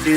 Here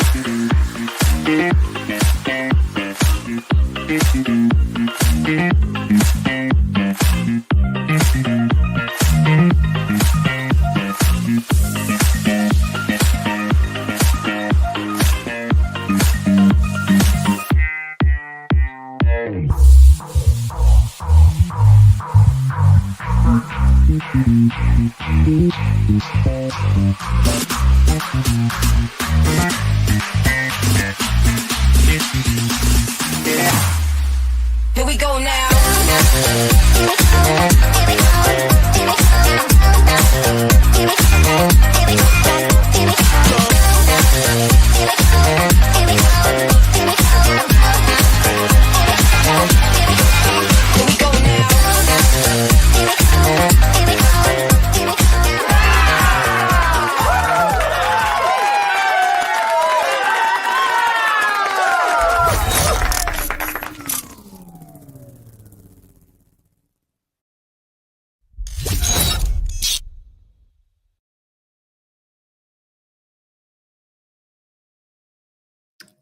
we go now.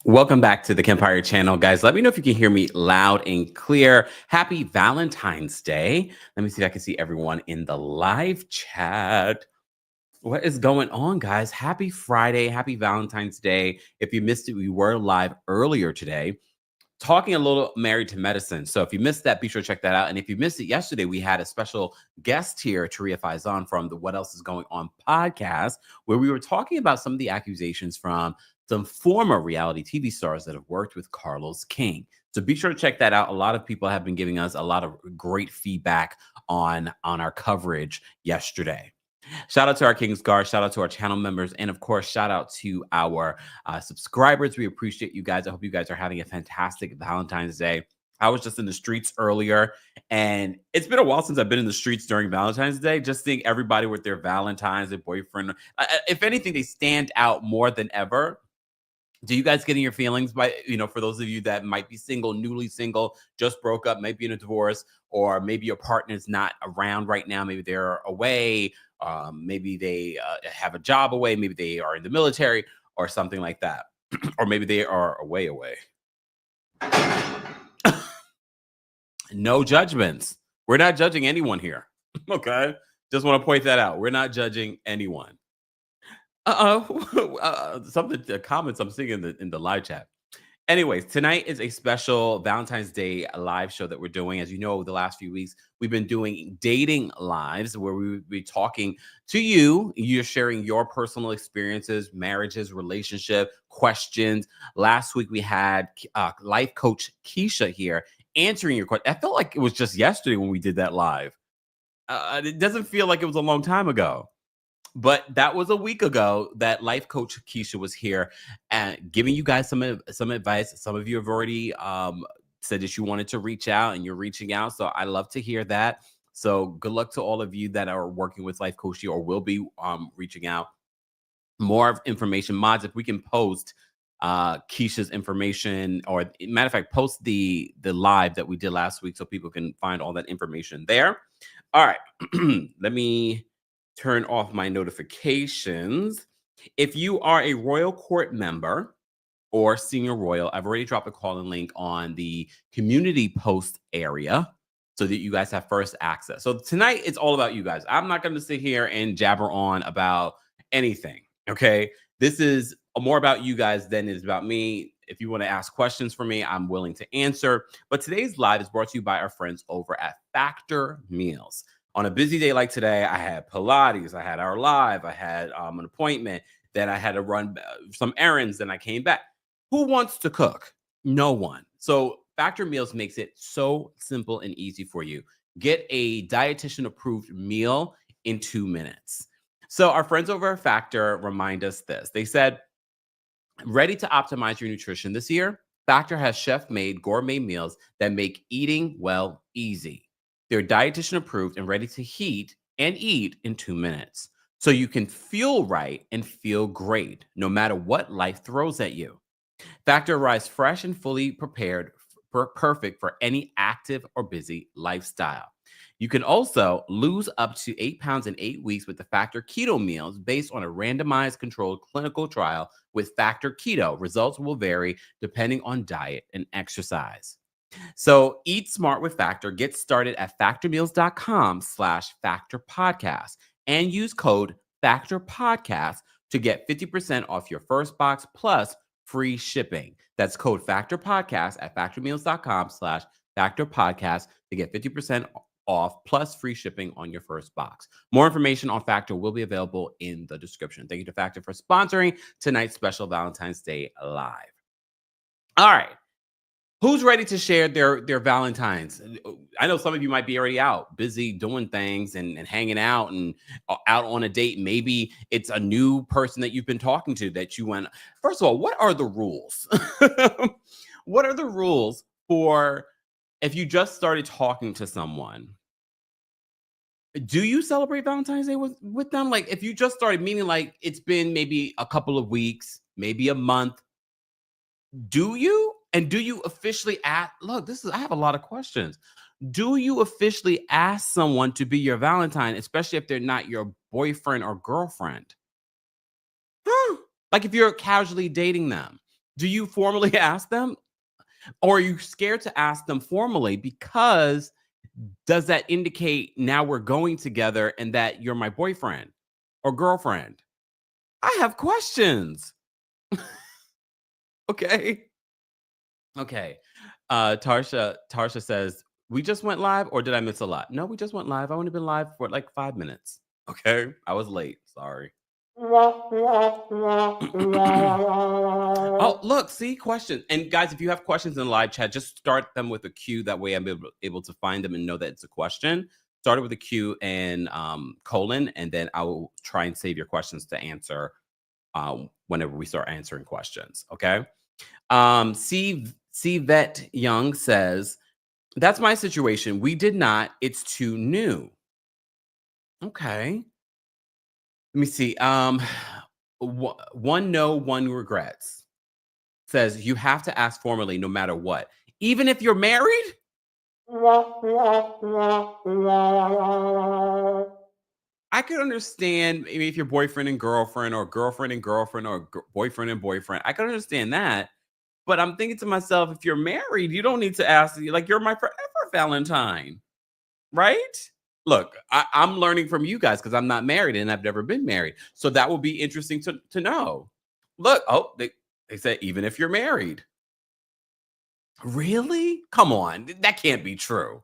Welcome back to the Kempire channel, guys. Let me know if you can hear me loud and clear. Happy Valentine's Day. Let me see if I can see everyone in the live chat. What is going on, guys? Happy Friday. Happy Valentine's Day. If you missed it, we were live earlier today talking a little Married to Medicine. So if you missed that, be sure to check that out. And if you missed it yesterday, we had a special guest here, Taria Faison from the What Else Is Going On podcast, where we were talking about some of the accusations from some former reality TV stars that have worked with Carlos King. So be sure to check that out. A lot of people have been giving us a lot of great feedback on our coverage yesterday. Shout out to our King's Guard, shout out to our channel members, and of course, shout out to our subscribers. We appreciate you guys. I hope you guys are having a fantastic Valentine's Day. I was just in the streets earlier, and it's been a while since I've been in the streets during Valentine's Day. Just seeing everybody with their Valentines, their boyfriend. If anything, they stand out more than ever. Do you guys get in your feelings by, for those of you that might be single, newly single, just broke up, maybe in a divorce, or maybe your partner's not around right now, maybe they're away, maybe they have a job away, maybe they are in the military or something like that, or maybe they are away. No judgments. We're not judging anyone here. Okay. Just want to point that out. We're not judging anyone. Something comments I'm seeing in the live chat. Anyways, tonight is a special Valentine's Day live show that we're doing. As you know, the last few weeks we've been doing dating lives where we would be talking to you. You're sharing your personal experiences, marriages, relationship questions. Last week we had life coach Keisha here answering your question. I felt like it was just yesterday when we did that live. It doesn't feel like it was a long time ago. But that was a week ago that life coach Keisha was here and giving you guys some advice. Some of you have already said that you wanted to reach out and you're reaching out. So I love to hear that. So good luck to all of you that are working with life coach or will be reaching out. More information, mods, if we can post Keisha's information, or matter of fact, post the live that we did last week so people can find all that information there. All right, let me turn off my notifications. If you are a Royal Court member or senior royal, I've already dropped a call-in link on the community post area so that you guys have first access. So tonight it's all about you guys. I'm not going to sit here and jabber on about anything, okay? This is more about you guys than it is about me. If you want to ask questions for me, I'm willing to answer. But today's live is brought to you by our friends over at Factor Meals. On a busy day like today, I had Pilates, I had our live, I had an appointment, then I had to run some errands, then I came back. Who wants to cook? No one. So Factor Meals makes it so simple and easy for you. Get a dietitian-approved meal in 2 minutes. So our friends over at Factor remind us this. They said, ready to optimize your nutrition this year? Factor has chef-made gourmet meals that make eating well easy. They're dietitian approved and ready to heat and eat in 2 minutes. So you can feel right and feel great no matter what life throws at you. Factor arrives fresh and fully prepared, perfect for any active or busy lifestyle. You can also lose up to 8 pounds in 8 weeks with the Factor Keto meals based on a randomized controlled clinical trial with Factor Keto. Results will vary depending on diet and exercise. So eat smart with Factor. Get started at factormeals.com/factorpodcast and use code factorpodcast to get 50% off your first box plus free shipping. That's code factorpodcast at factormeals.com/factorpodcast to get 50% off plus free shipping on your first box. More information on Factor will be available in the description. Thank you to Factor for sponsoring tonight's special Valentine's Day Live. All right. Who's ready to share their Valentines? I know some of you might be already out, busy doing things and hanging out and out on a date. Maybe it's a new person that you've been talking to that you went. First of all, what are the rules? What are the rules for if you just started talking to someone? Do you celebrate Valentine's Day with them? Like if you just started, meaning like it's been maybe a couple of weeks, maybe a month. Do you? And do you officially ask? Look, I have a lot of questions. Do you officially ask someone to be your Valentine, especially if they're not your boyfriend or girlfriend? Like if you're casually dating them, do you formally ask them? Or are you scared to ask them formally because does that indicate now we're going together and that you're my boyfriend or girlfriend? I have questions. Okay. Tarsha says, we just went live or did I miss a lot? No, we just went live. I only been live for like 5 minutes. Okay. I was late. Sorry. Oh, look, see, questions. And guys, if you have questions in the live chat, just start them with a Q. That way I'm able to find them and know that it's a question. Start it with a Q and colon, and then I will try and save your questions to answer whenever we start answering questions. Okay. C Vet Young says, that's my situation. We did not. It's too new. Okay. Let me see. One no, one regrets says you have to ask formally no matter what, even if you're married. I could understand maybe if you're boyfriend and girlfriend or girlfriend and girlfriend or boyfriend and boyfriend. I could understand that. But I'm thinking to myself, if you're married, you don't need to ask, like, you're my forever Valentine, right? Look, I'm learning from you guys because I'm not married and I've never been married. So that will be interesting to know. Look, they said, even if you're married. Really? Come on. That can't be true.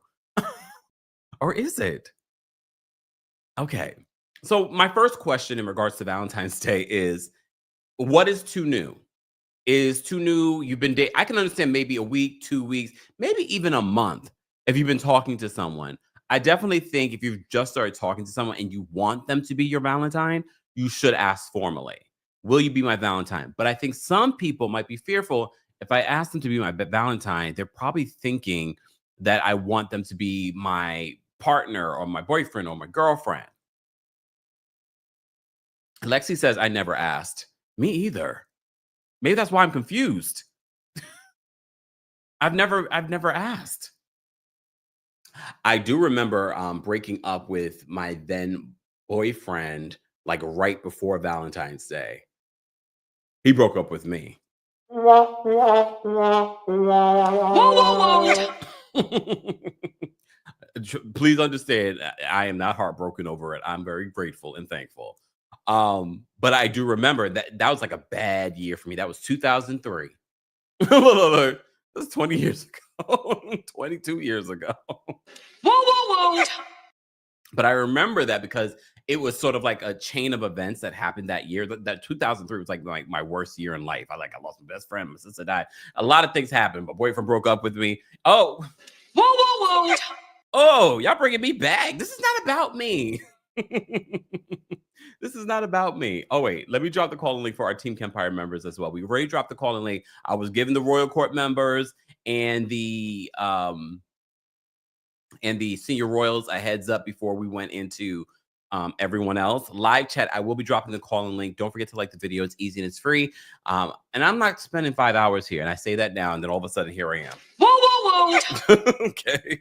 Or is it? Okay. So my first question in regards to Valentine's Day is, what is too new? Is too new. You've been dating. I can understand maybe a week, 2 weeks, maybe even a month if you've been talking to someone. I definitely think if you've just started talking to someone and you want them to be your Valentine, you should ask formally, will you be my Valentine? But I think some people might be fearful. If I ask them to be my Valentine, they're probably thinking that I want them to be my partner or my boyfriend or my girlfriend. Lexi says, I never asked. Me either. Maybe that's why I'm confused. I've never asked. I do remember breaking up with my then boyfriend like right before Valentine's Day. He broke up with me. Please understand, I am not heartbroken over it. I'm very grateful and thankful. But I do remember that was like a bad year for me. That was 2003. That was 20 years ago. 22 years ago. But I remember that because it was sort of like a chain of events that happened that year. That 2003 was like my worst year in life. I lost my best friend, my sister died. A lot of things happened. My boyfriend broke up with me. Oh, oh, y'all bringing me back. This is not about me. This is not about me. Oh, wait, let me drop the calling link for our Team Kempire members as well. We already dropped the calling link. I was giving the Royal Court members and the senior royals a heads up before we went into everyone else. Live chat, I will be dropping the calling link. Don't forget to like the video. It's easy and it's free. And I'm not spending 5 hours here. And I say that now, and then all of a sudden, here I am. Okay.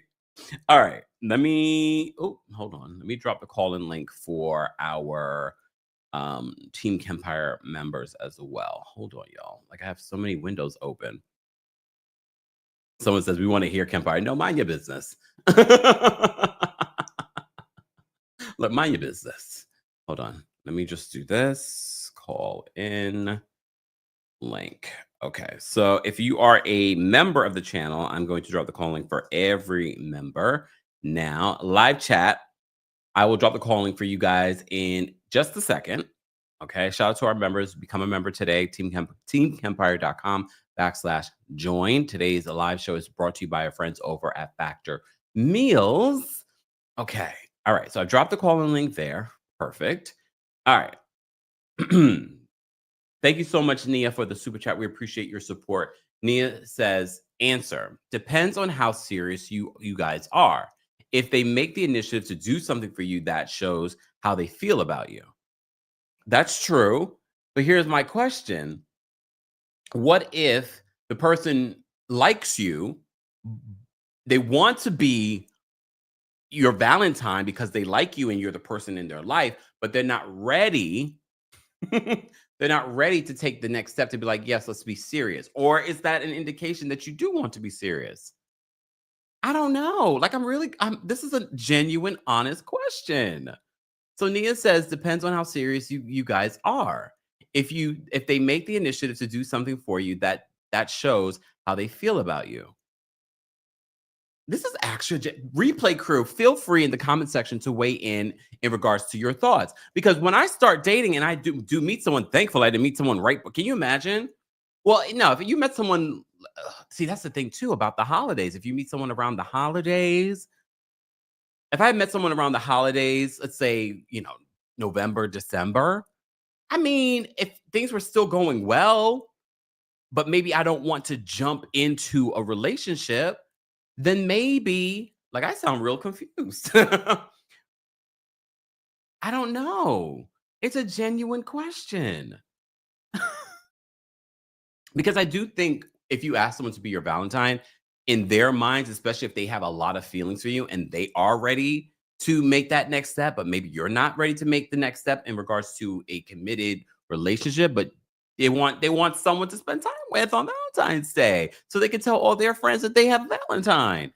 All right. Let me hold on. Let me drop the call-in link for our Team Kempire members as well. Hold on, y'all. Like I have so many windows open. Someone says we want to hear Kempire. No, mind your business. Look, mind your business. Hold on. Let me just do this. Call in link. Okay. So if you are a member of the channel, I'm going to drop the call link for every member. Now, live chat, I will drop the call link for you guys in just a second. Okay. Shout out to our members. Become a member today. TeamKempire.com/join. Today's live show is brought to you by our friends over at Factor Meals. Okay. All right. So I dropped the call-in link there. Perfect. All right. Thank you so much, Nia, for the super chat. We appreciate your support. Nia says, answer. Depends on how serious you guys are. If they make the initiative to do something for you, that shows how they feel about you. That's true. But here's my question. What if the person likes you? They want to be your Valentine because they like you and you're the person in their life, but they're not ready. They're not ready to take the next step to be like, yes, let's be serious. Or is that an indication that you do want to be serious? I don't know. Like, this is a genuine, honest question. So Nia says, depends on how serious you guys are. If they make the initiative to do something for you, that shows how they feel about you. This is actually replay crew. Feel free in the comment section to weigh in regards to your thoughts. Because when I start dating and I do meet someone, thankfully I didn't meet someone right. But can you imagine? Well, no, if you met someone, see, that's the thing too about the holidays. If you meet someone around the holidays, if I met someone around the holidays, let's say, November, December, I mean, if things were still going well, but maybe I don't want to jump into a relationship, then maybe, like, I sound real confused. I don't know. It's a genuine question. Because I do think if you ask someone to be your Valentine, in their minds, especially if they have a lot of feelings for you and they are ready to make that next step, but maybe you're not ready to make the next step in regards to a committed relationship, but they want someone to spend time with on Valentine's Day so they can tell all their friends that they have Valentine.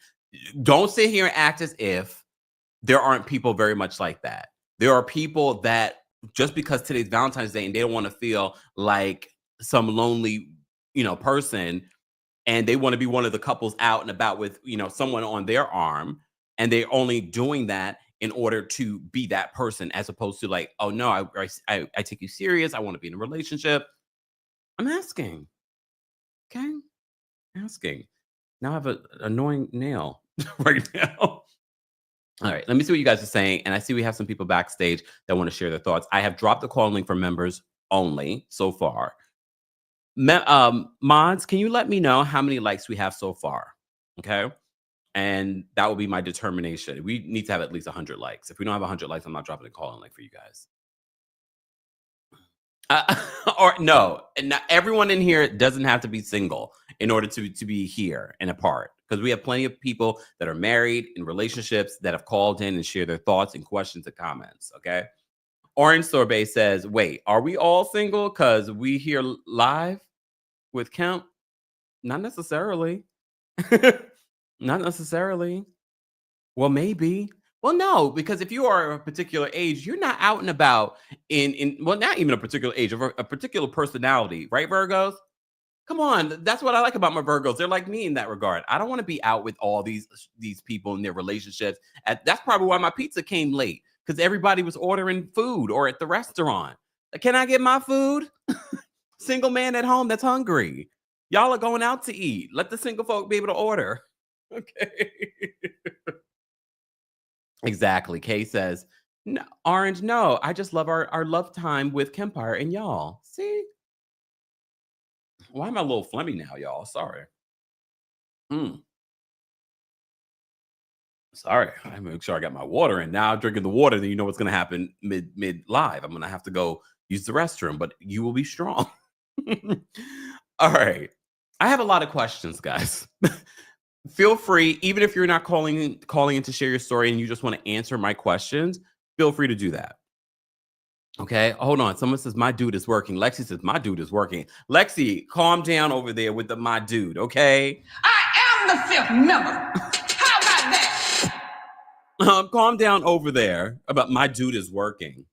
Don't sit here and act as if there aren't people very much like that. There are people that just because today's Valentine's Day and they don't want to feel like some lonely, person, and they want to be one of the couples out and about with, someone on their arm, and they're only doing that in order to be that person, as opposed to like, oh no, I take you serious. I want to be in a relationship. I'm asking. Okay. Asking. Now I have an annoying nail right now. All right. Let me see what you guys are saying. And I see we have some people backstage that want to share their thoughts. I have dropped the call link for members only so far. Mods, can you let me know how many likes we have so far? Okay. And that will be my determination. We need to have at least 100 likes. If we don't have 100 likes, I'm not dropping a call in link for you guys. Or no, and not everyone in here doesn't have to be single in order to be here and a part, because we have plenty of people that are married in relationships that have called in and share their thoughts and questions and comments. Okay. Orange Sorbet says, wait, are we all single because we here live with Kemp? Not necessarily. Not necessarily. Well, maybe. Well, no, because if you are a particular age, you're not out and about well, not even a particular age, of a particular personality, right, Virgos? Come on, that's what I like about my Virgos. They're like me in that regard. I don't want to be out with all these people in their relationships. That's probably why my pizza came late, because everybody was ordering food or at the restaurant. Can I get my food? Single man at home that's hungry. Y'all are going out to eat. Let the single folk be able to order. Okay. Exactly. Kay says, no, Orange, no, I just love our love time with Kempire and y'all. See? Why am I a little phlegmy now, y'all? Sorry. Sorry. I make sure I got my water in. Now I'm drinking the water, then you know what's gonna happen mid live. I'm gonna have to go use the restroom, but you will be strong. All right. I have a lot of questions, guys. Feel free, even if you're not calling in to share your story and you just want to answer my questions, feel free to do that. Okay, hold on. Someone says my dude is working. Lexi says my dude is working. Lexi, calm down over there with the my dude. Okay, I am the fifth member. How about that? calm down over there about my dude is working.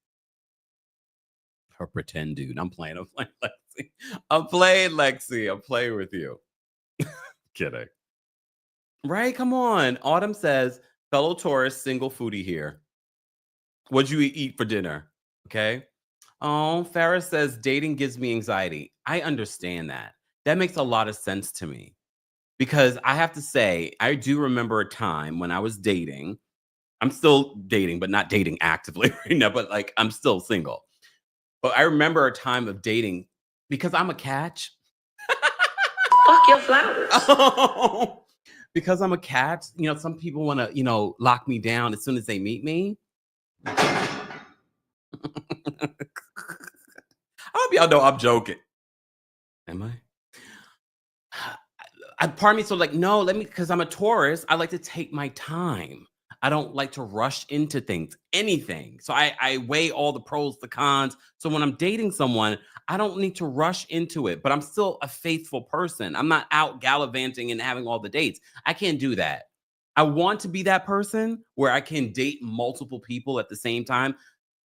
Her pretend dude. I'm playing Lexi. I'm playing Lexi. I'm playing with you. Kidding. Right? Come on. Autumn says, fellow Taurus, single foodie here. What'd you eat for dinner? Okay. Oh, Farah says dating gives me anxiety. I understand that. That makes a lot of sense to me because I have to say, I do remember a time when I was dating. I'm still dating, but not dating actively right now, but like I'm still single. But I remember a time of dating because I'm a catch. Fuck your flowers. Oh, because I'm a catch, some people want to, lock me down as soon as they meet me. I hope y'all know I'm joking. Am I? Pardon me. So, like, no, because I'm a Taurus, I like to take my time. I don't like to rush into things, anything. So I weigh all the pros, the cons. So when I'm dating someone, I don't need to rush into it, but I'm still a faithful person. I'm not out gallivanting and having all the dates. I can't do that. I want to be that person where I can date multiple people at the same time.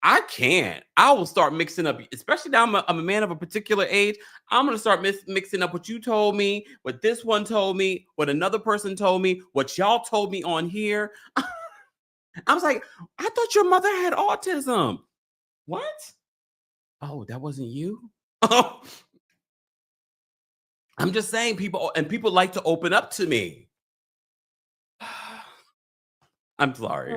I can't. I will start mixing up, especially now I'm a man of a particular age. I'm going to start mixing up what you told me, what this one told me, what another person told me, what y'all told me on here. I was like, I thought your mother had autism. What? Oh, that wasn't you? Oh, I'm just saying people like to open up to me. I'm sorry.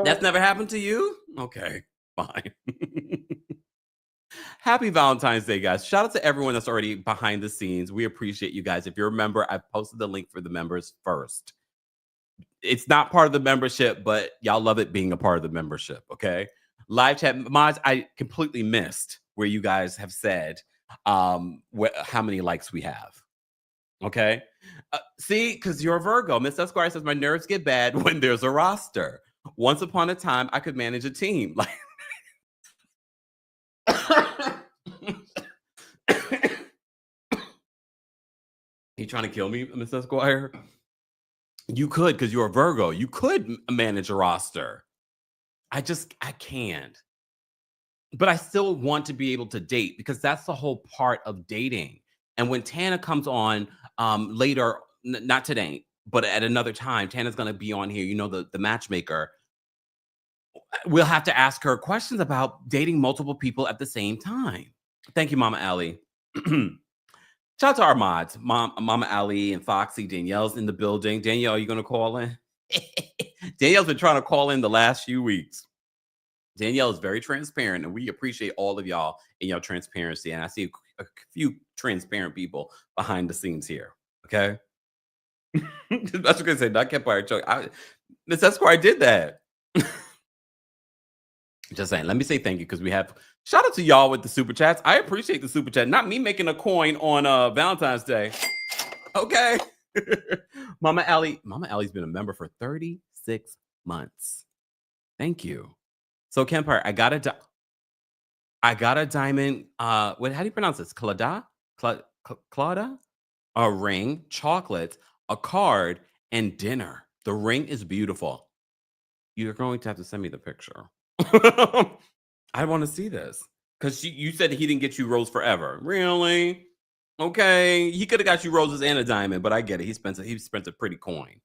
That's never happened to you? Okay, fine. Happy Valentine's Day, guys. Shout out to everyone that's already behind the scenes. We appreciate you guys. If you're a member, I've posted the link for the members first. It's not part of the membership, but y'all love it being a part of the membership, okay? Live chat mods, I completely missed where you guys have said how many likes we have. Okay. See, because you're a Virgo. Miss Esquire says, my nerves get bad when there's a roster. Once upon a time, I could manage a team. Like, you trying to kill me, Miss Esquire? You could, because you're a Virgo. You could manage a roster. I can't. But I still want to be able to date because that's the whole part of dating. And when Tana comes on later, not today, but at another time, Tana's going to be on here, the matchmaker. We'll have to ask her questions about dating multiple people at the same time. Thank you, Mama Allie. Shout out to our mods, Mama Allie and Foxy. Danielle's in the building. Danielle, are you going to call in? Danielle's been trying to call in the last few weeks. Danielle is very transparent, and we appreciate all of y'all and your transparency. And I see a few transparent people behind the scenes here. Okay. That's what I say. Not Kempire joke. Miss Esquire did that. Just saying. Let me say thank you because we have shout out to y'all with the super chats. I appreciate the super chat. Not me making a coin on Valentine's Day. Okay. Mama Allie's been a member for 36 months. Thank you. So Kempire, I got a diamond. How do you pronounce this? Clada, a ring, chocolate, a card, and dinner. The ring is beautiful. You're going to have to send me the picture. I want to see this because you said he didn't get you rose forever. Really? Okay, he could have got you roses and a diamond, but I get it. He spent a pretty coin.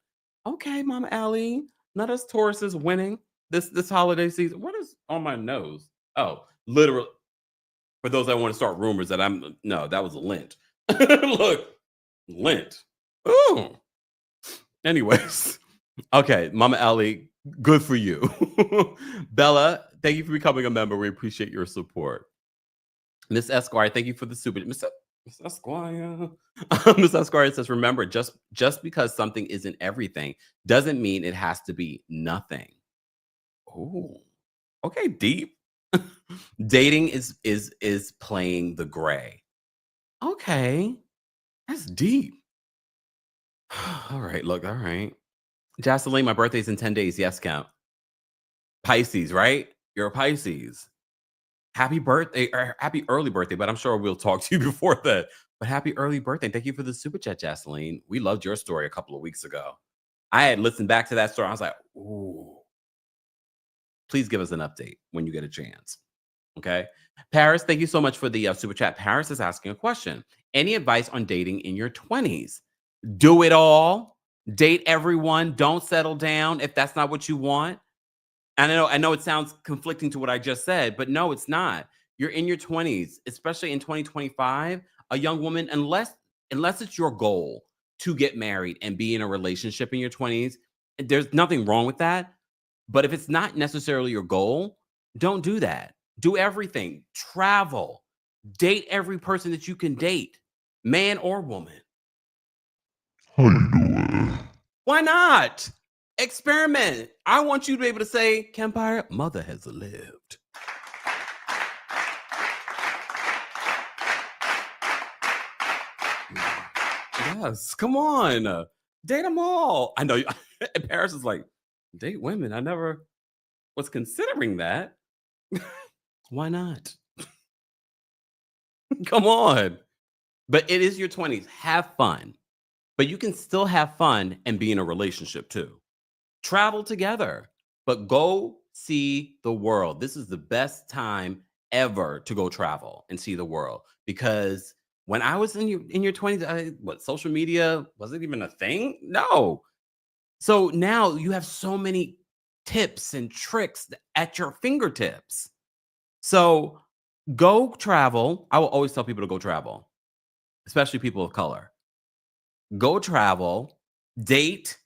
Okay, Mama Allie, not us Tauruses winning this holiday season. What is on my nose? Oh, literally. For those that want to start rumors that that was a lint. Look, lint. Oh. Anyways, okay, Mama Allie, good for you. Bella, thank you for becoming a member. We appreciate your support. Miss Esquire, thank you for the super. Miss Esquire. Miss Esquire says, remember, just because something isn't everything doesn't mean it has to be nothing. Oh, okay, deep. Dating is playing the gray. Okay. That's deep. All right, look, all right. Jocelyn, my birthday's in 10 days. Yes, count. Pisces, right? You're a Pisces. Happy birthday, or happy early birthday, but I'm sure we'll talk to you before that. But happy early birthday. Thank you for the super chat, Jocelyn. We loved your story a couple of weeks ago. I had listened back to that story. I was like, ooh, please give us an update when you get a chance. Okay. Paris, thank you so much for the super chat. Paris is asking a question. Any advice on dating in your 20s? Do it all. Date everyone. Don't settle down if that's not what you want. And I know it sounds conflicting to what I just said, but no, it's not. You're in your 20s, especially in 2025. A young woman, unless it's your goal to get married and be in a relationship in your 20s, there's nothing wrong with that. But if it's not necessarily your goal, don't do that. Do everything. Travel. Date every person that you can date, man or woman. How you doing? Why not? Experiment. I want you to be able to say, Kempire, mother has lived. Yes, come on. Date them all. I know. Paris is like, date women. I never was considering that. Why not? Come on. But it is your 20s. Have fun. But you can still have fun and be in a relationship too. Travel together, but go see the world. This is the best time ever to go travel and see the world, because when I was in your 20s, social media wasn't even a thing? No. So now you have so many tips and tricks at your fingertips. So go travel. I will always tell people to go travel, especially people of color. Go travel, date.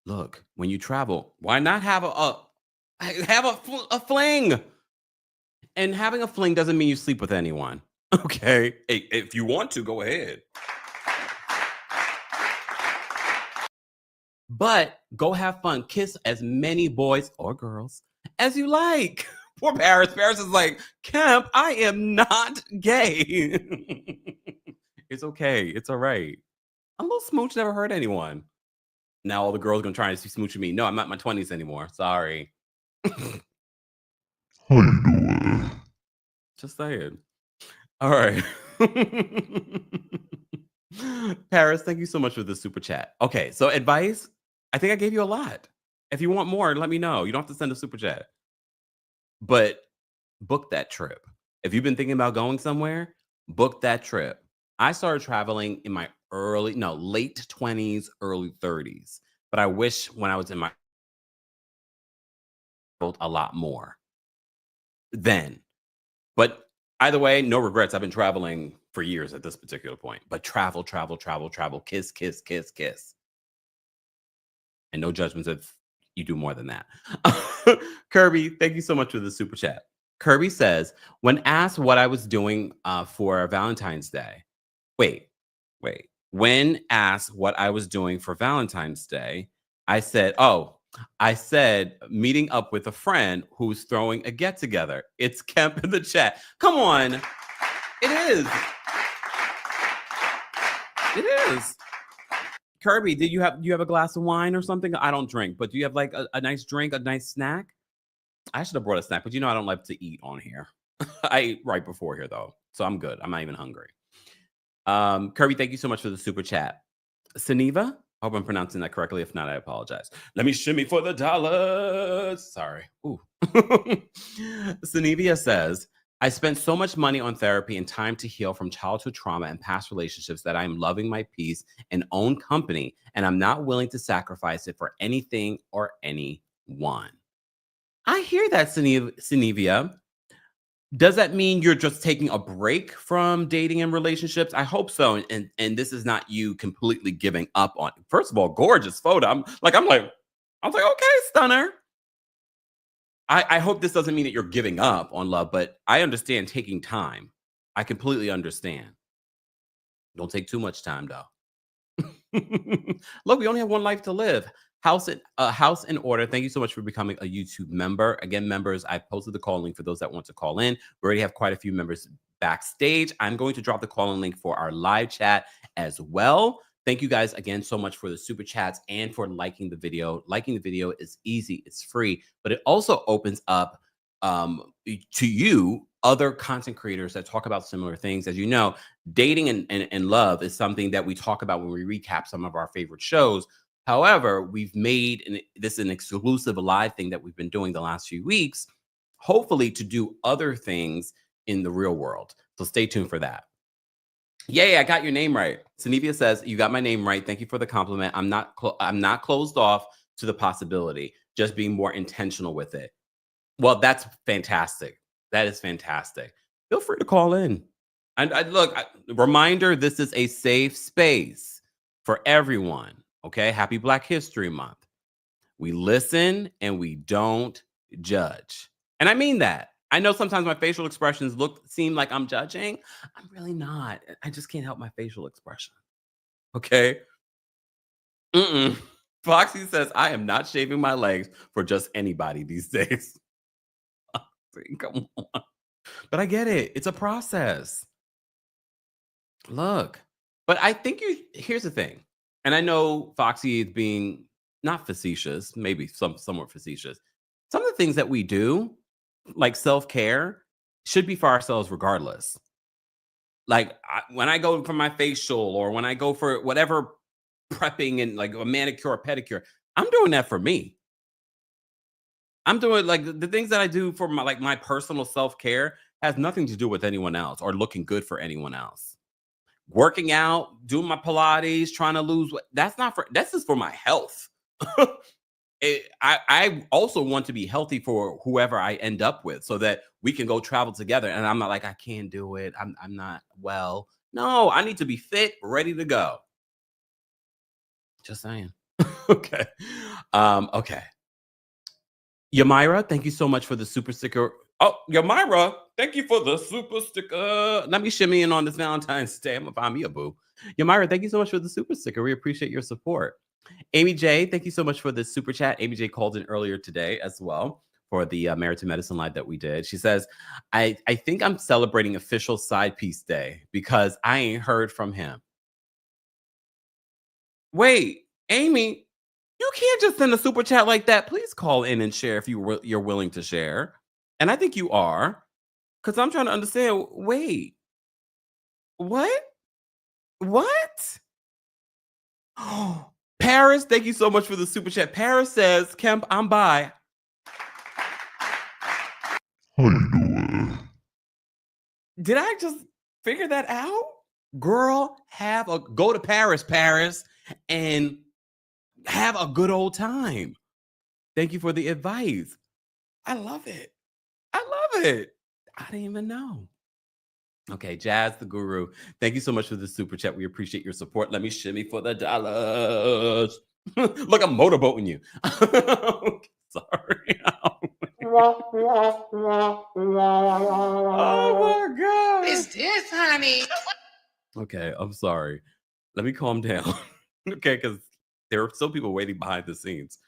Look, when you travel, why not have a fling? And having a fling doesn't mean you sleep with anyone. Okay, hey, if you want to, go ahead. But go have fun. Kiss as many boys or girls as you like. Poor Paris. Paris is like, Kemp, I am not gay. It's okay. It's all right. A little smooch never hurt anyone. Now all the girls are gonna try and smooch me. No, I'm not in my 20s anymore. Sorry. How you doing? Just saying. All right. Paris, thank you so much for the super chat. Okay, so advice. I think I gave you a lot. If you want more, let me know. You don't have to send a super chat. But book that trip. If you've been thinking about going somewhere, book that trip. I started traveling in my late 20s, early 30s. But I wish when I was in my a lot more then. But either way, no regrets. I've been traveling for years at this particular point. But travel, travel, travel, travel, kiss, kiss, kiss, kiss. And no judgments if you do more than that. Kirby, thank you so much for the super chat. Kirby says, when asked what I was doing for Valentine's Day, when asked what I was doing for Valentine's Day, I said meeting up with a friend who's throwing a get together. It's Kemp in the chat. Come on. It is. It is. Kirby, do you have a glass of wine or something? I don't drink, but do you have like a nice drink, a nice snack? I should have brought a snack, but I don't like to eat on here. I ate right before here though, so I'm good. I'm not even hungry. Kirby, thank you so much for the super chat. Saniva, I hope I'm pronouncing that correctly. If not, I apologize. Let me shimmy for the dollars. Sorry. Ooh. Sanivia says, I spent so much money on therapy and time to heal from childhood trauma and past relationships that I am loving my peace and own company, and I'm not willing to sacrifice it for anything or anyone. I hear that, Sanivia. Does that mean you're just taking a break from dating and relationships? I hope so. And this is not you completely giving up on it. First of all, gorgeous photo. I was like, okay, stunner. I hope this doesn't mean that you're giving up on love, but I understand taking time. I completely understand. Don't take too much time though. Look, we only have one life to live. House in order. Thank you so much for becoming a YouTube member. Again, members, I posted the call link for those that want to call in. We already have quite a few members backstage. I'm going to drop the call-in link for our live chat as well. Thank you guys again so much for the super chats and for liking the video. Liking the video is easy, it's free, but it also opens up to you other content creators that talk about similar things. As you know, dating and love is something that we talk about when we recap some of our favorite shows. However, we've made this an exclusive live thing that we've been doing the last few weeks, hopefully to do other things in the real world. So stay tuned for that. Yay, I got your name right. Sanivia says, you got my name right. Thank you for the compliment. I'm not closed off to the possibility, just being more intentional with it. Well, that's fantastic. That is fantastic. Feel free to call in. And reminder, this is a safe space for everyone. Okay, happy Black History Month. We listen and we don't judge. And I mean that. I know sometimes my facial expressions seem like I'm judging. I'm really not. I just can't help my facial expression. Okay? Foxy says, I am not shaving my legs for just anybody these days. Come on. But I get it. It's a process. Look. But I think here's the thing. And I know Foxy is being not facetious, maybe somewhat facetious. Some of the things that we do, like self-care, should be for ourselves regardless. Like when I go for my facial or when I go for whatever prepping and like a manicure or pedicure, I'm doing that for me. I'm doing like the things that I do for my personal self-care has nothing to do with anyone else or looking good for anyone else. Working out, doing my Pilates, trying to lose weight, this is for my health. I also want to be healthy for whoever I end up with so that we can go travel together. And I'm not like, I can't do it. I'm not well. No, I need to be fit, ready to go. Just saying. Okay. Okay. Yamira, thank you so much for the super sticker. Oh, Yamira, thank you for the super sticker. Let me shimmy in on this Valentine's Day. I'm gonna find me a boo. Yamira, thank you so much for the super sticker. We appreciate your support. Amy J, thank you so much for the super chat. Amy J called in earlier today as well for the Married to Medicine live that we did. She says, I think I'm celebrating official side piece day because I ain't heard from him. Wait, Amy, you can't just send a super chat like that. Please call in and share if you're willing to share. And I think you are, because I'm trying to understand. Wait, what? What? Oh, Paris, thank you so much for the super chat. Paris says, Kemp, I'm by. How you doing? Did I just figure that out? Girl, go to Paris, and have a good old time. Thank you for the advice. I love it. I didn't even know. Okay, Jazz the Guru. Thank you so much for the super chat. We appreciate your support. Let me shimmy for the dollars. Look, I'm motorboating you. Sorry. Oh my God. What is this, honey? Okay, I'm sorry. Let me calm down. Okay, because there are still people waiting behind the scenes.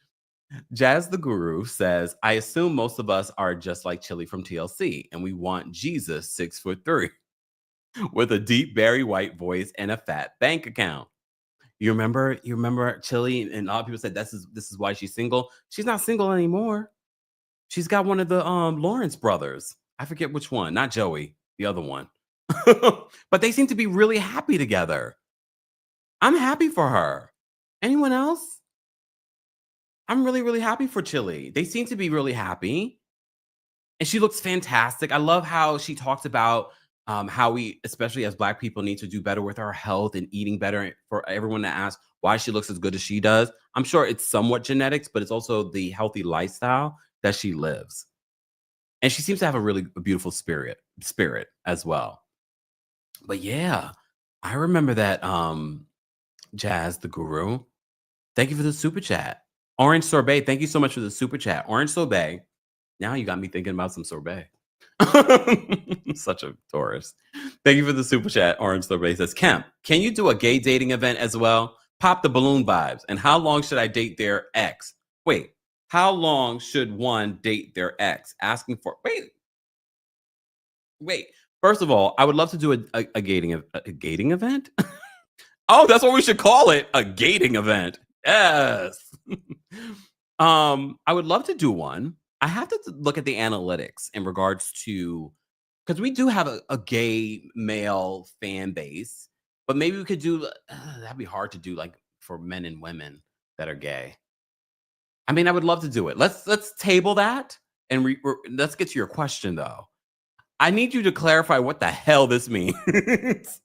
Jazz the Guru says, I assume most of us are just like Chili from TLC, and we want Jesus 6'3" with a deep Barry White voice and a fat bank account. You remember Chili, and a lot of people said this is why she's single. She's not single anymore. She's got one of the Lawrence brothers. I forget which one, not Joey, the other one. But they seem to be really happy together. I'm happy for her. Anyone else? I'm really, really happy for Chili. They seem to be really happy. And she looks fantastic. I love how she talks about how we, especially as Black people, need to do better with our health and eating better. For everyone to ask why she looks as good as she does, I'm sure it's somewhat genetics, but it's also the healthy lifestyle that she lives. And she seems to have a really beautiful spirit as well. But yeah, I remember that Jazz the Guru. Thank you for the super chat. Orange Sorbet, thank you so much for the super chat. Orange Sorbet. Now you got me thinking about some sorbet. Such a tourist. Thank you for the super chat. Orange Sorbet says, Kemp, can you do a gay dating event as well? Pop the balloon vibes. And how long should I date their ex? Wait, how long should one date their ex? Asking for, wait. Wait, first of all, I would love to do a gating event. Oh, that's what we should call it, a gating event. Yes. I would love to do one. I have to look at the analytics in regards to because we do have a gay male fan base, but maybe we could do that'd be hard to do like for men and women that are gay. I mean, I would love to do it. Let's table that and let's get to your question though. I need you to clarify what the hell this means.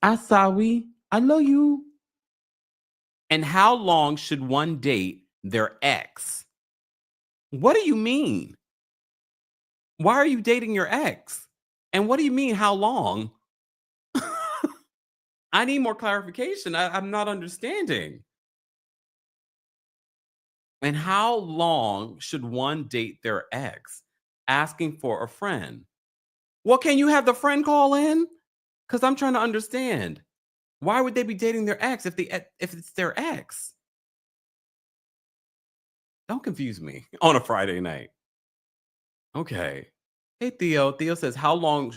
Asawi, I love you. And how long should one date their ex? What do you mean? Why are you dating your ex? And what do you mean, how long? I need more clarification. I'm not understanding. And how long should one date their ex? Asking for a friend. Well, can you have the friend call in? Because I'm trying to understand. Why would they be dating their ex if it's their ex? Don't confuse me on a Friday night. Okay. Hey Theo. Theo says, how long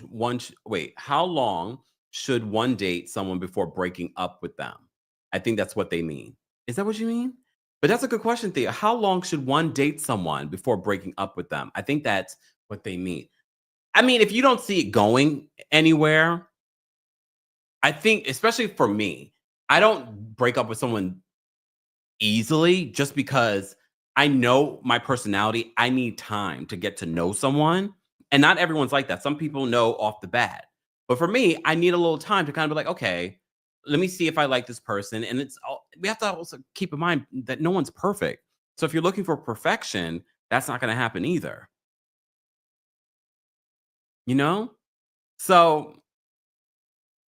how long should one date someone before breaking up with them? I think that's what they mean. Is that what you mean? But that's a good question, Theo. How long should one date someone before breaking up with them? I think that's what they mean. I mean, if you don't see it going anywhere, I think, especially for me, I don't break up with someone easily just because I know my personality. I need time to get to know someone. And not everyone's like that. Some people know off the bat. But for me, I need a little time to kind of be like, okay, let me see if I like this person. And we have to also keep in mind that no one's perfect. So if you're looking for perfection, that's not going to happen either. You know? So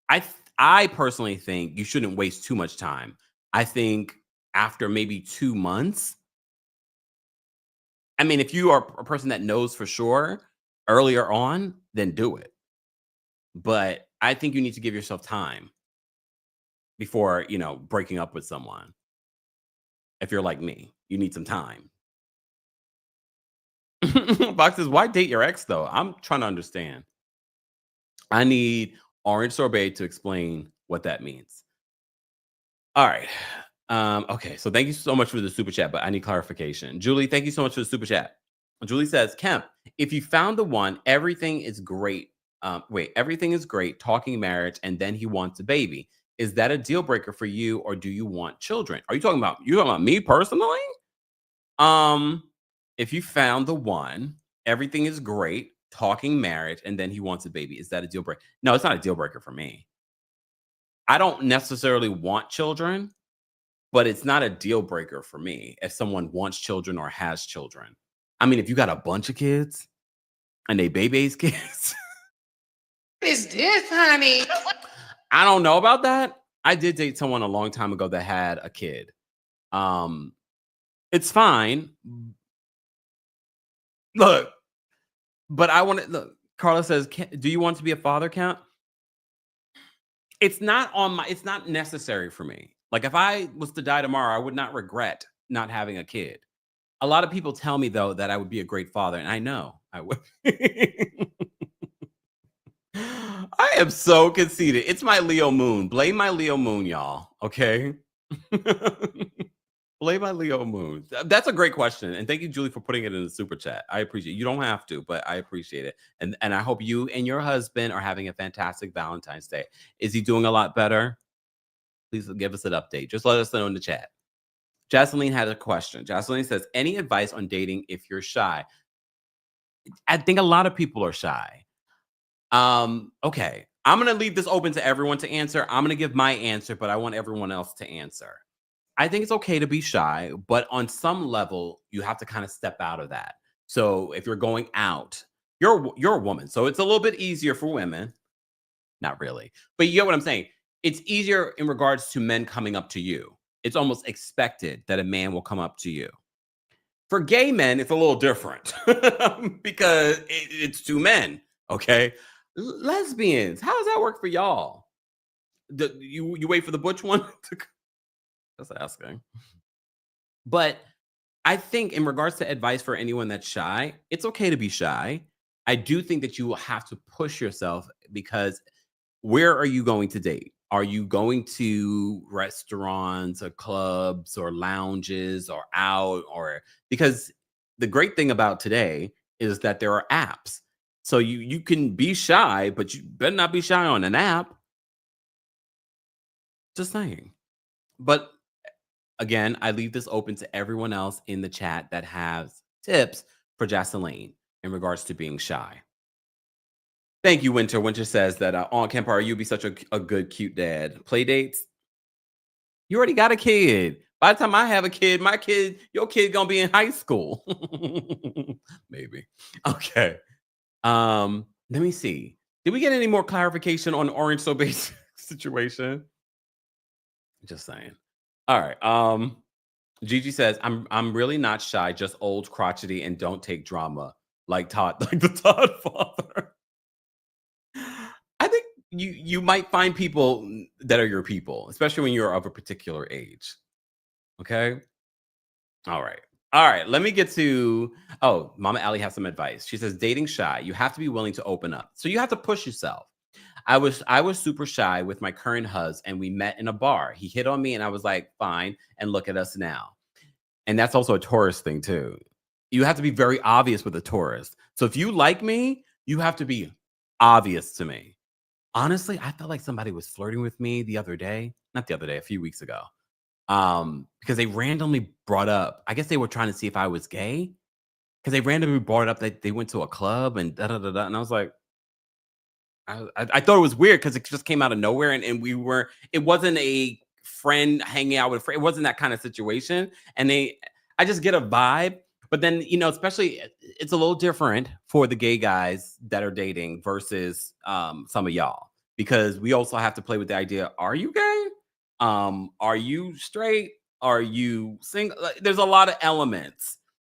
I personally think you shouldn't waste too much time. I think after maybe 2 months, I mean, if you are a person that knows for sure earlier on, then do it. But I think you need to give yourself time before, breaking up with someone. If you're like me, you need some time. Box says, why date your ex though? I'm trying to understand. I need Orange Sorbet to explain what that means. All right. Okay, so thank you so much for the super chat, but I need clarification. Julie, thank you so much for the super chat. Julie says, Kemp, if you found the one, everything is great. Everything is great, talking marriage, and then he wants a baby. Is that a deal breaker for you, or do you want children? Are you talking about me personally? If you found the one, everything is great, talking marriage, and then he wants a baby. Is that a deal breaker? No, it's not a deal breaker for me. I don't necessarily want children, but it's not a deal breaker for me if someone wants children or has children. I mean, if you got a bunch of kids and they baby's kids. What is this, honey? I don't know about that. I did date someone a long time ago that had a kid. It's fine. Look, but I want to look. Carla says, do you want to be a father, Count? It's not necessary for me. Like if I was to die tomorrow, I would not regret not having a kid. A lot of people tell me though that I would be a great father, and I know I would. I am so conceited. It's my Leo moon. Blame my Leo moon, y'all. Okay. Blame my Leo moon. That's a great question. And thank you, Julie, for putting it in the super chat. I appreciate it. You don't have to, but I appreciate it. And I hope you and your husband are having a fantastic Valentine's Day. Is he doing a lot better? Please give us an update. Just let us know in the chat. Jocelyn had a question. Jocelyn says, any advice on dating if you're shy? I think a lot of people are shy. Okay. I'm going to leave this open to everyone to answer. I'm going to give my answer, but I want everyone else to answer. I think it's okay to be shy, but on some level, you have to kind of step out of that. So if you're going out, you're a woman. So it's a little bit easier for women. Not really. But you get what I'm saying? It's easier in regards to men coming up to you. It's almost expected that a man will come up to you. For gay men, it's a little different because it's two men. Okay. Lesbians, how does that work for y'all? You wait for the butch one? Just asking. But I think in regards to advice for anyone that's shy, it's okay to be shy. I do think that you will have to push yourself because where are you going to date? Are you going to restaurants or clubs or lounges or out or because the great thing about today is that there are apps. So you can be shy, but you better not be shy on an app. Just saying. But again, I leave this open to everyone else in the chat that has tips for Jocelyn in regards to being shy. Thank you, Winter. Winter says that on Kempire, you'd be such a good, cute dad. Play dates? You already got a kid. By the time I have a kid, your kid gonna be in high school. Maybe. Okay. Let me see. Did we get any more clarification on the orange sorbet situation? Just saying. All right. Gigi says, I'm really not shy, just old, crotchety, and don't take drama like Todd, like the Todd father. I think you might find people that are your people, especially when you're of a particular age. Okay. All right. All right. Let me get to Mama Allie has some advice. She says, dating shy, you have to be willing to open up. So you have to push yourself. I was super shy with my current husband, and we met in a bar. He hit on me, and I was like, fine. And look at us now. And that's also a Taurus thing too. You have to be very obvious with a Taurus. So if you like me, you have to be obvious to me. Honestly, I felt like somebody was flirting with me the other day. Not the other day, a few weeks ago. Because they randomly brought up, I guess they were trying to see if I was gay. Because they randomly brought up that they went to a club and da da da da. And I was like, I thought it was weird because it just came out of nowhere and it wasn't a friend hanging out with a friend. It wasn't that kind of situation. And I just get a vibe. But then, especially it's a little different for the gay guys that are dating versus some of y'all, because we also have to play with the idea, are you gay? Are you straight? Are you single? There's a lot of elements.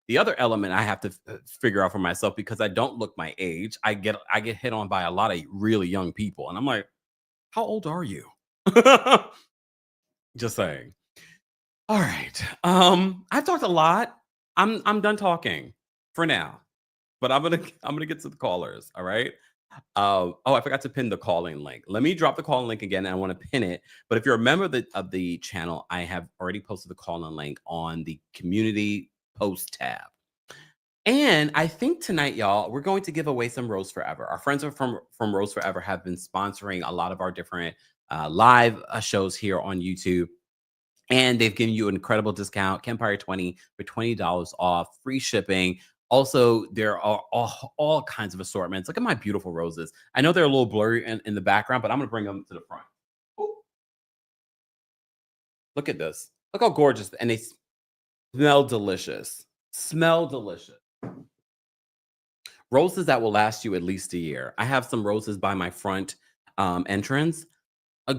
The other element I have to figure out for myself, because I don't look my age. I get hit on by a lot of really young people, and I'm like, how old are you? Just saying. All right. I've talked a lot. I'm done talking for now, but I'm gonna get to the callers. All right. I forgot to pin the calling link. Let me drop the calling link again. And I want to pin it. But if you're a member of the channel, I have already posted the calling link on the community post tab. And I think tonight, y'all, we're going to give away some Rose Forever. Our friends from Rose Forever have been sponsoring a lot of our different live shows here on YouTube. And they've given you an incredible discount, Kempire 20 for $20 off, free shipping. Also, there are all kinds of assortments. Look at my beautiful roses. I know they're a little blurry in the background, but I'm going to bring them to the front. Ooh. Look at this. Look how gorgeous. And they smell delicious. Smell delicious. Roses that will last you at least a year. I have some roses by my front entrance.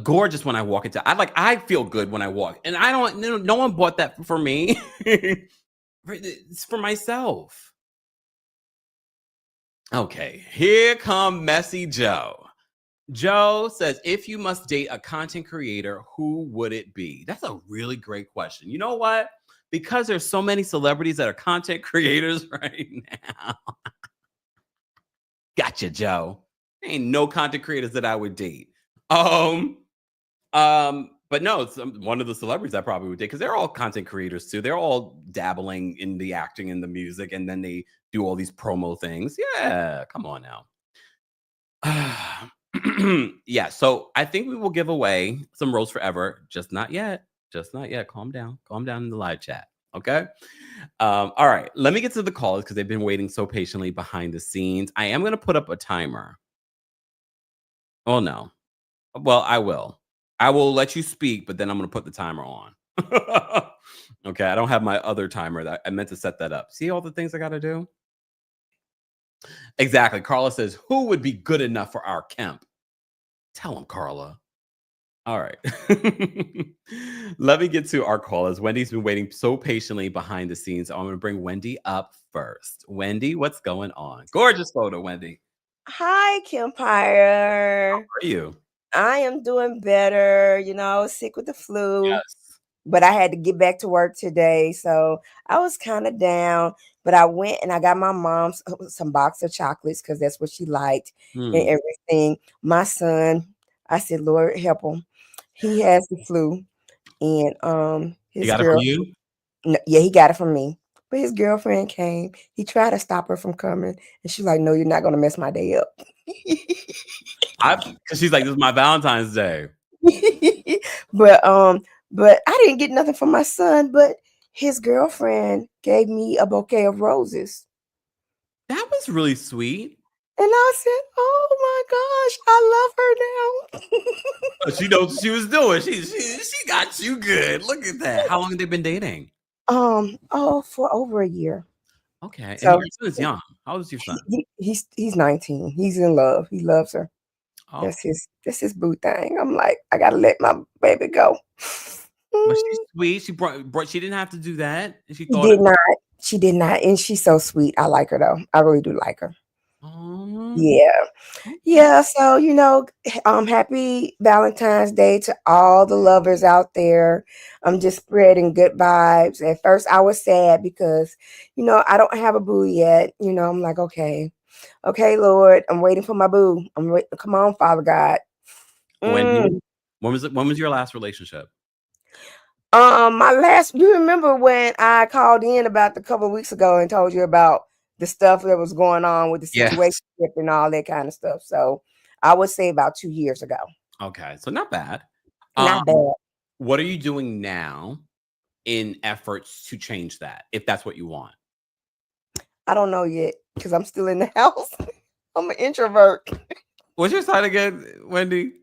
Gorgeous when I walk into. I feel good when I walk, and I don't. No one bought that for me. It's for myself. Okay, here come Messy Joe. Joe says, if you must date a content creator, who would it be? That's a really great question. You know what? Because there's so many celebrities that are content creators right now. Gotcha, Joe. Ain't no content creators that I would date. But no, it's one of the celebrities I probably would date, because they're all content creators too. They're all dabbling in the acting and the music, and then they do all these promo things. Yeah, come on now. Yeah, so I think we will give away some Rose Forever. Just not yet. Just not yet. Calm down. Calm down in the live chat. Okay. All right. Let me get to the callers because they've been waiting so patiently behind the scenes. I am going to put up a timer. Oh, no. Well, I will. I will let you speak, but then I'm going to put the timer on. Okay. I don't have my other timer. That I meant to set that up. See all the things I got to do? Exactly. Carla says, who would be good enough for our Kemp? Tell him, Carla. All right. Let me get to our callers. Wendy's been waiting so patiently behind the scenes. So I'm going to bring Wendy up first. Wendy, what's going on? Gorgeous photo, Wendy. Hi, Kempire. How are you? I am doing better. Sick with the flu. Yes. but I had to get back to work today, so I was kind of down. But I went and I got my mom some box of chocolates because that's what she liked and everything. My son, I said, Lord help him. He has the flu, and You his got it from girl, you? yeah, he got it from me. But his girlfriend came. He tried to stop her from coming, and she's like, "No, you're not gonna mess my day up." Because she's like, this is my Valentine's Day. but but I didn't get nothing from my son, but his girlfriend gave me a bouquet of roses. That was really sweet. And I said, "Oh my gosh, I love her now." She knows what she was doing. She got you good. Look at that. How long have they been dating? For over a year. Okay. So And your son is young. How old is your son? he's 19. He's in love. He loves her. Oh, That's his boo thing. I'm like, I gotta let my baby go. but she's sweet. She brought. She didn't have to do that. And she She thought did it. not. She did not. And she's so sweet. I like her though. I really do like her. Oh, Yeah. okay. Yeah. So, happy Valentine's Day to all the lovers out there. I'm just spreading good vibes. At first I was sad because, I don't have a boo yet. I'm like, okay, Lord, I'm waiting for my boo. Come on, Father God. Wendy, when was your last relationship? You remember when I called in about a couple of weeks ago and told you about the stuff that was going on with the situation Yes. and all that kind of stuff. So I would say about 2 years ago. Okay, so not bad. Not bad. What are you doing now in efforts to change that, if that's what you want? I don't know yet because I'm still in the house. I'm an introvert. What's your sign again, Wendy?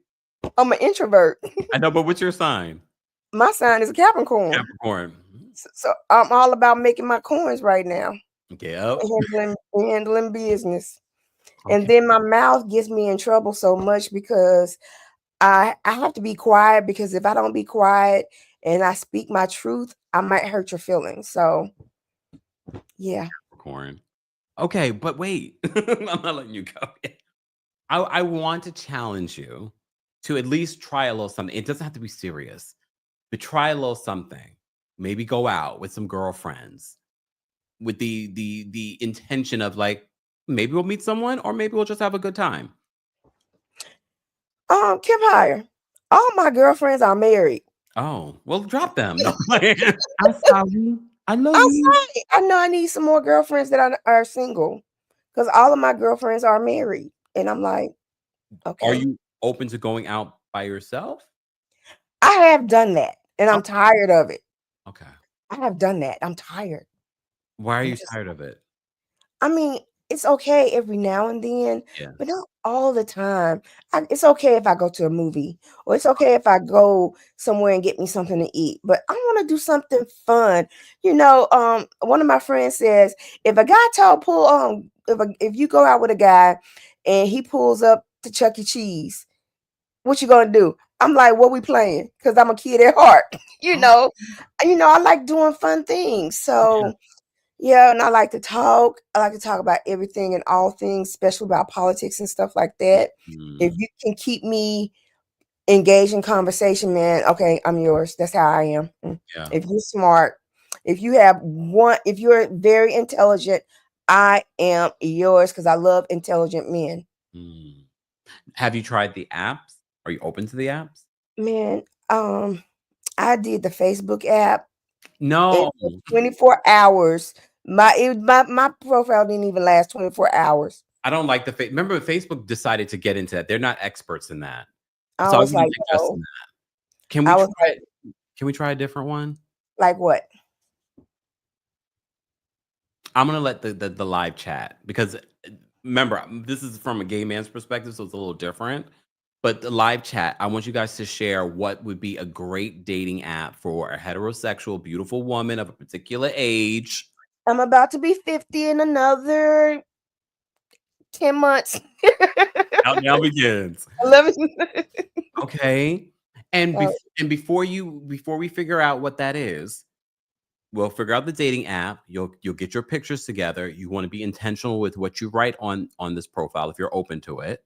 I'm an introvert. I know, but what's your sign? My sign is a Capricorn. Capricorn. So I'm all about making my coins right now. Yep. Handling business. Okay. And then my mouth gets me in trouble so much because I have to be quiet, because if I don't be quiet and I speak my truth, I might hurt your feelings. So yeah. Capricorn. Okay, but wait. I'm not letting you go yet. I want to challenge you to at least try a little something. It doesn't have to be serious, but try a little something. Maybe go out with some girlfriends with the intention of like, maybe we'll meet someone or maybe we'll just have a good time. Kempire, all my girlfriends are married. Oh, well, drop them. No, I'm sorry. I love you. I know I need some more girlfriends that are single, because all of my girlfriends are married. And I'm like, okay. Are you open to going out by yourself? I have done that and I'm tired of it. Okay. I have done that. I'm tired. Why are you tired of it? I mean, it's okay every now and then, Yeah. but not all the time. It's okay if I go to a movie, or it's okay if I go somewhere and get me something to eat, but I want to do something fun. One of my friends says, if a guy if you go out with a guy and he pulls up to Chuck E. Cheese, what you gonna do? I'm like, what we playing? Because I'm a kid at heart. I like doing fun things. So yeah, and I like to talk. I like to talk about everything and all things, especially about politics and stuff like that. If you can keep me engaged in conversation, man, okay, I'm yours. That's how I am. Yeah. If you're smart, if you're very intelligent, I am yours, because I love intelligent men. Have you tried the apps? Are you open to the apps? Man, I did the Facebook app. No. 24 hours. My profile didn't even last 24 hours. I don't like remember Facebook decided to get into that. They're not experts in that. I So was I like, wouldn't invest in no. that. Can we try a different one? Like what? I'm gonna let the live chat, because remember, this is from a gay man's perspective, so it's a little different. But the live chat, I want you guys to share what would be a great dating app for a heterosexual, beautiful woman of a particular age. I'm about to be 50 in another 10 months. Countdown begins. 11. Okay. And before we figure out what that is, we'll figure out the dating app. You'll get your pictures together. You want to be intentional with what you write on this profile if you're open to it.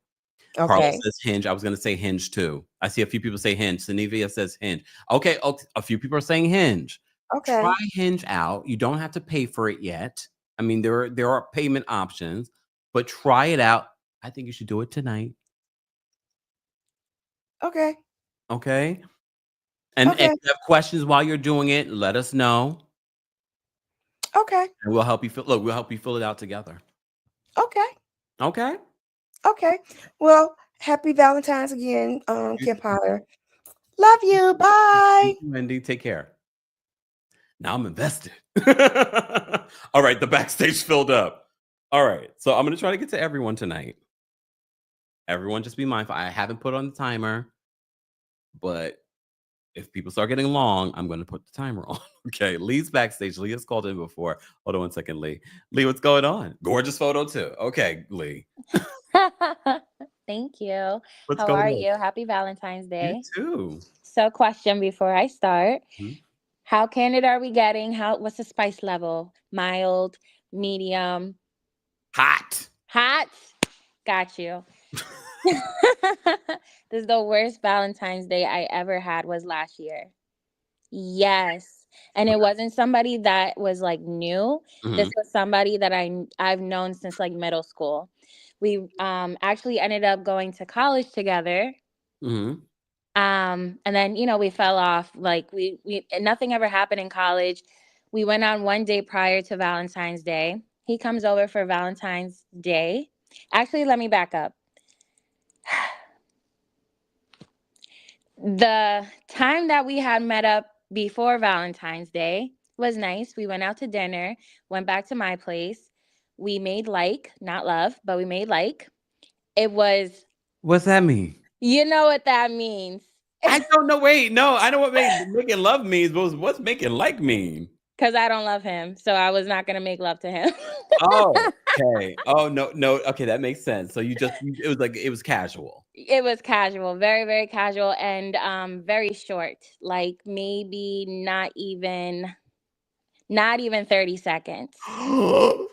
Carla Okay. says Hinge. I was gonna say Hinge too. I see a few people say Hinge. Sanivia says Hinge. Okay, a few people are saying Hinge. Okay. Try Hinge out. You don't have to pay for it yet. I mean, there are payment options, but try it out. I think you should do it tonight. Okay. Okay. And if Okay. you have questions while you're doing it, let us know. Okay. And we'll help you we'll help you fill it out together. Okay. Okay. Okay. Well, happy Valentine's again, You too. Kempire. Love you. Bye. Wendy, take care. Now I'm invested. All right, the backstage filled up. All right, so I'm gonna try to get to everyone tonight. Everyone, just be mindful. I haven't put on the timer, but if people start getting long, I'm gonna put the timer on. Okay, Lee's backstage. Lee has called in before. Hold on 1 second, Lee. Lee, what's going on? Gorgeous photo too. Okay, Lee, Thank you. what's How going are on? you? Happy Valentine's You Day. too. So, question before I start. Mhm. How candid are we getting? What's the spice level? Mild, medium, Hot. hot? Got you. This is the worst Valentine's Day I ever had was last year. Yes. And it wasn't somebody that was like new. This Mhm, was somebody that I've known since like middle school. We actually ended up going to college together. mhm. And then, we fell off. Like we nothing ever happened in college. We went on one day prior to Valentine's Day. He comes over for Valentine's Day. Actually, let me back up. The time that we had met up before Valentine's Day was nice. We went out to dinner, went back to my place. We made like, not love, but we made like. It was, What's that mean? you know what that means. I don't know. Wait, no, I know what making love means, but what's making like mean? Because I don't love him. So I was not going to make love to him. Oh, okay. Oh, no, no. Okay, that makes sense. So it was casual. It was casual, very, very casual, and very short. Like maybe not even 30 seconds. Awful.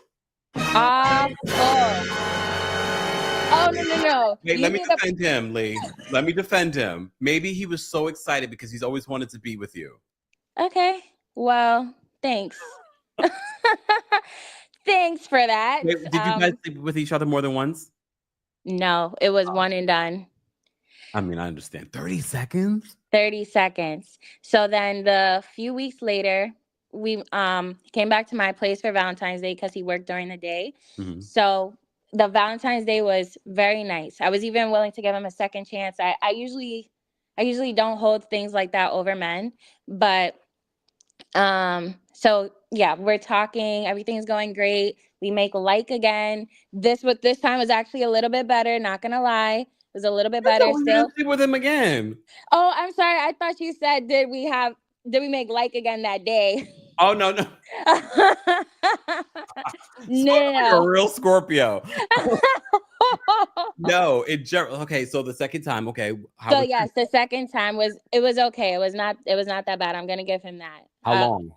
Oh, no. Wait, You let me need to. defend him, Lee. Let me defend him. Maybe he was so excited because he's always wanted to be with you. Okay. Well, thanks. Thanks for that. Wait, did you guys sleep with each other more than once? No, it was one and done. I mean, I understand. 30 seconds? 30 seconds. So then the few weeks later, we came back to my place for Valentine's Day because he worked during the day. Mhm. So the Valentine's Day was very nice. I was even willing to give him a second chance. I usually don't hold things like that over men, but so yeah, we're talking, everything's going great. We make like again. This time was actually a little bit better, not gonna lie. It was a little bit I better thought we still. didn't sleep with him again. Oh, I'm sorry. I thought you said did we make like again that day? Oh, no, no. Like a No. real Scorpio. No, okay, so the second time, okay. So yes, the second time was okay. It was not that bad. I'm gonna give him that. How long?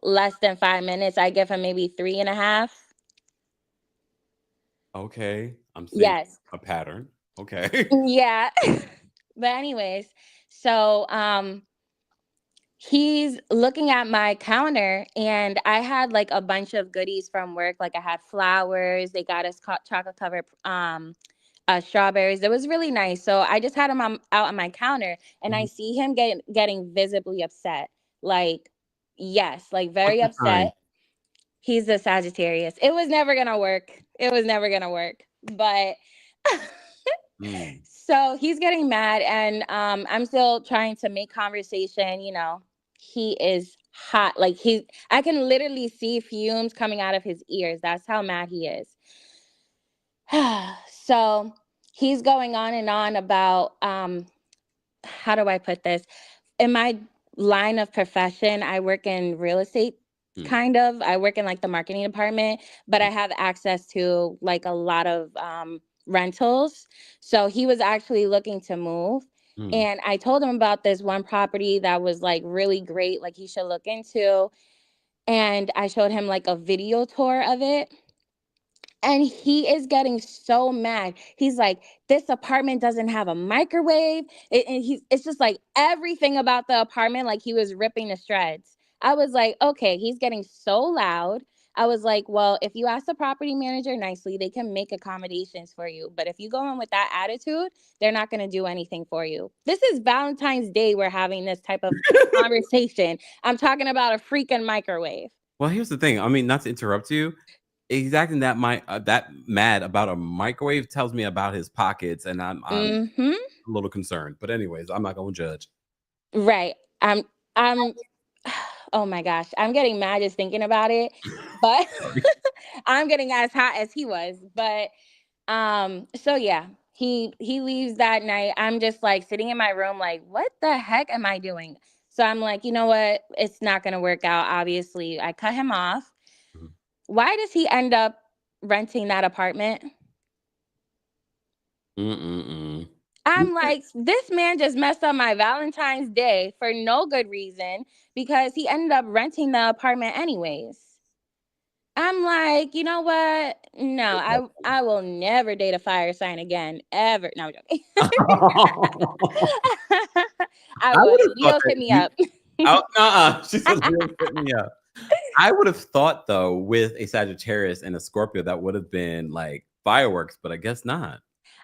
Less than 5 minutes. I give him maybe 3.5. Okay. I'm seeing Yes. a pattern. Okay. Yeah. But anyways, so he's looking at my counter and I had like a bunch of goodies from work. Like I had flowers, they got us chocolate covered strawberries. It was really nice. So I just had him out on my counter and I see him getting visibly upset. Like, yes, like very What's the sign? upset. He's a Sagittarius. It was never gonna work. But so he's getting mad and I'm still trying to make conversation, He is hot. Like I can literally see fumes coming out of his ears. That's how mad he is. So he's going on and on about how do I put this? In my line of profession, I work in real estate. Kind of. I work in like the marketing department, but I have access to like a lot of rentals. So he was actually looking to move. And I told him about this one property that was like really great, like he should look into. And I showed him like a video tour of it. And he is getting so mad. He's like, this apartment doesn't have a microwave. It's just like everything about the apartment, like he was ripping to shreds. I was like, okay, he's getting so loud. I was like, well, if you ask the property manager nicely, they can make accommodations for you. But if you go in with that attitude, they're not going to do anything for you. This is Valentine's Day. We're having this type of conversation. I'm talking about a freaking microwave. Well, here's the thing. I mean, not to interrupt you. He's acting that mad about a microwave tells me about his pockets, and I'm a little concerned. But anyways, I'm not gonna judge. Right. I'm oh my gosh, I'm getting mad just thinking about it. But I'm getting as hot as he was. But so yeah, he leaves that night. I'm just like sitting in my room like, what the heck am I doing? So I'm like, you know what? It's not gonna work out. Obviously, I cut him off. Why does he end up renting that apartment? I'm like, this man just messed up my Valentine's Day for no good reason because he ended up renting the apartment anyways. I'm like, you know what? No, I will never date a fire sign again, ever. No, I'm joking. I would. Leo's hit me up. She said Leo's hit me up. I would have thought though, with a Sagittarius and a Scorpio, that would have been like fireworks, but I guess not.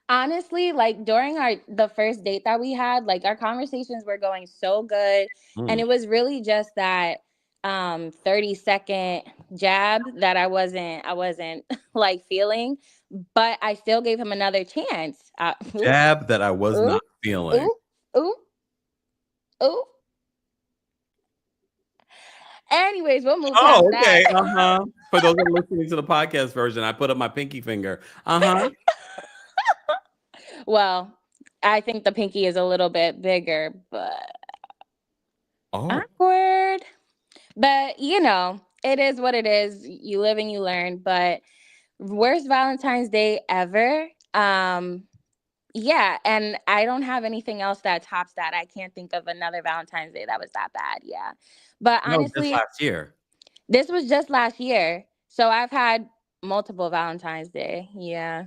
Honestly, like during the first date that we had, like our conversations were going so good, and it was really just that 30-second jab that I wasn't like feeling, but I still gave him another chance. Jab that I was not feeling. Ooh. Anyways, we'll move past okay. that. For those that are listening to the podcast version, I put up my pinky finger. Well, I think the pinky is a little bit bigger, but awkward. But you know, it is what it is. You live and you learn. But worst Valentine's Day ever. Yeah, and I don't have anything else that tops that. I can't think of another Valentine's Day that was that bad. Yeah. But honestly, just last year. This was just last year. So I've had multiple Valentine's Day. Yeah.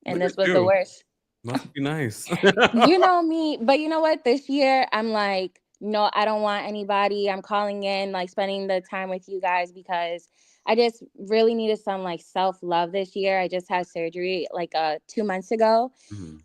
And this was the worst. Must be nice. You know me, but you know what? This year I'm like, no, I don't want anybody. I'm calling in, like spending the time with you guys because I just really needed some like self-love this year. I just had surgery like 2 months ago,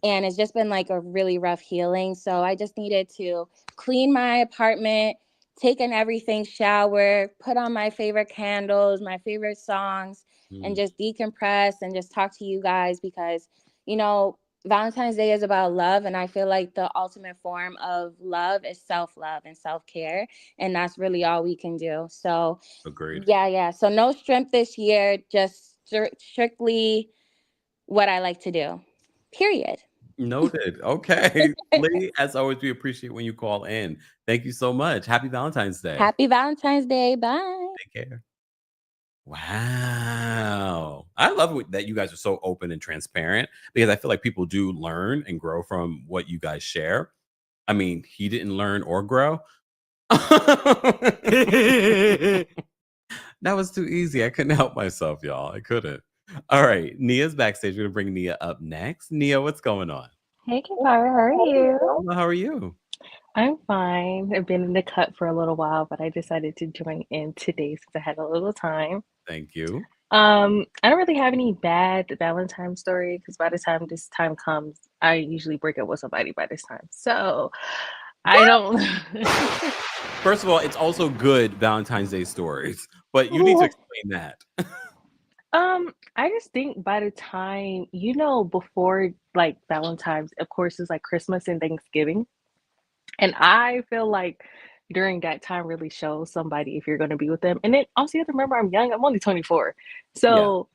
and it's just been like a really rough healing. So I just needed to clean my apartment, take an everything shower, put on my favorite candles, my favorite songs, and just decompress and just talk to you guys because, you know, Valentine's Day is about love, and I feel like the ultimate form of love is self-love and self-care, and that's really all we can do. So, agreed. Yeah. So no shrimp this year, just strictly what I like to do. Period. Noted. Okay. Lee, as always, we appreciate when you call in. Thank you so much. Happy Valentine's Day. Happy Valentine's Day. Bye. Take care. Wow. I love that you guys are so open and transparent because I feel like people do learn and grow from what you guys share. I mean, he didn't learn or grow. That was too easy. I couldn't help myself, y'all. I couldn't. All right. Nia's backstage. We're going to bring Nia up next. Nia, what's going on? Hey, Kempire. How are you? How are you? I'm fine. I've been in the cut for a little while, but I decided to join in today since I had a little time. Thank you. I don't really have any bad Valentine story because by the time this time comes, I usually break up with somebody by this time. So I don't. First of all, it's also good Valentine's Day stories, but you need to explain that. I just think by the time, before like Valentine's, of course, it's like Christmas and Thanksgiving. And I feel like during that time really shows somebody if you're going to be with them. And then also you have to remember I'm young. I'm only 24. So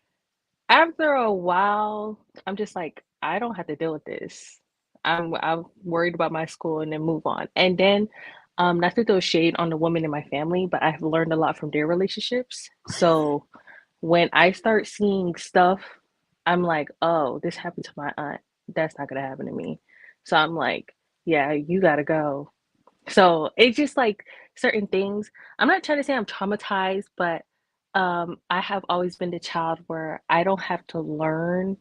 after a while, I'm just like, I don't have to deal with this. I'm worried about my school and then move on. And then not to throw shade on the women in my family, but I've learned a lot from their relationships. So when I start seeing stuff, I'm like, oh, this happened to my aunt. That's not going to happen to me. So I'm like, yeah, you got to go. So it's just like certain things. I'm not trying to say I'm traumatized, but I have always been the child where I don't have to learn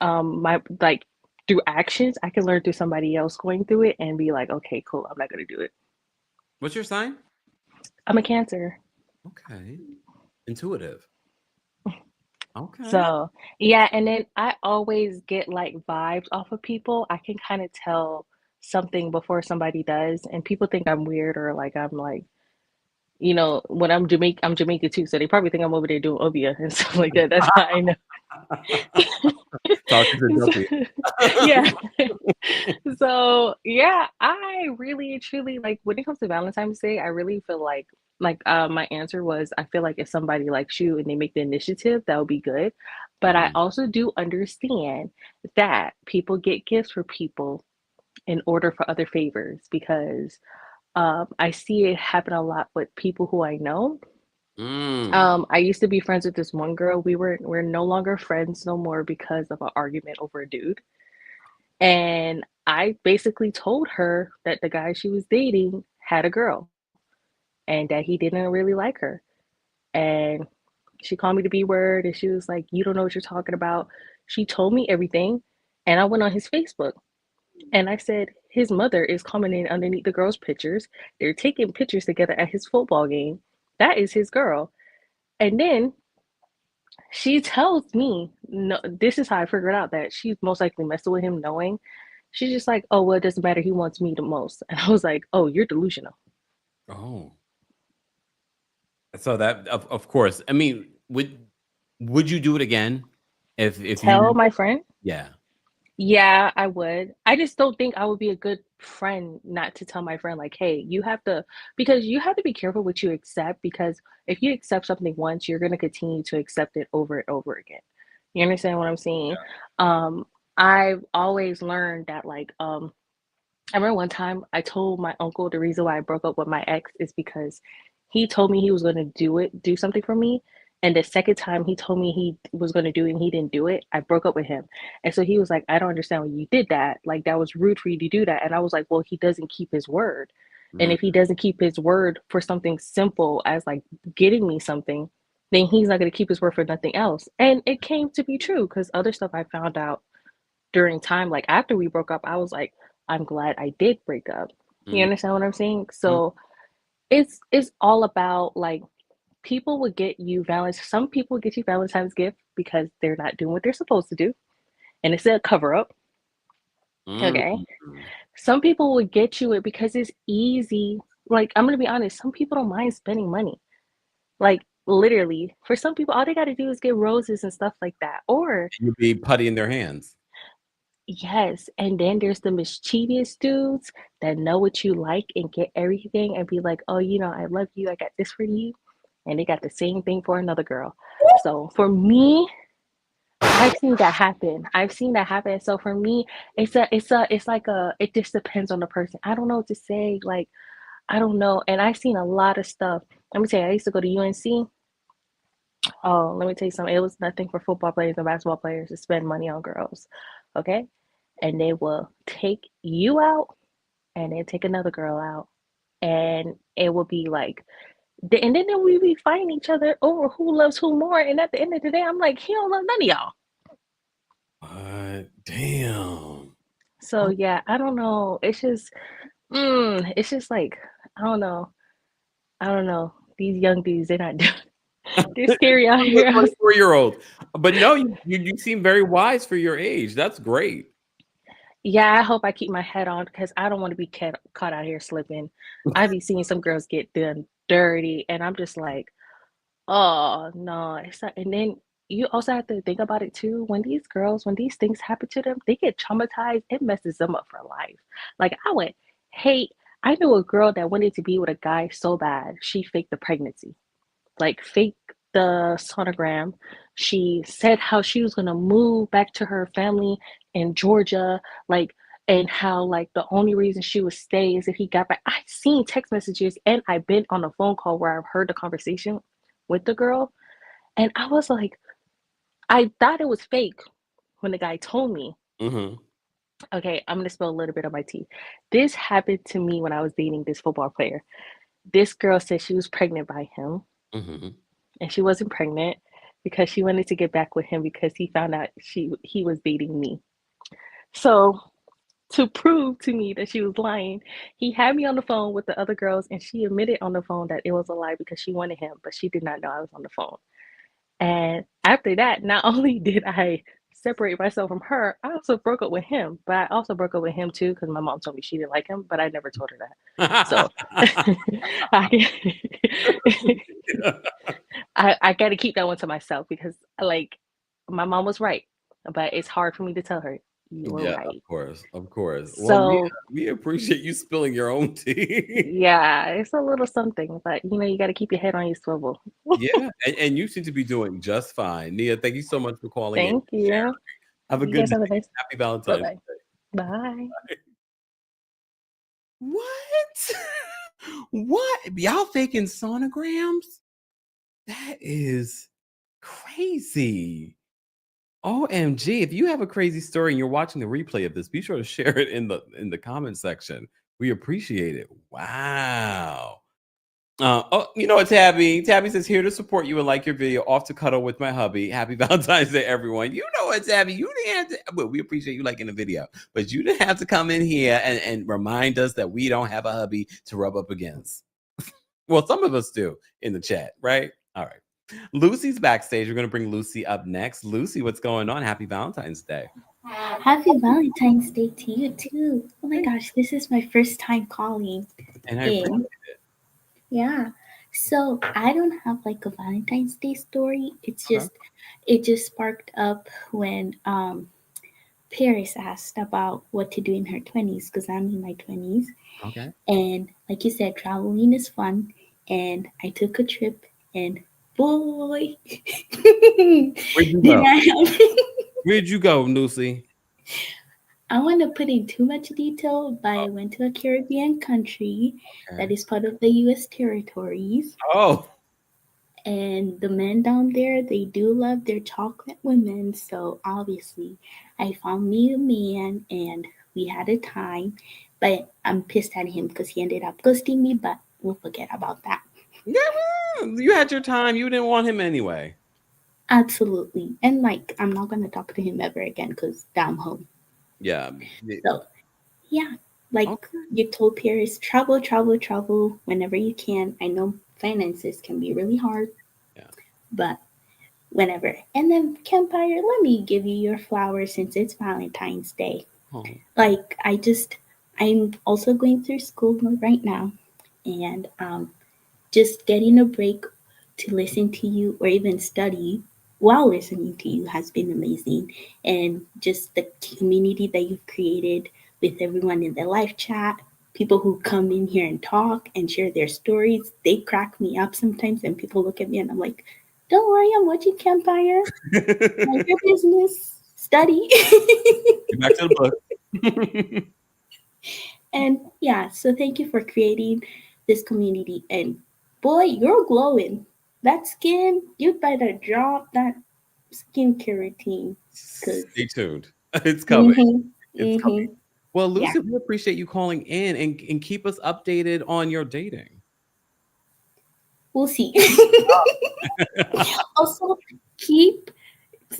my like through actions. I can learn through somebody else going through it and be like, okay, cool, I'm not gonna do it. What's your sign? I'm a Cancer. Okay. Intuitive. Okay. So yeah, and then I always get like vibes off of people. I can kind of tell something before somebody does, and people think I'm weird or like I'm like, when I'm Jamaican too, so they probably think I'm over there doing obia and stuff like that. That's how I know. Talking to Duffy. Yeah. So yeah, I really truly like when it comes to Valentine's Day, I really feel like my answer was I feel like if somebody likes you and they make the initiative, that would be good. But I also do understand that people get gifts for people in order for other favors because I see it happen a lot with people who I know. I used to be friends with this one girl. We're no longer friends no more because of an argument over a dude. And I basically told her that the guy she was dating had a girl and that he didn't really like her. And she called me the B word and she was like, "You don't know what you're talking about." She told me everything. And I went on his Facebook and I said, his mother is commenting underneath the girl's pictures. They're taking pictures together at his football game. That is his girl. And then she tells me, no, this is how I figured out that she's most likely messing with him, knowing. She's just like, "Oh, well, it doesn't matter. He wants me the most." And I was like, "Oh, you're delusional." Oh. So that of course. I mean, would you do it again if Tell you my friend? yeah. Yeah, I would. I just don't think I would be a good friend not to tell my friend, like, "Hey, you have to," because you have to be careful what you accept, because if you accept something once, you're going to continue to accept it over and over again. You understand what I'm saying? Um, I've always learned that, like, I remember one time I told my uncle the reason why I broke up with my ex is because he told me he was going to do something for me. And the second time he told me he was going to do it and he didn't do it, I broke up with him. And so he was like, "I don't understand why you did that. Like, that was rude for you to do that." And I was like, "Well, he doesn't keep his word. And if he doesn't keep his word for something simple as like getting me something, then he's not going to keep his word for nothing else." And it came to be true because other stuff I found out during time, like after we broke up, I was like, I'm glad I did break up. You understand what I'm saying? So it's all about like people would get you Valentine's. Some people get you Valentine's gift because they're not doing what they're supposed to do, and it's a cover up. Okay. Some people would get you it because it's easy. Like, I'm gonna be honest, some people don't mind spending money. Like, literally, for some people, all they got to do is get roses and stuff like that. Or You'd be putty in their hands. yes, and then there's the mischievous dudes that know what you like and get everything and be like, "Oh, I love you. I got this for you." And they got the same thing for another girl. So for me, I've seen that happen. I've seen that happen. So for me, it just depends on the person. I don't know what to say. Like, I don't know. And I've seen a lot of stuff. Let me tell you, I used to go to UNC. Oh, let me tell you something. It was nothing for football players and basketball players to spend money on girls. Okay? And they will take you out and then take another girl out. And it will be like, and then we be fighting each other over who loves who more. And at the end of the day, I'm like, he don't love none of y'all. Damn. So yeah, I don't know. It's just like, I don't know. I don't know. These young dudes, they're not doing. They're scary out here. 24-year-old. But no, you seem very wise for your age. That's great. Yeah, I hope I keep my head on because I don't want to be caught out here slipping. I be seeing some girls get done dirty, and I'm just like, oh no. It's not, and then you also have to think about it too. When these things happen to them, they get traumatized. It messes them up for life. Like I knew a girl that wanted to be with a guy so bad, she faked the pregnancy. Like fake the sonogram. She said how she was gonna move back to her family in Georgia, like, and how like the only reason she would stay is if he got back. I've seen text messages and I've been on a phone call where I've heard the conversation with the girl, and I was like, I thought it was fake when the guy told me. Okay, I'm gonna spill a little bit of my tea. This happened to me when I was dating this football player. This girl said she was pregnant by him. and she wasn't pregnant because she wanted to get back with him because he found out he was dating me. So to prove to me that she was lying, he had me on the phone with the other girls, and she admitted on the phone that it was a lie because she wanted him, but she did not know I was on the phone. And after that, not only did I separate myself from her, I also broke up with him. But I also broke up with him too because my mom told me she didn't like him, but I never told her that. So I got to keep that one to myself because, like, my mom was right, but it's hard for me to tell her you were Yeah, right. of course. Well, So we appreciate you spilling your own tea. yeah, it's a little something, but you got to keep your head on your swivel. Yeah, and you seem to be doing just fine. Nia, thank you so much for calling in. Thank you. Have a You good guys have a day. nice. Happy Valentine's Bye-bye. Day. Bye. What? What? Y'all faking sonograms? That is crazy. OMG. If you have a crazy story and you're watching the replay of this, be sure to share it in the comment section. We appreciate it. Wow. You know what, Tabby? Tabby says, here to support you and like your video. Off to cuddle with my hubby. Happy Valentine's Day, everyone. You know what, Tabby? You didn't have to, well, we appreciate you liking the video, but you didn't have to come in here and remind us that we don't have a hubby to rub up against. Well, some of us do in the chat, right? All right. Lucy's backstage. We're going to bring Lucy up next. Lucy, what's going on? Happy Valentine's Day. Happy Valentine's Day to you too. Oh my gosh, this is my first time calling. And I appreciate it. Yeah. So I don't have like a Valentine's Day story. It's just it just sparked up when Paris asked about what to do in her 20s because I'm in my 20s. Okay. And like you said, traveling is fun. And I took a trip and boy, Where'd you go? Where'd you go, Lucy? I want to put in too much detail, but I went to a Caribbean country that is part of the U.S. territories. Oh. And the men down there, they do love their chocolate women. So obviously, I found me a man and we had a time. But I'm pissed at him because he ended up ghosting me, but we'll forget about that. Yeah, you had your time. You didn't want him anyway. Absolutely. And like, I'm not going to talk to him ever again because I'm home. Yeah. So, yeah. Like you told Paris, travel whenever you can. I know finances can be really hard. Yeah. But whenever. And then Kempire, let me give you your flowers since it's Valentine's Day. Oh. Like I'm also going through school right now and just getting a break to listen to you or even study while listening to you has been amazing. And just the community that you've created with everyone in the live chat, people who come in here and talk and share their stories, they crack me up sometimes. And people look at me and I'm like, don't worry, I'm watching Kempire. Mind your business. Study. Back to the book. And yeah, so thank you for creating this community. And boy, you're glowing. That skin, you better drop that skincare routine. Stay tuned. It's coming. It's coming. Mm-hmm. Well, Lucy, we appreciate you calling in and keep us updated on your dating. We'll see. Also,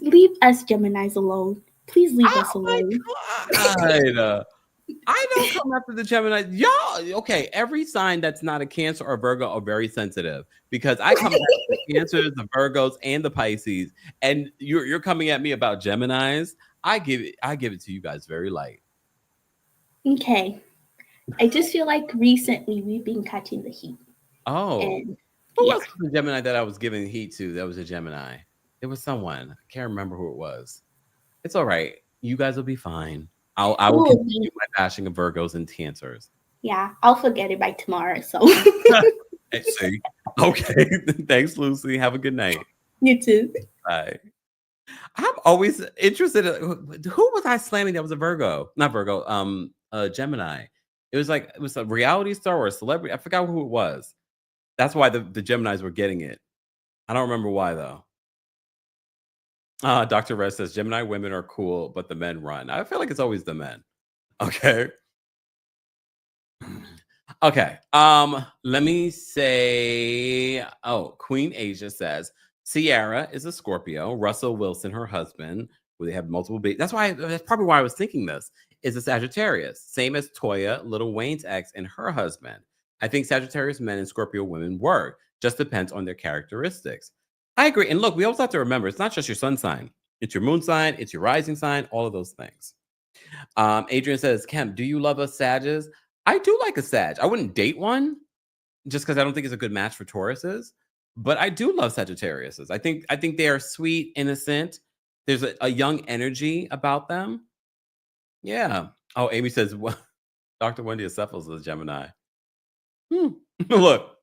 leave us Geminis alone. Please leave us alone. I don't come after the Gemini. Y'all, okay, every sign that's not a Cancer or Virgo are very sensitive because I come after the Cancers, the Virgos, and the Pisces, and you're coming at me about Geminis. I give it to you guys very light. Okay. I just feel like recently we've been catching the heat. Oh. And, who else was the Gemini that I was giving heat to that was a Gemini? It was someone. I can't remember who it was. It's all right. You guys will be fine. I will continue my bashing of Virgos and Cancers. Yeah, I'll forget it by tomorrow. So. See? Okay. Thanks, Lucy. Have a good night. You too. Bye. I'm always interested in who was I slamming that was a Virgo? Not Virgo, Gemini. It was a reality star or a celebrity. I forgot who it was. That's why the Geminis were getting it. I don't remember why though. Dr. Red says Gemini women are cool, but the men run. I feel like it's always the men. Okay. Okay. Let me say, Queen Asia says Sierra is a Scorpio. Russell Wilson, her husband, where they have multiple babies. That's probably why I was thinking this, is a Sagittarius. Same as Toya, Lil Wayne's ex, and her husband. I think Sagittarius men and Scorpio women work. Just depends on their characteristics. I agree. And look, we also have to remember, it's not just your sun sign. It's your moon sign. It's your rising sign. All of those things. Adrian says, Kemp, do you love us Sages? I do like a Sag. I wouldn't date one just because I don't think it's a good match for Tauruses, but I do love Sagittariuses. I think they are sweet, innocent. There's a young energy about them. Yeah. Oh, Amy says, well, Dr. Wendy Acephals is a Gemini. Look.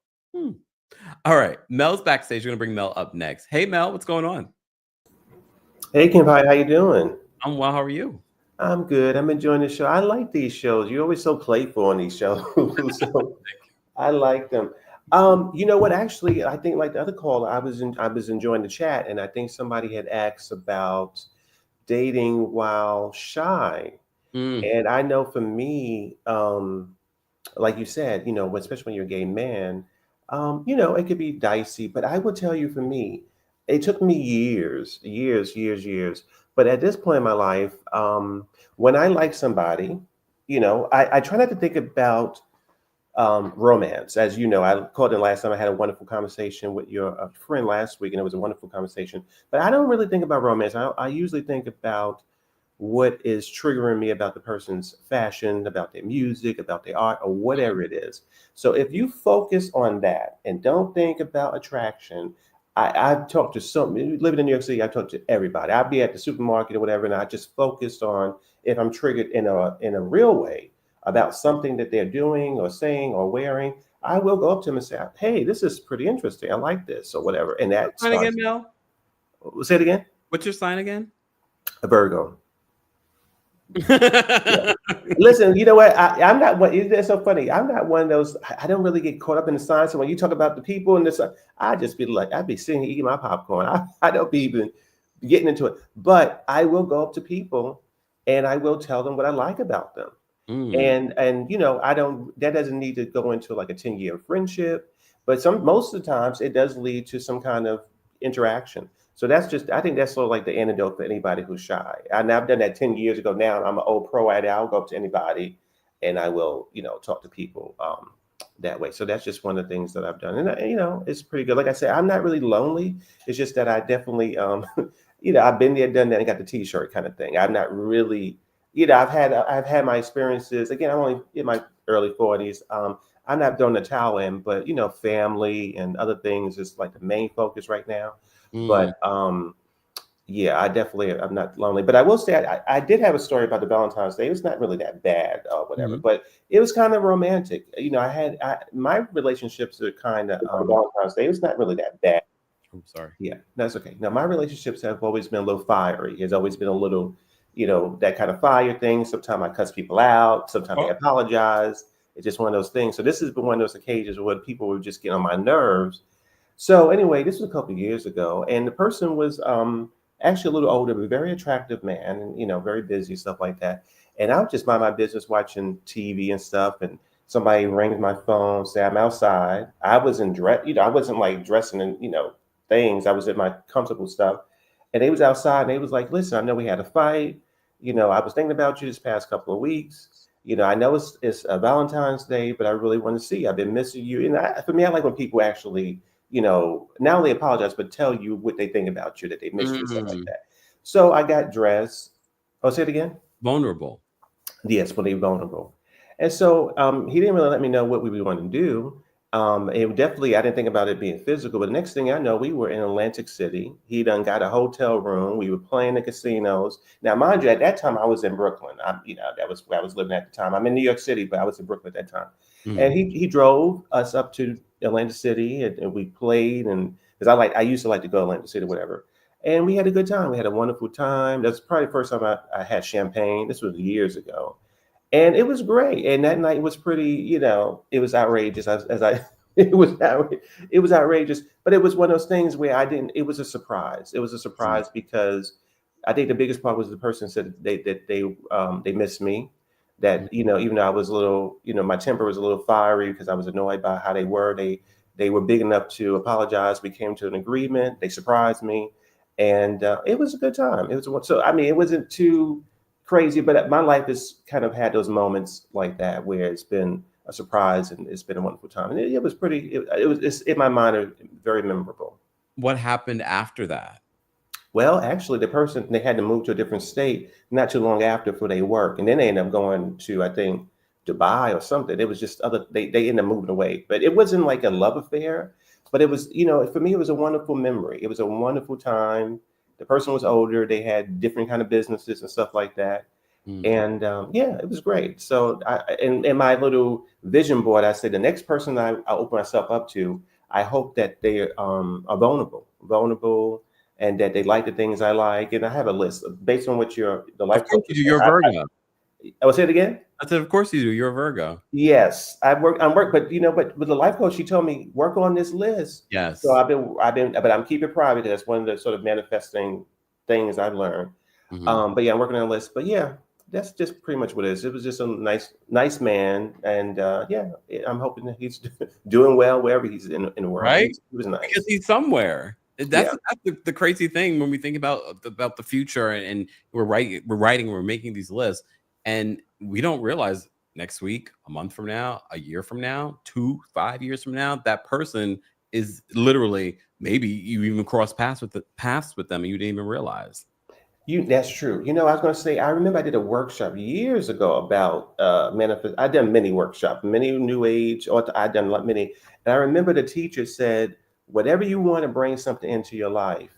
All right. Mel's backstage. We're going to bring Mel up next. Hey, Mel, what's going on? Hey, Kempire, how you doing? I'm well. How are you? I'm good. I'm enjoying the show. I like these shows. You're always so playful on these shows. So I like them. You know what? Actually, I think like the other caller, I was enjoying the chat, and I think somebody had asked about dating while shy. And I know for me, like you said, you know, especially when you're a gay man, you know, it could be dicey. But I will tell you, for me, it took me years. But at this point in my life, when I like somebody, you know, I try not to think about romance. As you know, I called in last time. I had a wonderful conversation with your friend last week, and it was a wonderful conversation. But I don't really think about romance. I usually think about what is triggering me about the person's fashion, about their music, about their art, or whatever it is. So if you focus on that and don't think about attraction, I've talked to living in New York City, I've talked to everybody. I'd be at the supermarket or whatever, and I just focused on if I'm triggered in a real way about something that they're doing or saying or wearing, I will go up to them and say, hey, this is pretty interesting. I like this or whatever. And that What's your sign again, Mel? Say it again. What's your sign again? A Virgo. Yeah. Listen, you know what? I'm not one. It's so funny. I'm not one of those. I don't really get caught up in the signs. So when you talk about the people and this, I just be like, I'd be sitting eating my popcorn. I don't be even getting into it. But I will go up to people and I will tell them what I like about them. And you know, that doesn't need to go into like a 10-year friendship, but most of the times it does lead to some kind of interaction. So I think that's sort of like the antidote for anybody who's shy. And I've done that 10 years ago. Now I'm an old pro at it. I'll go up to anybody and I will, you know, talk to people that way. So that's just one of the things that I've done. And, you know, it's pretty good. Like I said, I'm not really lonely. It's just that I definitely, you know, I've been there, done that, and got the t-shirt kind of thing. I'm not really, you know, I've had my experiences. Again, I'm only in my early 40s. I'm not throwing the towel in, but, you know, family and other things is like the main focus right now. But yeah, I'm not lonely. But I will say I did have a story about the Valentine's Day. It was not really that bad or whatever, but it was kind of romantic. You know, my relationships are kind of Valentine's Day. It was not really that bad. I'm sorry. Yeah, that's okay. Now my relationships have always been a little fiery. There's always been a little, you know, that kind of fire thing. Sometimes I cuss people out. Sometimes I apologize. It's just one of those things. So this has been one of those occasions where people were just getting on my nerves. So anyway, this was a couple of years ago, and the person was actually a little older, but a very attractive man, and you know, very busy, stuff like that. And I would just mind my business watching TV and stuff, and somebody rings my phone, say I'm outside. I wasn't dressed, you know, I wasn't like dressing in, you know, things. I was in my comfortable stuff, and they was outside, and they was like, "Listen, I know we had a fight. You know, I was thinking about you this past couple of weeks. You know, I know it's a Valentine's Day, but I really want to see you. I've been missing you." And for me, I like when people actually, you know, not only apologize, but tell you what they think about you, that they miss you, stuff like that. So I got dressed. Oh, say it again. Vulnerable. Yes, when they're vulnerable. And so he didn't really let me know what we were going to do. And definitely, I didn't think about it being physical. But the next thing I know, we were in Atlantic City. He done got a hotel room. We were playing the casinos. Now, mind you, at that time, I was in Brooklyn. You know, that was where I was living at the time. I'm in New York City, but I was in Brooklyn at that time. And he drove us up to Atlantic City, and we played. And because I used to like to go to Atlantic City, whatever. And we had a good time. We had a wonderful time. That's probably the first time I had champagne. This was years ago. And it was great. And that night was pretty, you know, it was outrageous it was outrageous, but it was one of those things where it was a surprise. It was a surprise because I think the biggest part was the person said they missed me. that, even though I was a little, my temper was a little fiery because I was annoyed by how they were. They were big enough to apologize. We came to an agreement. They surprised me, and it was a good time. It was so. I mean, it wasn't too crazy, but my life has kind of had those moments like that where it's been a surprise and it's been a wonderful time. And it was pretty. It's in my mind very memorable. What happened after that? Well, actually, the person, they had to move to a different state not too long after for their work, and then they ended up going to, I think, Dubai or something. It was just they ended up moving away, but it wasn't like a love affair. But it was, for me, it was a wonderful memory. It was a wonderful time. The person was older. They had different kind of businesses and stuff like that. And yeah, it was great. So in my little vision board, I said the next person I open myself up to, I hope that they are vulnerable, and that they like the things I like. And I have a list based on what the life coach. You're a Virgo. I will say it again. I said, of course you do. You're a Virgo. Yes, I'm work, but but with the life coach, she told me work on this list. Yes. So I've been, but I'm keeping it private. That's one of the sort of manifesting things I've learned. But yeah, I'm working on a list. But yeah, that's just pretty much what it is. It was just a nice man, and yeah, I'm hoping that he's doing well wherever he's in the world. Right. He was nice because he's somewhere. That's the crazy thing when we think about the future, and we're making these lists, and we don't realize next week, a month from now, a year from now, 5 years from now, that person is literally, maybe you even cross paths with them and you didn't even realize. That's true. I was going to say, I remember I did a workshop years ago about manifest. I've done many workshops, many New Age, I've done many. And I remember the teacher said, whatever you want to bring something into your life,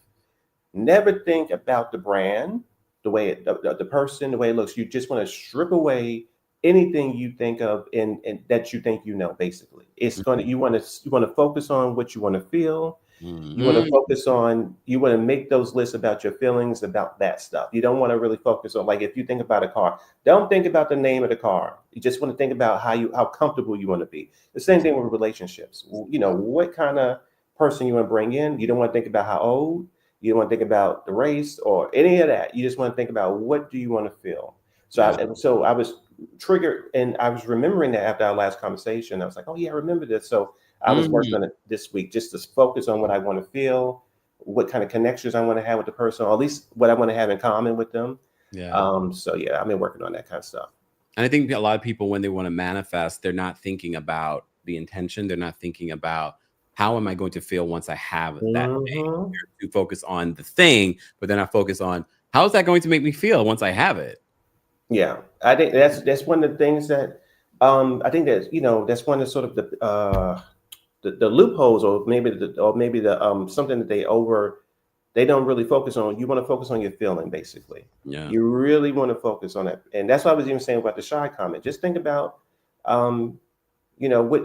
never think about the brand, the way the person, the way it looks. You just want to strip away anything you think of and that you think basically. It's you want to focus on what you want to feel. You want to focus on, you want to make those lists about your feelings, about that stuff. You don't want to really focus on, like, if you think about a car, don't think about the name of the car. You just want to think about how comfortable you want to be. The same thing with relationships. What kind of person you want to bring in. You don't want to think about how old. You don't want to think about the race or any of that. You just want to think about, what do you want to feel? So I was triggered, and I was remembering that after our last conversation. I was like, oh yeah, I remember this. So I was working on it this week, just to focus on what I want to feel, what kind of connections I want to have with the person, or at least what I want to have in common with them. So yeah, I've been working on that kind of stuff. And I think a lot of people, when they want to manifest, they're not thinking about the intention. They're not thinking about, how am I going to feel once I have that thing? They're too focused on the thing, but they're not focused on, how is that going to make me feel once I have it? Yeah, I think that's one of the things that I think that that's one of sort of the loopholes, or maybe the something that they don't really focus on. You want to focus on your feeling, basically. Yeah, you really want to focus on that, and that's what I was even saying about the shy comment. Just think about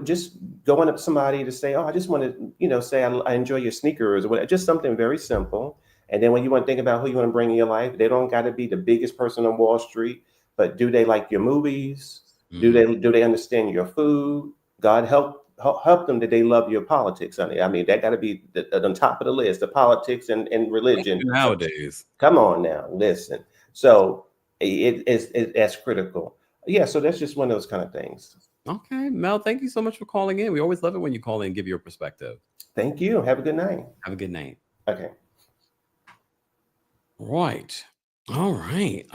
just going up to somebody to say, oh, I just want to, say I enjoy your sneakers, or whatever. Just something very simple. And then when you want to think about who you want to bring in your life, they don't got to be the biggest person on Wall Street, but do they like your movies? Do they understand your food? God help them that they love your politics, honey. I mean, that got to be on top of the list, the politics and religion nowadays. Come on now, listen. So that's critical. Yeah, so that's just one of those kind of things. Okay, Mel, thank you so much for calling in. We always love it when you call in and give your perspective. Thank you. Have a good night. Have a good night. Okay. Right. All right.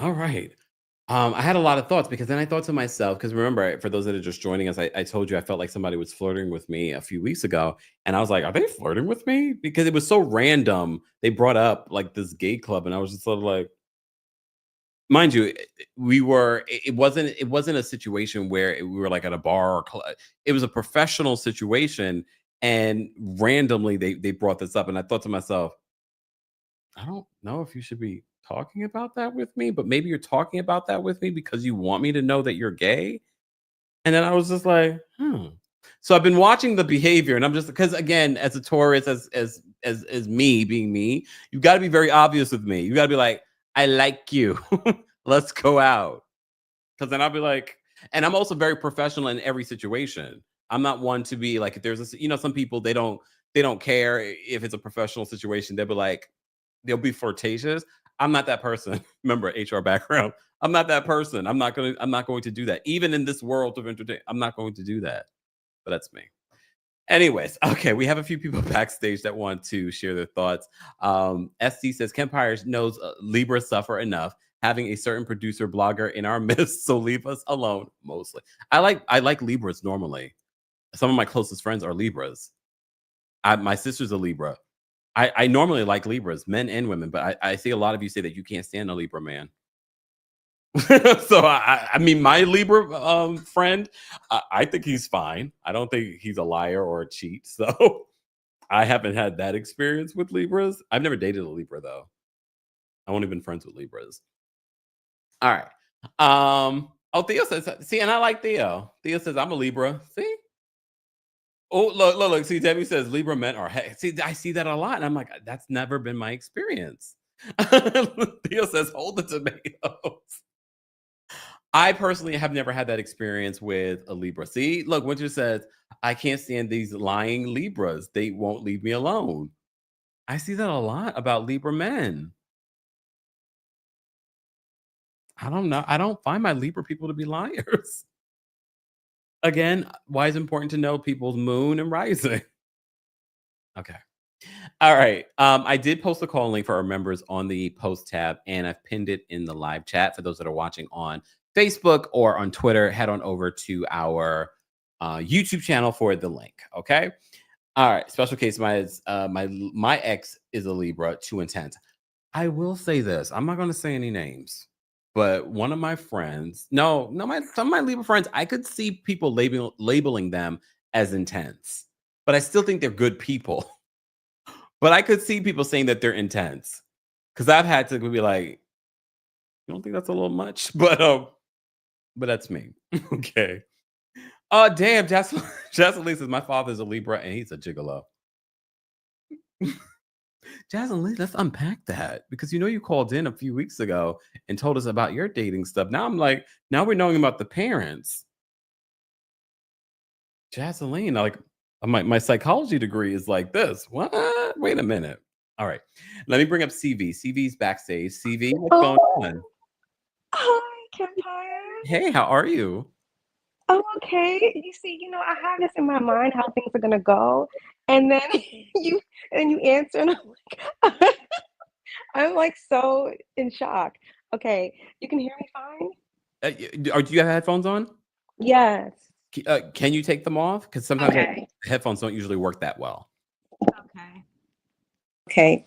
I had a lot of thoughts, because then I thought to myself, because remember, for those that are just joining us, I told you I felt like somebody was flirting with me a few weeks ago. And I was like, are they flirting with me? Because it was so random. They brought up like this gay club, and I was just sort of like, mind you, it wasn't a situation where we were like at a bar or club. It was a professional situation, and randomly they brought this up, and I thought to myself, I don't know if you should be talking about that with me, but maybe you're talking about that with me because you want me to know that you're gay. And then I was just like, So I've been watching the behavior, and I'm just, because again, as a Taurus, as me being me, you've got to be very obvious with me. You got to be like, I like you. Let's go out. Because then I'll be like, and I'm also very professional in every situation. I'm not one to be like, if there's some people, they don't care if it's a professional situation. They'll be like, they'll be flirtatious. I'm not that person. Remember, HR background. I'm not that person. I'm not going to do that. Even in this world of entertainment, I'm not going to do that. But that's me. Anyways, okay, we have a few people backstage that want to share their thoughts. SC says Kempire knows Libras suffer enough having a certain producer blogger in our midst, so leave us alone. Mostly, I like Libras normally. Some of my closest friends are Libras. My sister's a Libra. I normally like Libras, men and women, but I see a lot of you say that you can't stand a Libra man. So I mean, my Libra friend, I think he's fine. I don't think he's a liar or a cheat. So I haven't had that experience with Libras. I've never dated a Libra though. I've only been friends with Libras. All right. Oh, Theo says, see, and I like Theo. Theo says, I'm a Libra. See? Oh, look. See, Debbie says Libra men are see, I see that a lot. And I'm like, that's never been my experience. Theo says, hold the tomatoes. I personally have never had that experience with a Libra. See, look, Winter says, I can't stand these lying Libras. They won't leave me alone. I see that a lot about Libra men. I don't know. I don't find my Libra people to be liars. Again, why is it important to know people's moon and rising? Okay. All right. I did post a call link for our members on the post tab, and I've pinned it in the live chat for those that are watching on Facebook or on Twitter. Head on over to our YouTube channel for the link. Okay. All right. Special case. My ex is a Libra, too intense. I will say this. I'm not going to say any names, but one of my friends, some of my Libra friends, I could see people labeling them as intense, but I still think they're good people. But I could see people saying that they're intense, because I've had to be like, you don't think that's a little much? But that's me. Okay. Oh, damn. Jasmine Lee says my father's a Libra and he's a gigolo. Jasmine Lee, let's unpack that, because you called in a few weeks ago and told us about your dating stuff. Now I'm like, now we're knowing about the parents. Jasmine, like, my psychology degree is like this. What? Wait a minute. All right. Let me bring up CV. CV's backstage. CV, what's going on? Hi, Kempire. Hey, how are you? Oh, okay. You see, I have this in my mind how things are gonna go, and then you answer, and I'm like, I'm like so in shock. Okay, you can hear me fine? Do you have headphones on? Yes. Can you take them off? Because sometimes Okay. headphones don't usually work that well. Okay. Okay.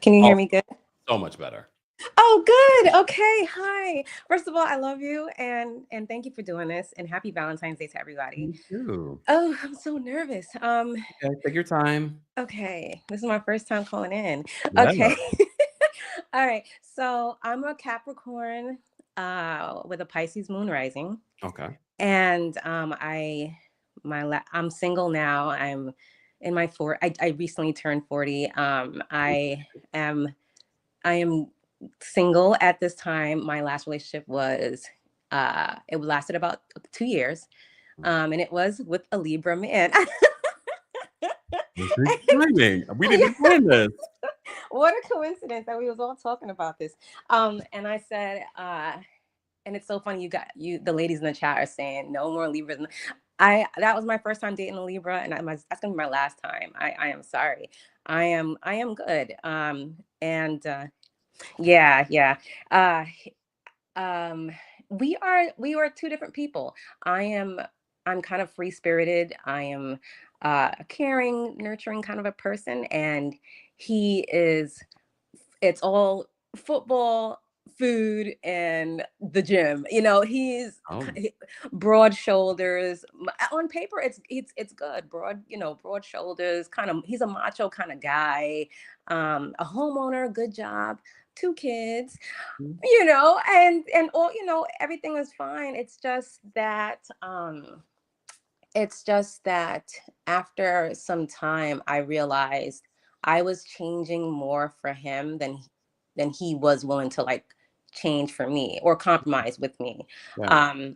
Can you hear me good? So much better. Oh, good. Okay. Hi. First of all, I love you and thank you for doing this, and happy Valentine's Day to everybody. Me too. Oh, I'm so nervous. Okay, take your time. Okay. This is my first time calling in. Yeah. Okay. All right. So I'm a Capricorn with a Pisces moon rising. Okay. And I'm single now. I'm in my I recently turned 40. I am single at this time. My last relationship was it lasted about 2 years. And it was with a Libra man. Timing. We didn't plan this. What a coincidence that we was all talking about this. And I said, and it's so funny, the ladies in the chat are saying no more Libras. That was my first time dating a Libra, and that's gonna be my last time. I am sorry. I am good. We are two different people. I'm kind of free spirited. I am a caring, nurturing kind of a person, and it's all football, food, and the gym. He's broad shoulders. On paper, it's good. Broad shoulders. Kind of, he's a macho kind of guy. A homeowner, good job, 2 kids. And all. Everything is fine. It's just that. After some time, I realized I was changing more for him than he was willing to change for me or compromise with me. Right.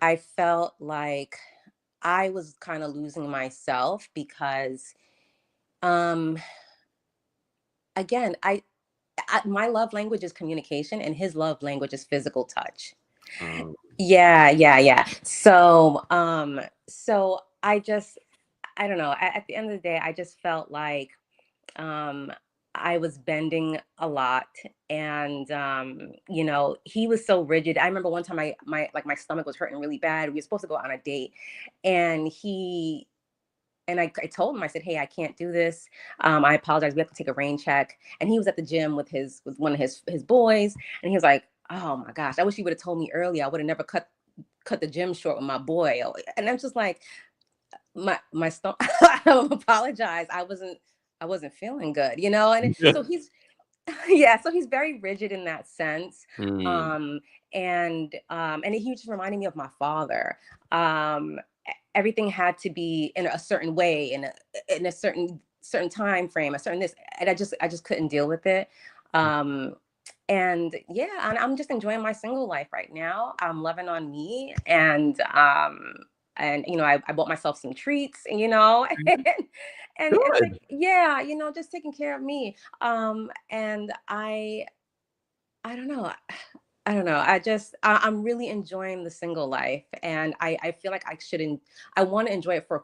I felt like I was kind of losing myself because again, my love language is communication, and his love language is physical touch. Yeah. So I don't know. At the end of the day, I just felt like I was bending a lot, and he was so rigid. I remember one time my stomach was hurting really bad. We were supposed to go on a date, and I told him, I said, hey, I can't do this. I apologize. We have to take a rain check. And he was at the gym with one of his boys, and he was like, oh my gosh, I wish you would have told me earlier. I would have never cut the gym short with my boy. And I'm just like, my stomach. I apologize. I wasn't feeling good, and so he's so he's very rigid in that sense. And he just reminded me of my father. Everything had to be in a certain way, in a certain time frame, a certain this, and I just couldn't deal with it. And I'm just enjoying my single life right now. I'm loving on me, and I bought myself some treats, and just taking care of me. And I don't know. I don't know. I'm really enjoying the single life, and I feel like I want to enjoy it for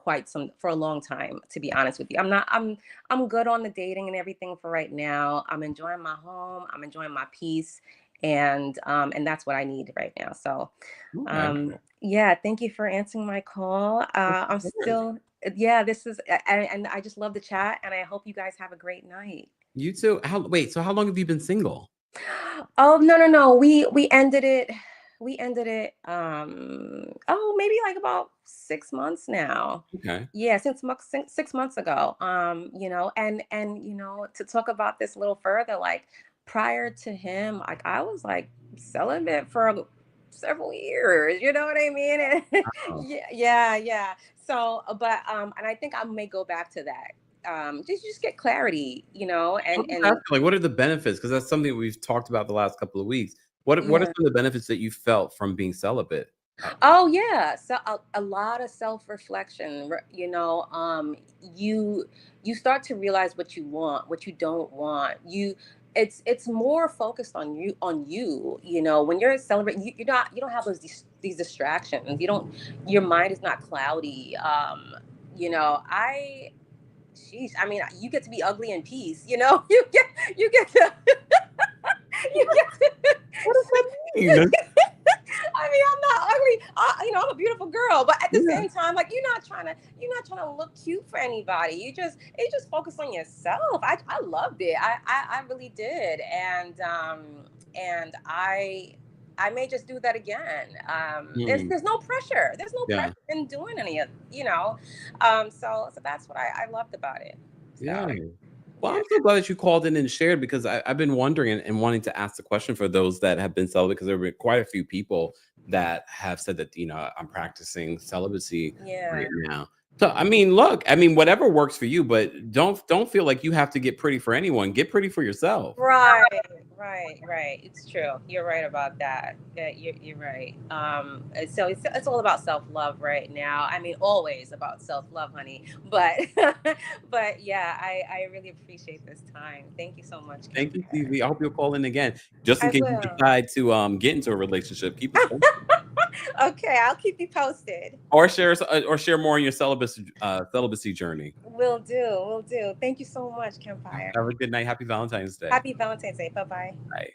a long time, to be honest with you. I'm good on the dating and everything for right now. I'm enjoying my home. I'm enjoying my peace, and that's what I need right now. So, thank you for answering my call. I'm still, this is, and I just love the chat, and I hope you guys have a great night. You too. So how long have you been single? Oh, no. We ended it. Maybe like about 6 months now. Okay. Yeah, since 6 months ago. And to talk about this a little further, like prior to him, like I was like celibate for several years, you know what I mean? And yeah. So, but and I think I may go back to that. Just get clarity, and like, what are the benefits? Because that's something we've talked about the last couple of weeks. What are some of the benefits that you felt from being celibate? Oh yeah, so a lot of self-reflection. You start to realize what you want, what you don't want. It's more focused on you. When you're celebrating, you don't have these distractions. Your mind is not cloudy. Sheesh, I mean, you get to be ugly in peace, you get to you get to What does that mean? I mean, I'm not ugly. I'm a beautiful girl, but at the same time, like you're not trying to look cute for anybody. You just focus on yourself. I loved it. I really did, and I may just do that again. There's no pressure. There's no pressure in doing any of, so that's what I loved about it. So. Yeah. Well, I'm so glad that you called in and shared, because I've been wondering and wanting to ask the question for those that have been celibate, because there have been quite a few people that have said that, I'm practicing celibacy right now. So, I mean, look, whatever works for you, but don't feel like you have to get pretty for anyone. Get pretty for yourself. Right. It's true. You're right about that. Yeah, you're right. So it's all about self-love right now. I mean, always about self-love, honey. But but yeah, I really appreciate this time. Thank you so much. Thank you, TV. I hope you'll call in again, just in case you decide to get into a relationship. Keep it posted. Okay, I'll keep you posted. Or share more on your celibacy journey. Will do. Thank you so much, Kempire. Have a good night. Happy Valentine's Day. Happy Valentine's Day. Bye-bye. Bye.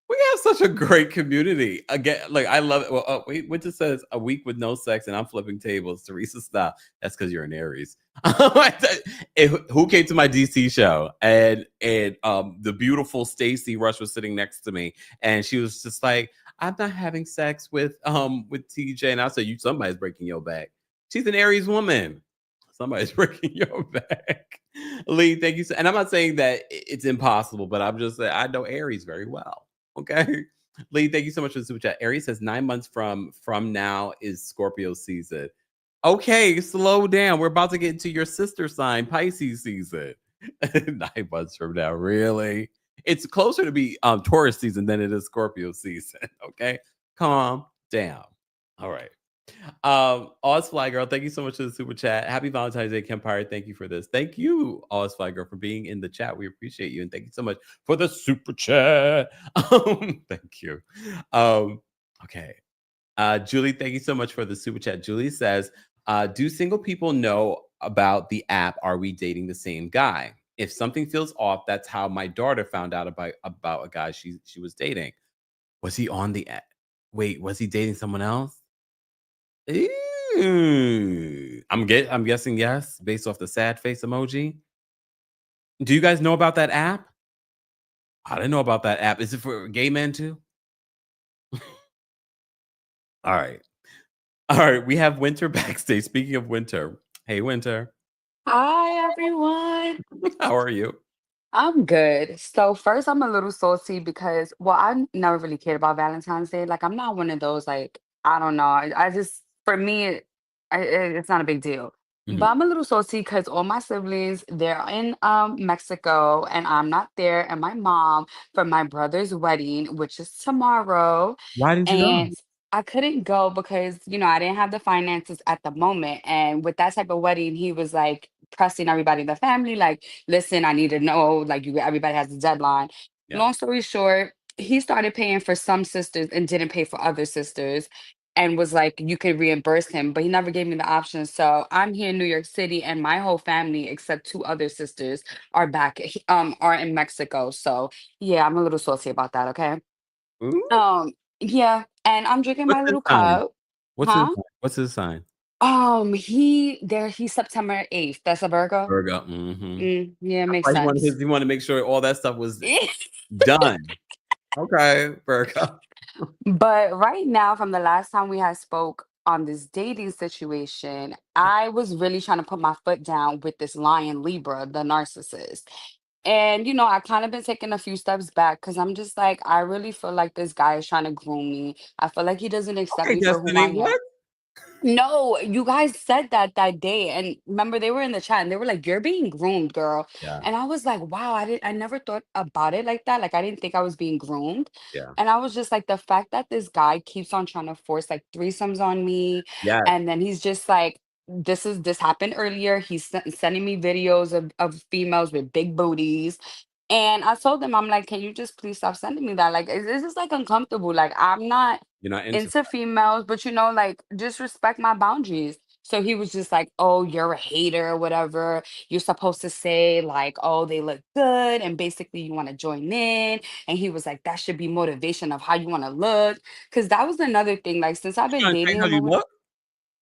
We have such a great community. Again, like I love it. Well, Winter says a week with no sex and I'm flipping tables. Teresa, stop. That's because you're an Aries. Who came to my DC show? And the beautiful Stacy Rush was sitting next to me, and she was just like, I'm not having sex with TJ. And I said, somebody's breaking your back. She's an Aries woman. Somebody's breaking your back. Lee, thank you. And I'm not saying that it's impossible, but I'm just saying I know Aries very well. Okay. Lee, thank you so much for the super chat. Aries says 9 months from now is Scorpio season. Okay, slow down. We're about to get into your sister sign, Pisces season. 9 months from now, really? It's closer to be Taurus season than it is Scorpio season. Okay, calm down. All right. Oz Fly Girl, thank you so much for the super chat. Happy Valentine's Day, Kempire. Thank you for this. Thank you, Oz Fly Girl, for being in the chat. We appreciate you, and thank you so much for the super chat. Thank you. Okay. Julie, thank you so much for the super chat. Julie says, do single people know about the app Are We Dating the Same Guy? If something feels off, that's how my daughter found out about a guy she was dating. Was he on the app? Wait, was he dating someone else? I'm guessing yes, based off the sad face emoji. Do you guys know about that app? I didn't know about that app. Is it for gay men too? All right. All right. We have Winter backstage. Speaking of Winter. Hey, Winter. Hi, everyone. How are you? I'm good. So first, I'm a little salty because, well, I never really cared about Valentine's Day. Like, I'm not one of those, like, I don't know. I just, for me, it's not a big deal. But Mhm. I'm a little salty because all my siblings, they're in Mexico and I'm not there, and my mom for my brother's wedding, which is tomorrow. Why didn't you go? And I couldn't go because, I didn't have the finances at the moment. And with that type of wedding, he was like pressing everybody in the family, like, listen, I need to know, like, everybody has a deadline. Yeah. Long story short, he started paying for some sisters and didn't pay for other sisters, and was like, you could reimburse him, but he never gave me the option. So I'm here in New York City, and my whole family, except two other sisters, are are in Mexico. So yeah, I'm a little salty about that. Okay. Ooh. Yeah, and I'm drinking What's my his little sign? cup. What's his Huh? sign? What's his sign? He's September 8th. That's a Virgo. Virgo. Mm-hmm. Yeah, That's makes why sense. he wanted to make sure all that stuff was done. Okay, Virgo. But right now, from the last time we had spoke on this dating situation, I was really trying to put my foot down with this lion Libra, the narcissist. And I kind of been taking a few steps back because I'm just like, I really feel like this guy is trying to groom me. I feel like he doesn't accept Okay, me for who I Destiny. am. What? No, you guys said that day, and remember they were in the chat and they were like, "You're being groomed, girl." Yeah. And I was like, "Wow, I never thought about it like that. Like I didn't think I was being groomed." Yeah. And I was just like, the fact that this guy keeps on trying to force like threesomes on me, Yes. and then he's just like, this happened earlier. He's sending me videos of females with big booties. And I told them, I'm like, can you just please stop sending me that? Like, it's just like uncomfortable. Like, I'm not You're not into into females, but like, just respect my boundaries. So he was just like, oh, you're a hater or whatever. You're supposed to say, like, oh, they look good. And basically, you want to join in. And he was like, that should be motivation of how you want to look. Cause that was another thing. Like, since I've been trying to change dating how him you or look.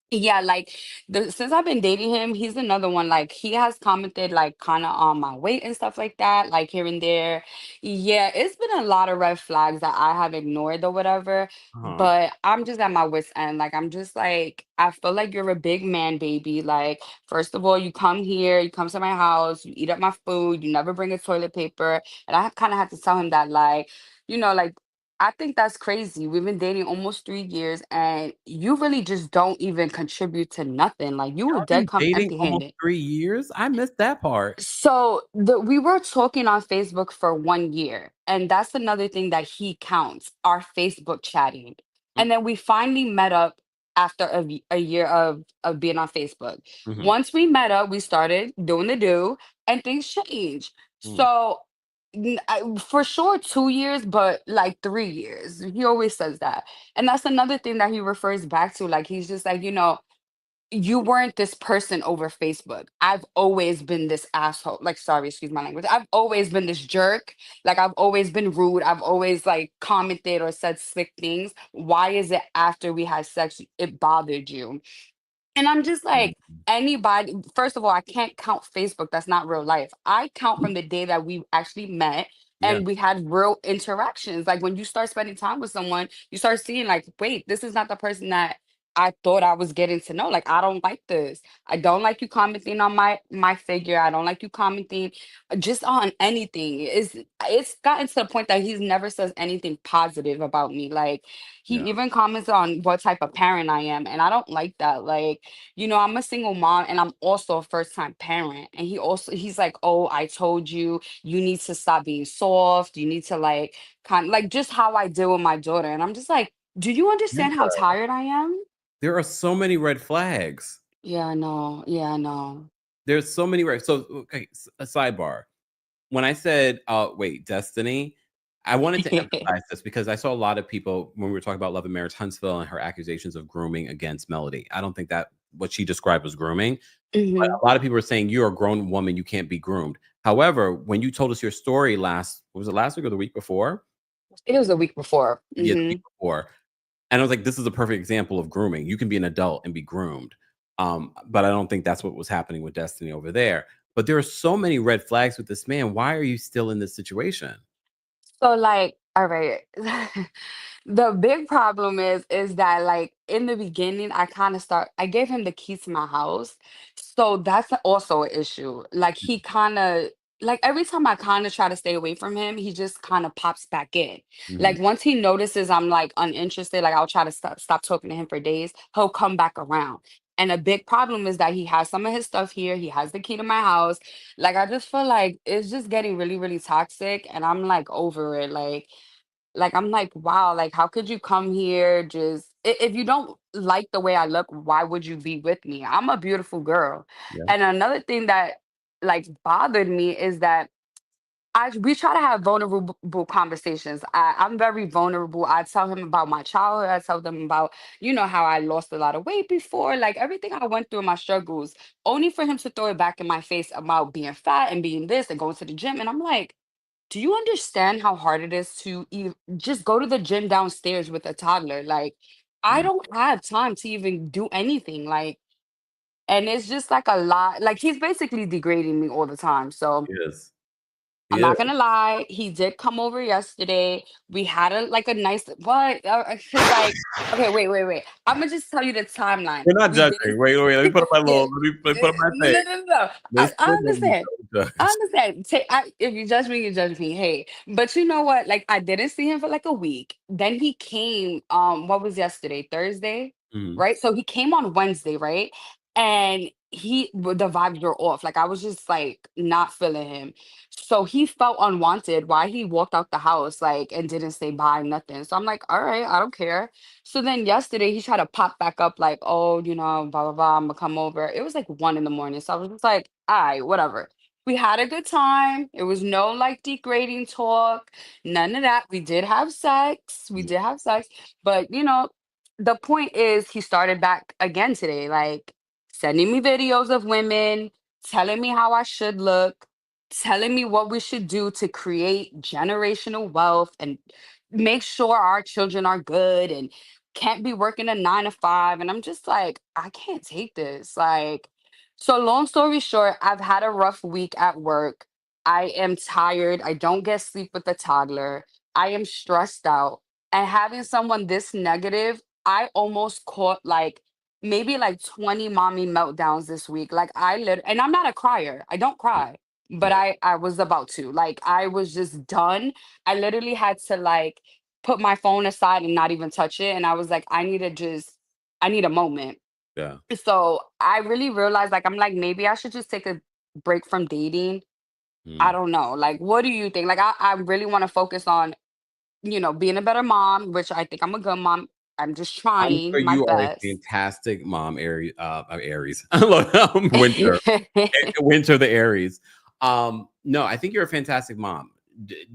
yeah, like since I've been dating him, he's another one. Like he has commented like kind of on my weight and stuff like that, like here and there. Yeah, it's been a lot of red flags that I have ignored or whatever. Uh-huh. But I'm just at my wit's end. Like I'm just like, I feel like you're a big man, baby. Like, first of all, you come here, you come to my house, you eat up my food, you never bring a toilet paper. And I kind of had to tell him that, like, like I think that's crazy. We've been dating almost 3 years, and you really just don't even contribute to nothing. Like you Y'all would dead been come dating almost empty-handed. 3 years? I missed that part. So we were talking on Facebook for 1 year, and that's another thing that he counts, our Facebook chatting. Mm, And then we finally met up after a year of being on Facebook. mhm, Once we met up, we started doing the do, and things changed. mm. So for sure 2 years, but like 3 years. He always says that. And that's another thing that he refers back to. Like he's just like, you weren't this person over Facebook. I've always been this asshole. Like, sorry, excuse my language. I've always been this jerk. Like, I've always been rude. I've always like commented or said slick things. Why is it after we had sex, it bothered you? And I'm just Mhm. like, anybody, first of all, I can't count Facebook. That's not real life. I count from the day that we actually met Yeah. and we had real interactions. Like when you start spending time with someone, you start seeing, like, wait, this is not the person that I thought I was getting to know. Like, I don't like this. I don't like you commenting on my figure. I don't like you commenting just on anything. It's gotten to the point that he's never says anything positive about me. Like, he Yeah. even comments on what type of parent I am, and I don't like that. Like, I'm a single mom and I'm also a first time parent. And he's like, oh, I told you, you need to stop being soft. You need to like kind like just how I deal with my daughter. And I'm just like, do you understand how tired I am? There are so many red flags. Yeah, I know. Yeah, I know. There's so many red. So, okay, a sidebar. When I said, wait, Destiny, I wanted to emphasize this because I saw a lot of people when we were talking about Love and Marriage Huntsville and her accusations of grooming against Melody. I don't think that what she described was grooming. But Mhm. a lot of people are saying you're a grown woman, you can't be groomed. However, when you told us your story was it last week or the week before? It was a week before. Yeah, the week Mhm. before. And I was like, this is a perfect example of grooming. You can be an adult and be groomed. But I don't think that's what was happening with Destiny over there. But there are so many red flags with this man. Why are you still in this situation? So like, all right. The big problem is that like in the beginning I gave him the keys to my house. So that's also an issue. Like he kind of like every time I kind of try to stay away from him, he just kind of pops back in. Mhm. Like once he notices I'm like uninterested, like I'll try to stop talking to him for days, he'll come back around. And a big problem is that he has some of his stuff here. He has the key to my house. Like I just feel like it's just getting really, really toxic and I'm like over it. Like I'm like, wow, like how could you come here just if you don't like the way I look, why would you be with me? I'm a beautiful girl. Yeah. And another thing that like bothered me is that we try to have vulnerable conversations. I'm very vulnerable. I tell him about my childhood. I tell them about, how I lost a lot of weight before, like everything I went through, my struggles, only for him to throw it back in my face about being fat and being this and going to the gym. And I'm like, do you understand how hard it is to just go to the gym downstairs with a toddler? Like, I Yeah. don't have time to even do anything. Like, and it's just like a lot. Like, he's basically degrading me all the time. So, He is. I'm He is. not gonna lie, he did come over yesterday. We had a nice what? Cause like, okay, wait. I'm gonna just tell you the timeline. We're not We judging. didn't. Let me put up my Yeah, let me put up my no, thing. no, no, no. I Listen, but we understand. don't I judge. understand. If you judge me, you judge me. Hey, but you know what? Like, I didn't see him for like a week. Then he came. What was yesterday? Thursday, Mhm. right? So he came on Wednesday, right? And the vibes were off. Like I was just like not feeling him. So he felt unwanted. Why he walked out the house like and didn't say bye, nothing. So I'm like, all right, I don't care. So then yesterday he tried to pop back up like, oh, blah blah blah, I'm gonna come over. It was like 1 in the morning. So I was just like, all right, whatever. We had a good time. It was no like degrading talk, none of that. We did have sex. We Mhm. did have sex. But the point is he started back again today, like sending me videos of women, telling me how I should look, telling me what we should do to create generational wealth and make sure our children are good and can't be working a 9 to 5. And I'm just like, I can't take this. Like, so long story short, I've had a rough week at work. I am tired. I don't get sleep with the toddler. I am stressed out. And having someone this negative, I almost caught like maybe like 20 mommy meltdowns this week. Like and I'm not a crier. I don't cry, but Right. I was about to. Like I was just done. I literally had to like put my phone aside and not even touch it. And I was like, I need a moment. Yeah. So I really realized like I'm like maybe I should just take a break from dating. I Mm. don't know. Like what do you think? Like I really want to focus on, being a better mom, which I think I'm a good mom. I'm just I'm sure trying my you are a best. fantastic mom, Aries. Aries. Look, Winter. Winter the Aries. No, I think you're a fantastic mom.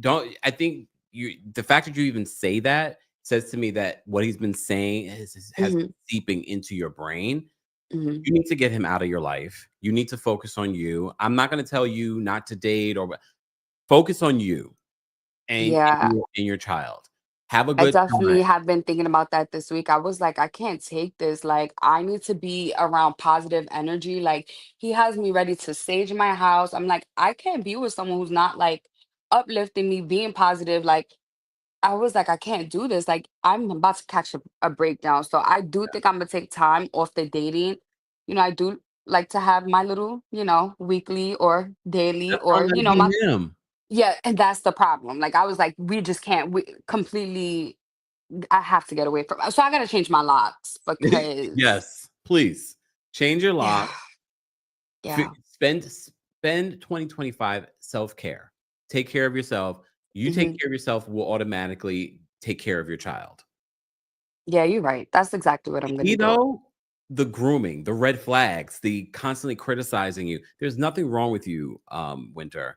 Don't I think the fact that you even say that says to me that what he's been saying has been Mhm, seeping into your brain. mhm. You need to get him out of your life. You need to focus on you. I'm not going to tell you not to date focus on you and, Yeah, and your child. Have a I good time. definitely have been thinking about that this week. I was like, I can't take this. Like, I need to be around positive energy. Like, he has me ready to sage my house. I'm like, I can't be with someone who's not like uplifting me, being positive. Like, I was like, I can't do this. Like, I'm about to catch a breakdown. So I do think I'm gonna take time off the dating. I do like to have my little, weekly or daily That's why or, I gotta be my him. yeah, and that's the problem. Like I was like, we just can't we completely I have to get away from so I gotta change my locks because Yes, please change your yeah, lock. yeah. Spend 2025 self-care. Take care of yourself. You take Hmm. care of yourself will automatically take care of your child. Yeah, you're right. That's exactly what I'm gonna You do. know, the grooming, the red flags, the constantly criticizing you. There's nothing wrong with you, Winter.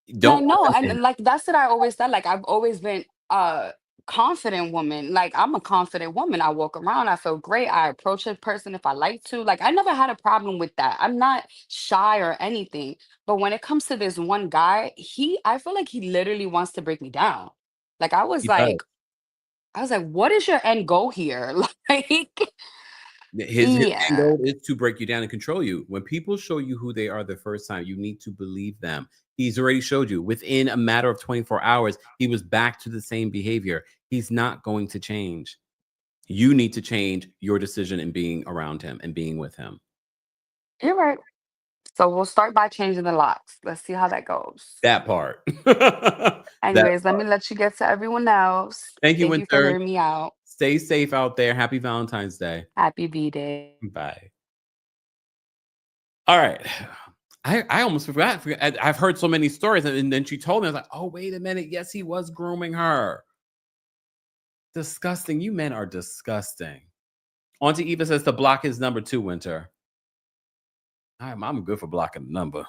And I Don't know, let and him like that's what I always said. Like I've always been a confident woman. Like I'm a confident woman. I walk around, I feel great. I approach a person if I like to. Like I never had a problem with that. I'm not shy or anything. But when it comes to this one guy, I feel like he literally wants to break me down. Like he does. I was like, what is your end goal here? Like, His end yeah. goal is to break you down and control you. When people show you who they are the first time, you need to believe them. He's already showed you within a matter of 24 hours, he was back to the same behavior. He's not going to change. You need to change your decision in being around him and being with him. You're right. So we'll start by changing the locks. Let's see how that goes. That part. That Anyways, let me part. let you get to everyone else. Thank you, Thank you for Winter. hearing me out. Stay safe out there. Happy Valentine's Day. Happy B-Day. Bye. All right. I almost forgot. I've heard so many stories, and then she told me, I was like, oh, wait a minute. Yes, he was grooming her. Disgusting. You men are disgusting. Auntie Eva says to block his number too, Winter. I'm good for blocking the number.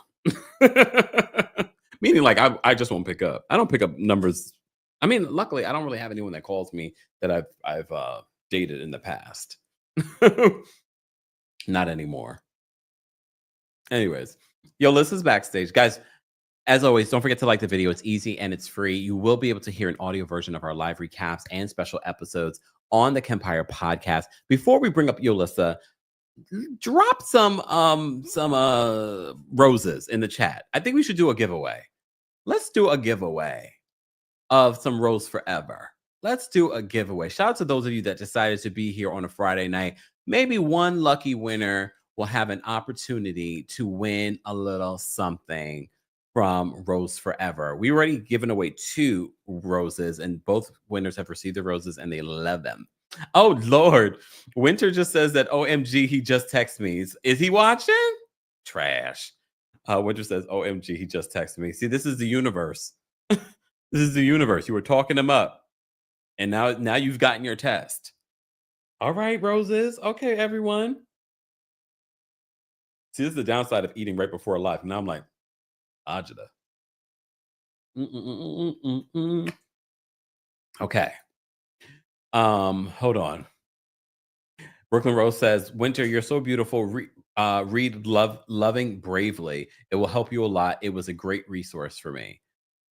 Meaning, like, I just won't pick up. I don't pick up numbers. I mean, luckily, I don't really have anyone that calls me that I've dated in the past. Not anymore. Anyways, Yolissa's backstage. Guys, as always, don't forget to like the video. It's easy and it's free. You will be able to hear an audio version of our live recaps and special episodes on the Kempire podcast. Before we bring up Yolissa, drop some roses in the chat. I think we should do a giveaway. Let's do a giveaway of some Rose Forever. Let's do a giveaway. Shout out to those of you that decided to be here on a Friday night. Maybe one lucky winner will have an opportunity to win a little something from Rose Forever. We already given away 2 roses, and both winners have received the roses and they love them. Oh, Lord. Winter just says that, OMG, he just texted me. Is he watching? Trash. Winter says, OMG, he just texted me. See, this is the universe. This is the universe. You were talking him up, and now you've gotten your test. All right, roses. Okay, everyone. See, this is the downside of eating right before live. Now I'm like, Ajita. Okay. Hold on. Brooklyn Rose says, Winter, you're so beautiful. Read Loving Bravely. It will help you a lot. It was a great resource for me.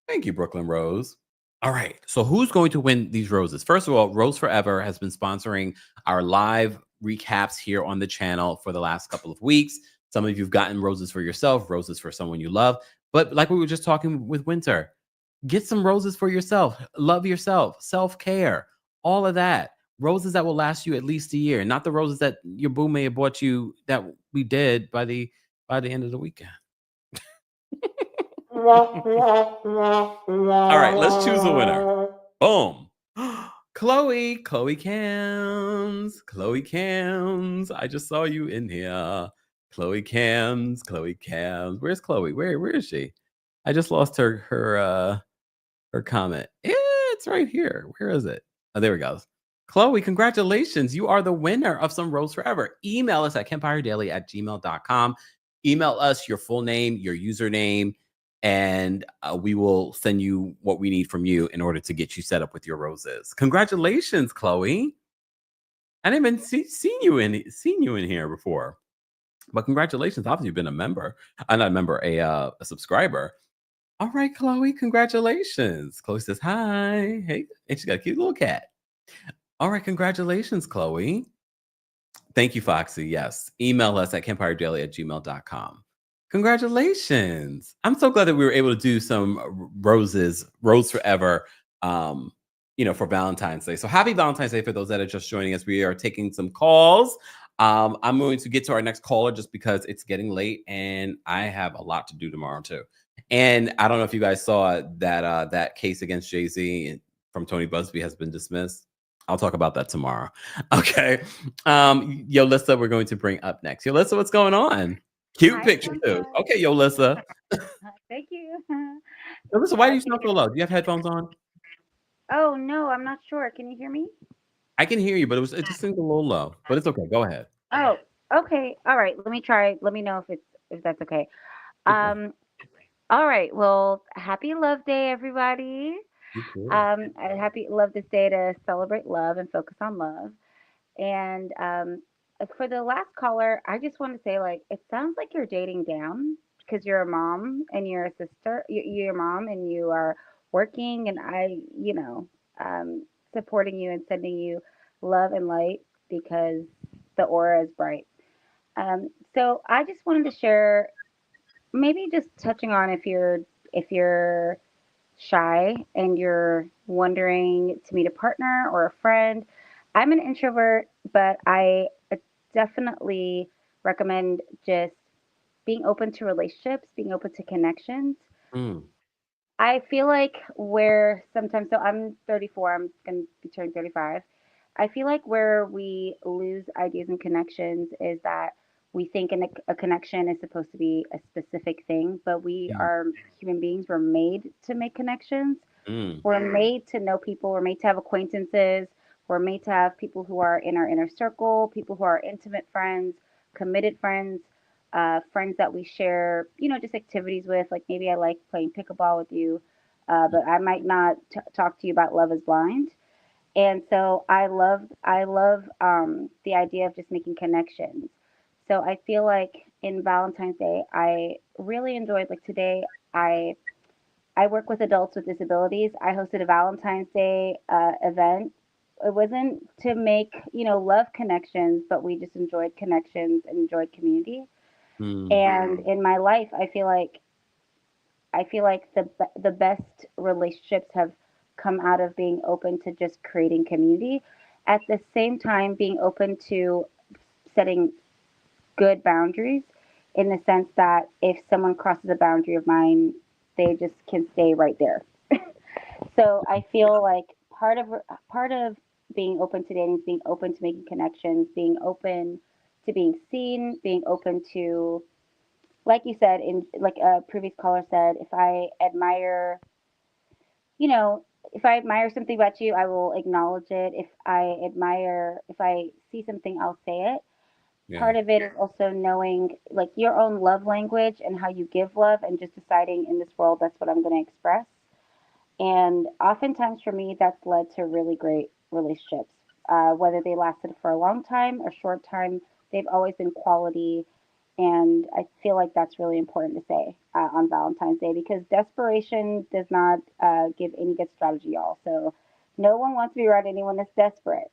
Thank you, Brooklyn Rose. All right. So who's going to win these roses? First of all, Rose Forever has been sponsoring our live recaps here on the channel for the last couple of weeks. Some of you've gotten roses for yourself, roses for someone you love. But like we were just talking with Winter, get some roses for yourself. Love yourself. Self-care. All of that. Roses that will last you at least a year. Not the roses that your boo may have bought you that we did by the end of the weekend. All right, let's choose a winner. Boom. Chloe Cams. I just saw you in here. Chloe Cams. Where's Chloe? Where is she? I just lost her comment. Yeah, it's right here. Where is it? Oh, there we go. Chloe, congratulations. You are the winner of some Rose Forever. Email us at kempiredaily@gmail.com. Email us your full name, your username, and we will send you what we need from you in order to get you set up with your roses. Congratulations, Chloe. I didn't even seen you in here before. But congratulations. Obviously, you've been a member. Not a member, a subscriber. All right, Chloe, congratulations. Chloe says hi. Hey, and she's got a cute little cat. All right, congratulations, Chloe. Thank you, Foxy. Yes. Email us at kempiredaily@gmail.com. Congratulations. I'm so glad that we were able to do some Rose Forever, for Valentine's Day. So happy Valentine's Day for those that are just joining us. We are taking some calls. I'm going to get to our next caller just because it's getting late and I have a lot to do tomorrow too. And I don't know if you guys saw that that case against Jay-Z from Tony Busby has been dismissed. I'll talk about that tomorrow. Okay. Yolissa, we're going to bring up next. Yolissa, what's going on? Cute picture too. Okay, Yolissa. Thank you. Yolissa, why do you sound so low? Do you have headphones on? Oh no, I'm not sure. Can you hear me? I can hear you, but it just seems a little low. But it's okay. Go ahead. Oh, okay. All right. Let me try. Let me know if that's okay. Okay. Um, all right. Well, happy Love Day, everybody. You too. I happy love this day to celebrate love and focus on love. And for the last caller, I just want to say, like, it sounds like you're dating down because you're a mom and you're a sister. You're a mom and you are working, and supporting you and sending you love and light because the aura is bright. So I just wanted to share, maybe just touching on if you're shy and you're wondering to meet a partner or a friend. I'm an introvert, but I definitely recommend just being open to relationships, being open to connections. Mm, I feel like where sometimes, so I'm 34, I'm going to be turning 35. I feel like where we lose ideas and connections is that we think a connection is supposed to be a specific thing, but we mm, are human beings. We're made to make connections. mm, We're made to know people. We're made to have acquaintances. We're made to have people who are in our inner circle, people who are intimate friends, committed friends, friends that we share, just activities with. Like maybe I like playing pickleball with you, but I might not talk to you about Love Is Blind. And so I love the idea of just making connections. So I feel like in Valentine's Day, I really enjoyed, like today. I I work with adults with disabilities. I hosted a Valentine's Day event. It wasn't to make, love connections, but we just enjoyed connections and enjoyed community. mm, And in my life, I feel like the best relationships have come out of being open to just creating community. At the same time, being open to setting good boundaries, in the sense that if someone crosses a boundary of mine, they just can stay right there. So I feel like part of being open to dating is being open to making connections, being open to being seen, being open to, like you said, in like a previous caller said, you know, if I admire something about you, I will acknowledge it. If I see something, I'll say it. yeah. Part of it is also knowing like your own love language and how you give love, and just deciding in this world that's what I'm going to express. And oftentimes for me, that's led to really great relationships. Whether they lasted for a long time or short time, they've always been quality. And I feel like that's really important to say on Valentine's Day, because desperation does not give any good strategy, y'all. So no one wants to be around anyone that's desperate.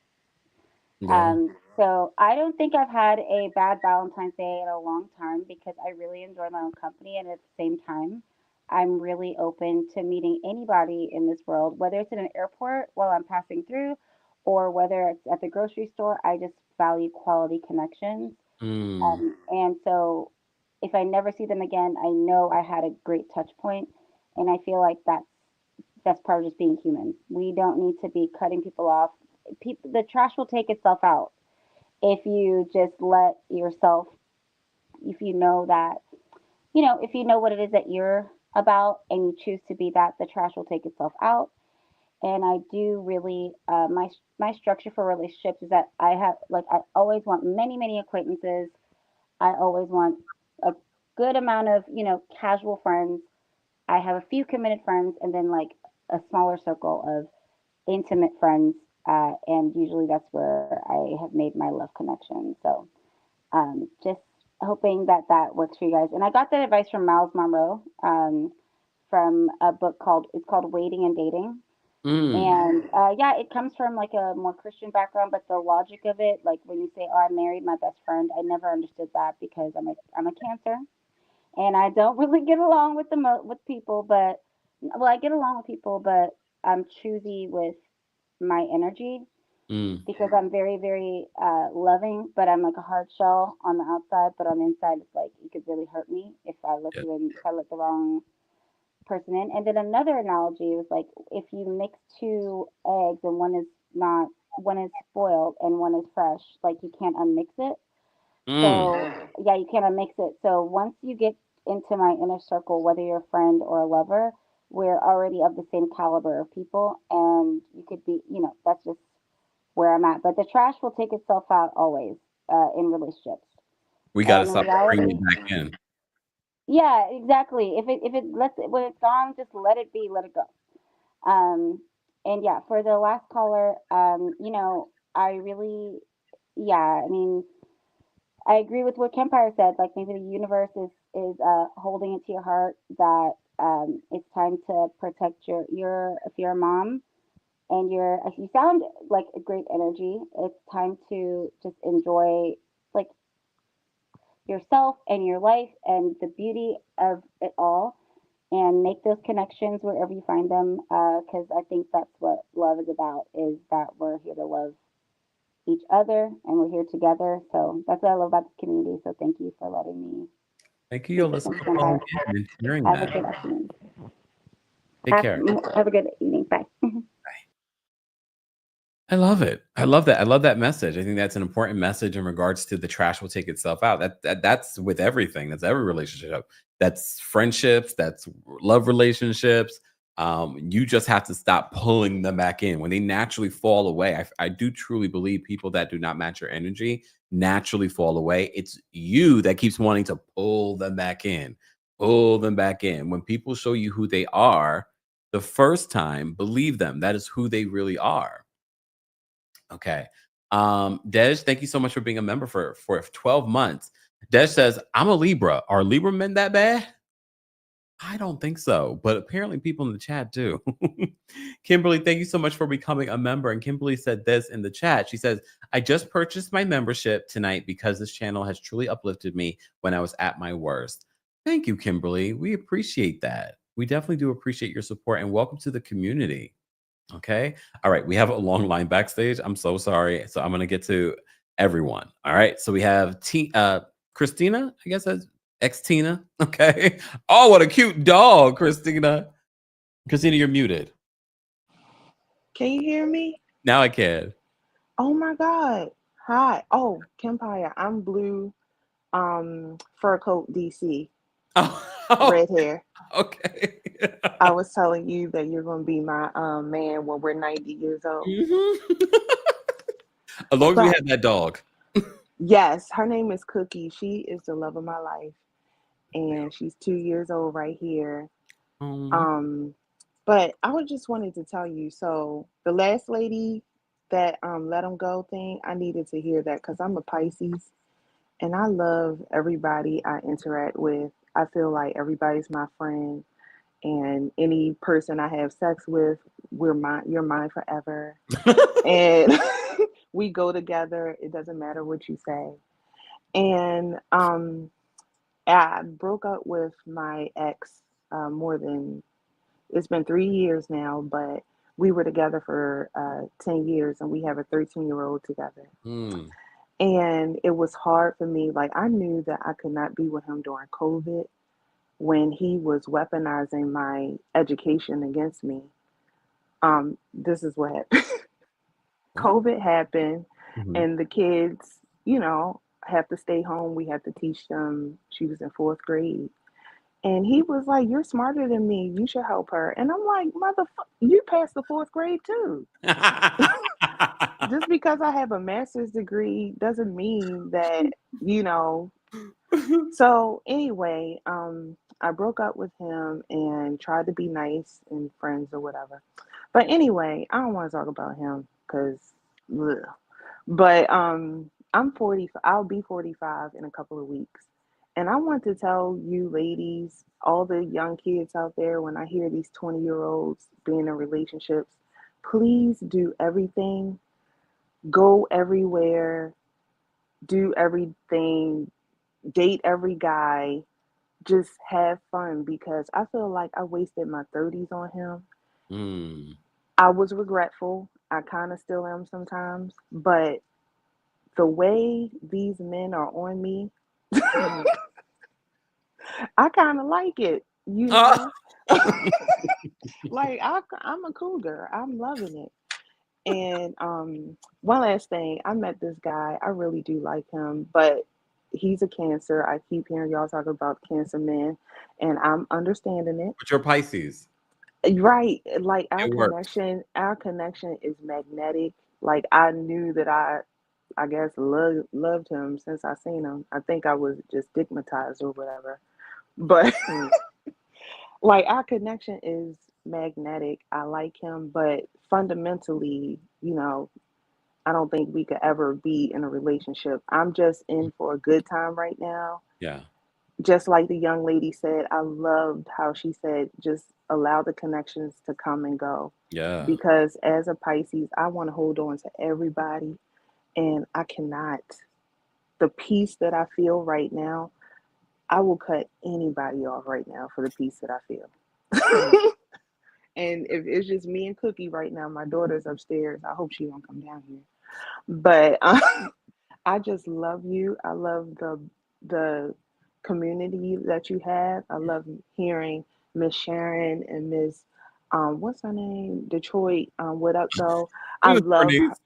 Yeah. So I don't think I've had a bad Valentine's Day in a long time, because I really enjoy my own company, and at the same time, I'm really open to meeting anybody in this world, whether it's in an airport while I'm passing through, or whether it's at the grocery store. I just value quality connections, Mm, and so if I never see them again, I know I had a great touch point, and I feel like that's part of just being human. We don't need to be cutting people off. The trash will take itself out if you just let yourself, if you know that, if you know what it is that you're about and you choose to be that, the trash will take itself out. And I do really, my structure for relationships is that I always want many, many acquaintances. I always want a good amount of, casual friends. I have a few committed friends, and then like a smaller circle of intimate friends. And usually that's where I have made my love connection. So just hoping that that works for you guys. And I got that advice from Miles Monroe, from a book called Waiting and Dating. mm, And yeah, it comes from like a more Christian background, but the logic of it, like when you say, "Oh, I married my best friend," I never understood that, because I'm a Cancer, and I don't really get along with with people, but well, I get along with people, but I'm choosy with my energy, mm, because I'm very, very loving, but I'm like a hard shell on the outside, but on the inside, it's like you could really hurt me if I let yeah. you in, if I let the wrong person in. And then another analogy was like, if you mix two eggs and one is spoiled and one is fresh, like you can't unmix it. Mm, So yeah, you can't unmix it. So once you get into my inner circle, whether you're a friend or a lover, we're already of the same caliber of people, and you could be, that's just where I'm at. But the trash will take itself out always in relationships. We got to In stop reality, bringing it back in. yeah, exactly. If it lets it, when it's gone, just let it be, let it go. And yeah, for the last caller, you know, I really, yeah, I mean, I agree with what Kempire said. Like maybe the universe is holding it to your heart that it's time to protect your if you're a mom and you sound like a great energy. It's time to just enjoy like yourself and your life and the beauty of it all, and make those connections wherever you find them. Because I think that's what love is about. Is that we're here to love each other and we're here together. So that's what I love about this community. So thank you for letting me. Thank you, Yolissa, for calling in and sharing Have that. a good afternoon. Take care. Have a good evening. Bye. I love it. I love that. I love that message. I think that's an important message in regards to the trash will take itself out. That's with everything. That's every relationship. That's friendships. That's love relationships. You just have to stop pulling them back in when they naturally fall away. I do truly believe people that do not match your energy naturally fall away. It's you that keeps wanting to pull them back in, pull them back in. When people show you who they are the first time, believe them. That is who they really are. Okay. Dej, thank you so much for being a member for 12 months. Dej says, I'm a Libra. Are Libra men that bad? I don't think so, but apparently people in the chat do. Kimberly, thank you so much for becoming a member. And Kimberly said this in the chat. She says, I just purchased my membership tonight because this channel has truly uplifted me when I was at my worst. Thank you, Kimberly. We appreciate that. We definitely do appreciate your support, and welcome to the community. Okay. All right. We have a long line backstage. I'm so sorry. So I'm going to get to everyone. All right. So we have Christina, I guess that's ex-Tina. Okay. Oh, what a cute dog, Christina. Christina, you're muted. Can you hear me? Now I can. Oh my God. Hi. Oh, Kempire. I'm Blue, fur coat DC. Red hair. Okay. I was telling you that you're going to be my man when we're 90 years old. As long as we have that dog. Yes, her name is Cookie. She is the love of my life, and she's 2 years old right here. But I just wanted to tell you, so the last lady that let them go thing, I needed to hear that because I'm a Pisces, and I love everybody I interact with. I feel like everybody's my friend. And any person I have sex with, you're mine forever. And we go together. It doesn't matter what you say. And I broke up with my ex it's been 3 years now, but we were together for 10 years and we have a 13-year-old together. And it was hard for me. Like, I knew that I could not be with him during COVID, when he was weaponizing my education against me. This is what happened. COVID happened, and the kids, you know, have to stay home. We have to teach them. She was in 4th grade. And he was like, you're smarter than me. You should help her. And I'm like, motherfucker, you passed the 4th grade too. Just because I have a master's degree doesn't mean that, you know. So anyway, I broke up with him and tried to be nice and friends or whatever. But anyway, I don't want to talk about him because, but I'm 40. I'll be 45 in a couple of weeks. And I want to tell you ladies, all the young kids out there, when I hear these 20-year-olds being in relationships, please do everything. Go everywhere. Do everything. Date every guy. Just have fun, because I feel like I wasted my 30s on him. I was regretful. I kind of still am sometimes. But the way these men are on me, I kind of like it, you know? Like, I'm a cougar. I'm loving it. And one last thing. I met this guy. I really do like him, but he's a Cancer. I keep hearing y'all talk about Cancer men, and I'm understanding it. But you're Pisces. Right. Like, our connection is magnetic. Like I knew that I guess loved him since I seen him. I think I was just stigmatized or whatever. But like our connection is magnetic. I like him, but fundamentally, I don't think we could ever be in a relationship. I'm just in for a good time right now. Yeah. Just like the young lady said, I loved how she said, just allow the connections to come and go. Yeah. Because as a Pisces, I want to hold on to everybody, and I cannot. The peace that I feel right now, I will cut anybody off right now for the peace that I feel. And if it's just me and Cookie right now, my daughter's upstairs. I hope she don't come down here. But I just love you. I love the community that you have. I love hearing Miss Sharon and Miss what's her name? Detroit. What up though? Miss Bernice.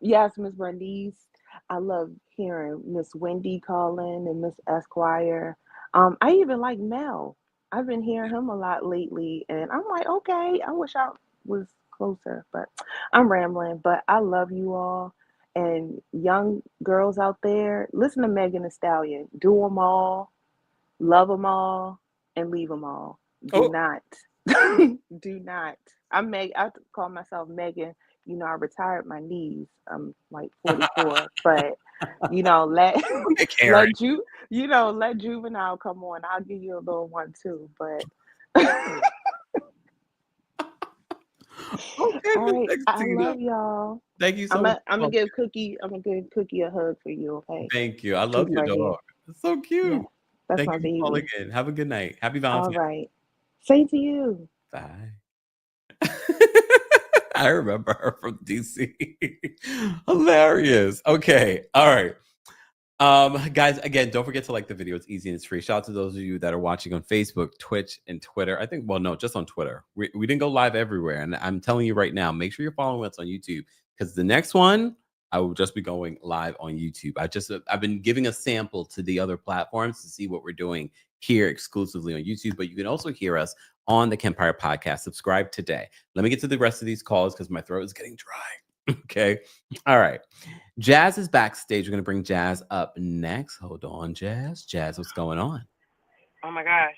Yes, Miss Bernice. I love hearing Miss Wendy calling and Miss Esquire. I even like Mel. I've been hearing him a lot lately, and I'm like, okay, I wish I was closer, but I'm rambling. But I love you all. And young girls out there, listen to Megan Thee Stallion. Do them all, love them all, and leave them all. Do not. Do not. I call myself Megan. I retired my knees. I'm like 44, but let let Juvenile come on. I'll give you a little one too, but Okay, all right. Miss I Tina. love y'all. Thank you so I'm much. gonna give Cookie a hug for you, okay? Thank you. I She's love your right here. dog. It's so cute. Yeah, that's Thank my you for calling baby. in. Have a good night. Happy All Valentine's. right. Same to you. Bye. I remember her from DC. Hilarious. Okay. All right. Guys, again, don't forget to like the video. It's easy and it's free. Shout out to those of you that are watching on Facebook, Twitch, and Twitter. I think, well, no, just on Twitter. We didn't go live everywhere. And I'm telling you right now, make sure you're following us on YouTube, because the next one, I will just be going live on YouTube. I've been giving a sample to the other platforms to see what we're doing here exclusively on YouTube, but you can also hear us on the Kempire podcast. Subscribe today. Let me get to the rest of these calls because my throat is getting dry. Okay. All right. Jazz is backstage. We're going to bring Jazz up next. Hold on, Jazz. Jazz, what's going on? Oh my gosh.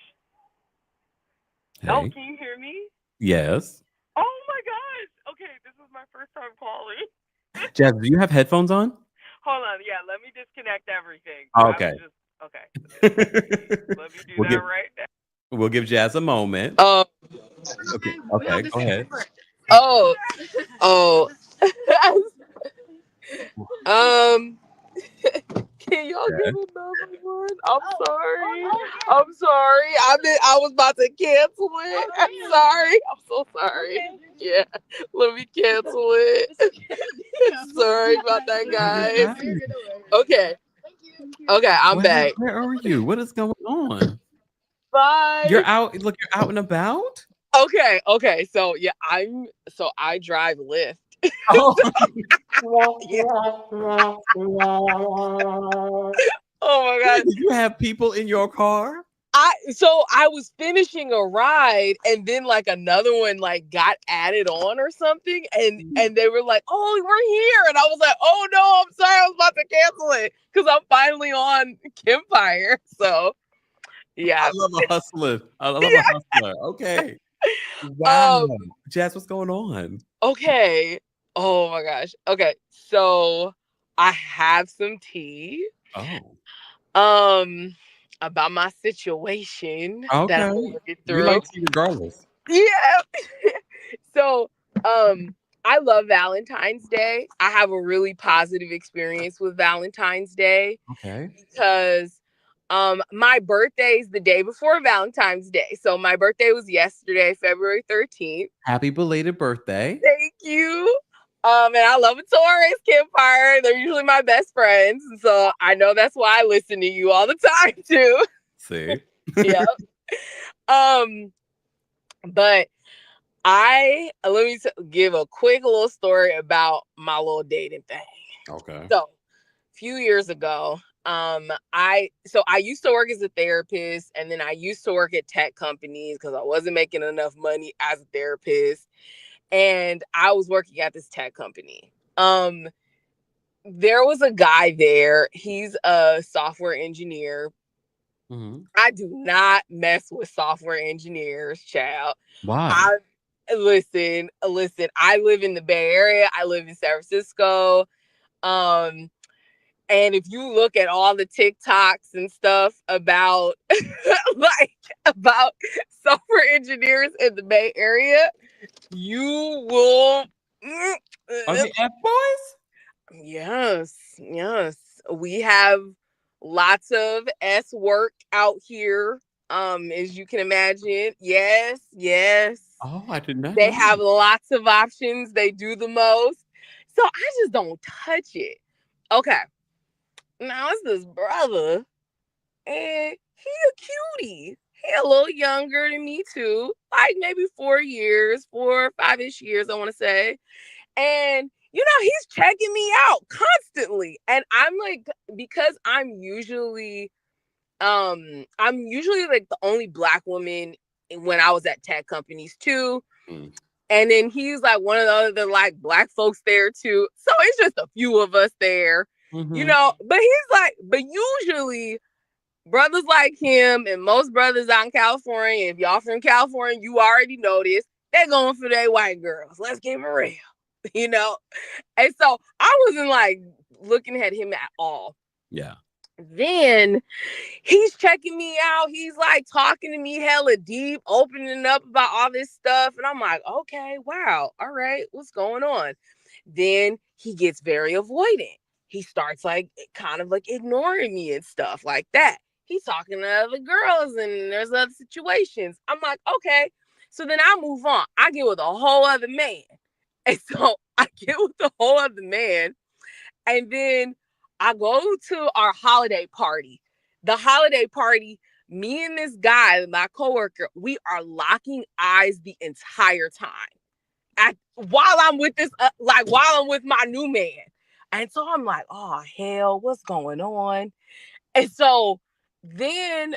Hey. Oh, can you hear me? Yes. Oh my gosh. Okay, this is my first time calling. Jazz, do you have headphones on? Hold on. Yeah, let me disconnect everything. Okay. Okay. Let me do that right now. We'll give Jazz a moment. Okay. Go ahead. Can y'all give another one? I'm sorry. I was about to cancel it. I'm sorry. I'm so sorry. Yeah. Let me cancel it. Sorry about that, guys. Okay. I'm back. Where are you? What is going on? Bye. You're out. Look, you're out and about. Okay. So yeah, I drive Lyft. Oh. Oh my God. Did you have people in your car? I was finishing a ride, and then like another one like got added on or something, and they were like, "Oh, we're here," and I was like, "Oh no, I'm sorry, I was about to cancel it because I'm finally on Kempire." So yeah, I love a hustler. A hustler. Okay. Wow. Jazz, what's going on? Okay. Oh my gosh. Okay. So I have some tea. About my situation that I'm working through. We like tea regardless. Yeah. So I love Valentine's Day. I have a really positive experience with Valentine's Day. Okay. Because my birthday is the day before Valentine's Day. So my birthday was yesterday, February 13th. Happy belated birthday. Thank you. And I love a Taurus, Kempire. They're usually my best friends. So I know that's why I listen to you all the time too. See? Yep. But let me give a quick little story about my little dating thing. Okay. So a few years ago, I used to work as a therapist, and then I used to work at tech companies because I wasn't making enough money as a therapist. And I was working at this tech company. There was a guy there. He's a software engineer. I do not mess with software engineers, child. Why? Listen. I live in the Bay Area. I live in San Francisco. And if you look at all the TikToks and stuff about about software engineers in the Bay Area, you will. Are they F boys? Yes. We have lots of S work out here. As you can imagine. Yes. Oh, I did not They know. have lots of options. They do the most. So I just don't touch it. Okay. Now it's this brother, and he a cutie. He a little younger than me too, like maybe 4 years, 4 or 5-ish years, I want to say. And he's checking me out constantly, and I'm like, because I'm usually like the only Black woman when I was at tech companies too. And then he's like one of the other like Black folks there too. So it's just a few of us there, but he's like, but usually brothers like him and most brothers out in California, if y'all from California, you already know this, they're going for their white girls. Let's keep it real, And so I wasn't like looking at him at all. Yeah. Then he's checking me out. He's like talking to me hella deep, opening up about all this stuff. And I'm like, okay, wow. All right. What's going on? Then he gets very avoidant. He starts like kind of like ignoring me and stuff like that. He's talking to other girls and there's other situations. I'm like, okay. So then I move on. I get with a whole other man. And so I get with the whole other man. And then I go to our holiday party. The holiday party, me and this guy, my coworker, we are locking eyes the entire time. While I'm with my new man. And so I'm like, oh, hell, what's going on? And so then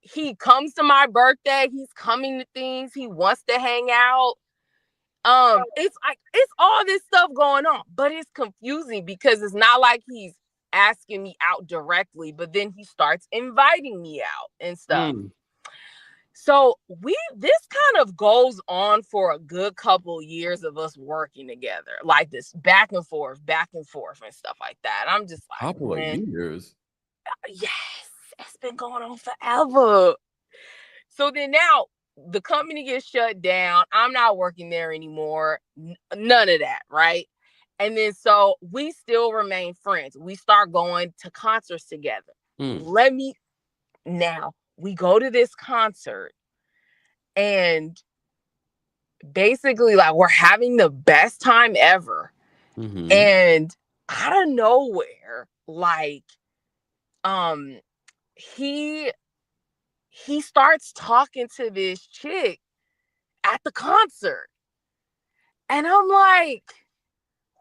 he comes to my birthday. He's coming to things. He wants to hang out. It's all this stuff going on, but it's confusing because it's not like he's asking me out directly, but then he starts inviting me out and stuff. So this kind of goes on for a good couple years of us working together, like this back and forth and stuff like that. I'm just like, couple of years. Yes, it's been going on forever. So then now the company gets shut down. I'm not working there anymore. None of that, right? And then so we still remain friends. We start going to concerts together. Now we go to this concert and basically like we're having the best time ever. And out of nowhere, like he starts talking to this chick at the concert. And I'm like,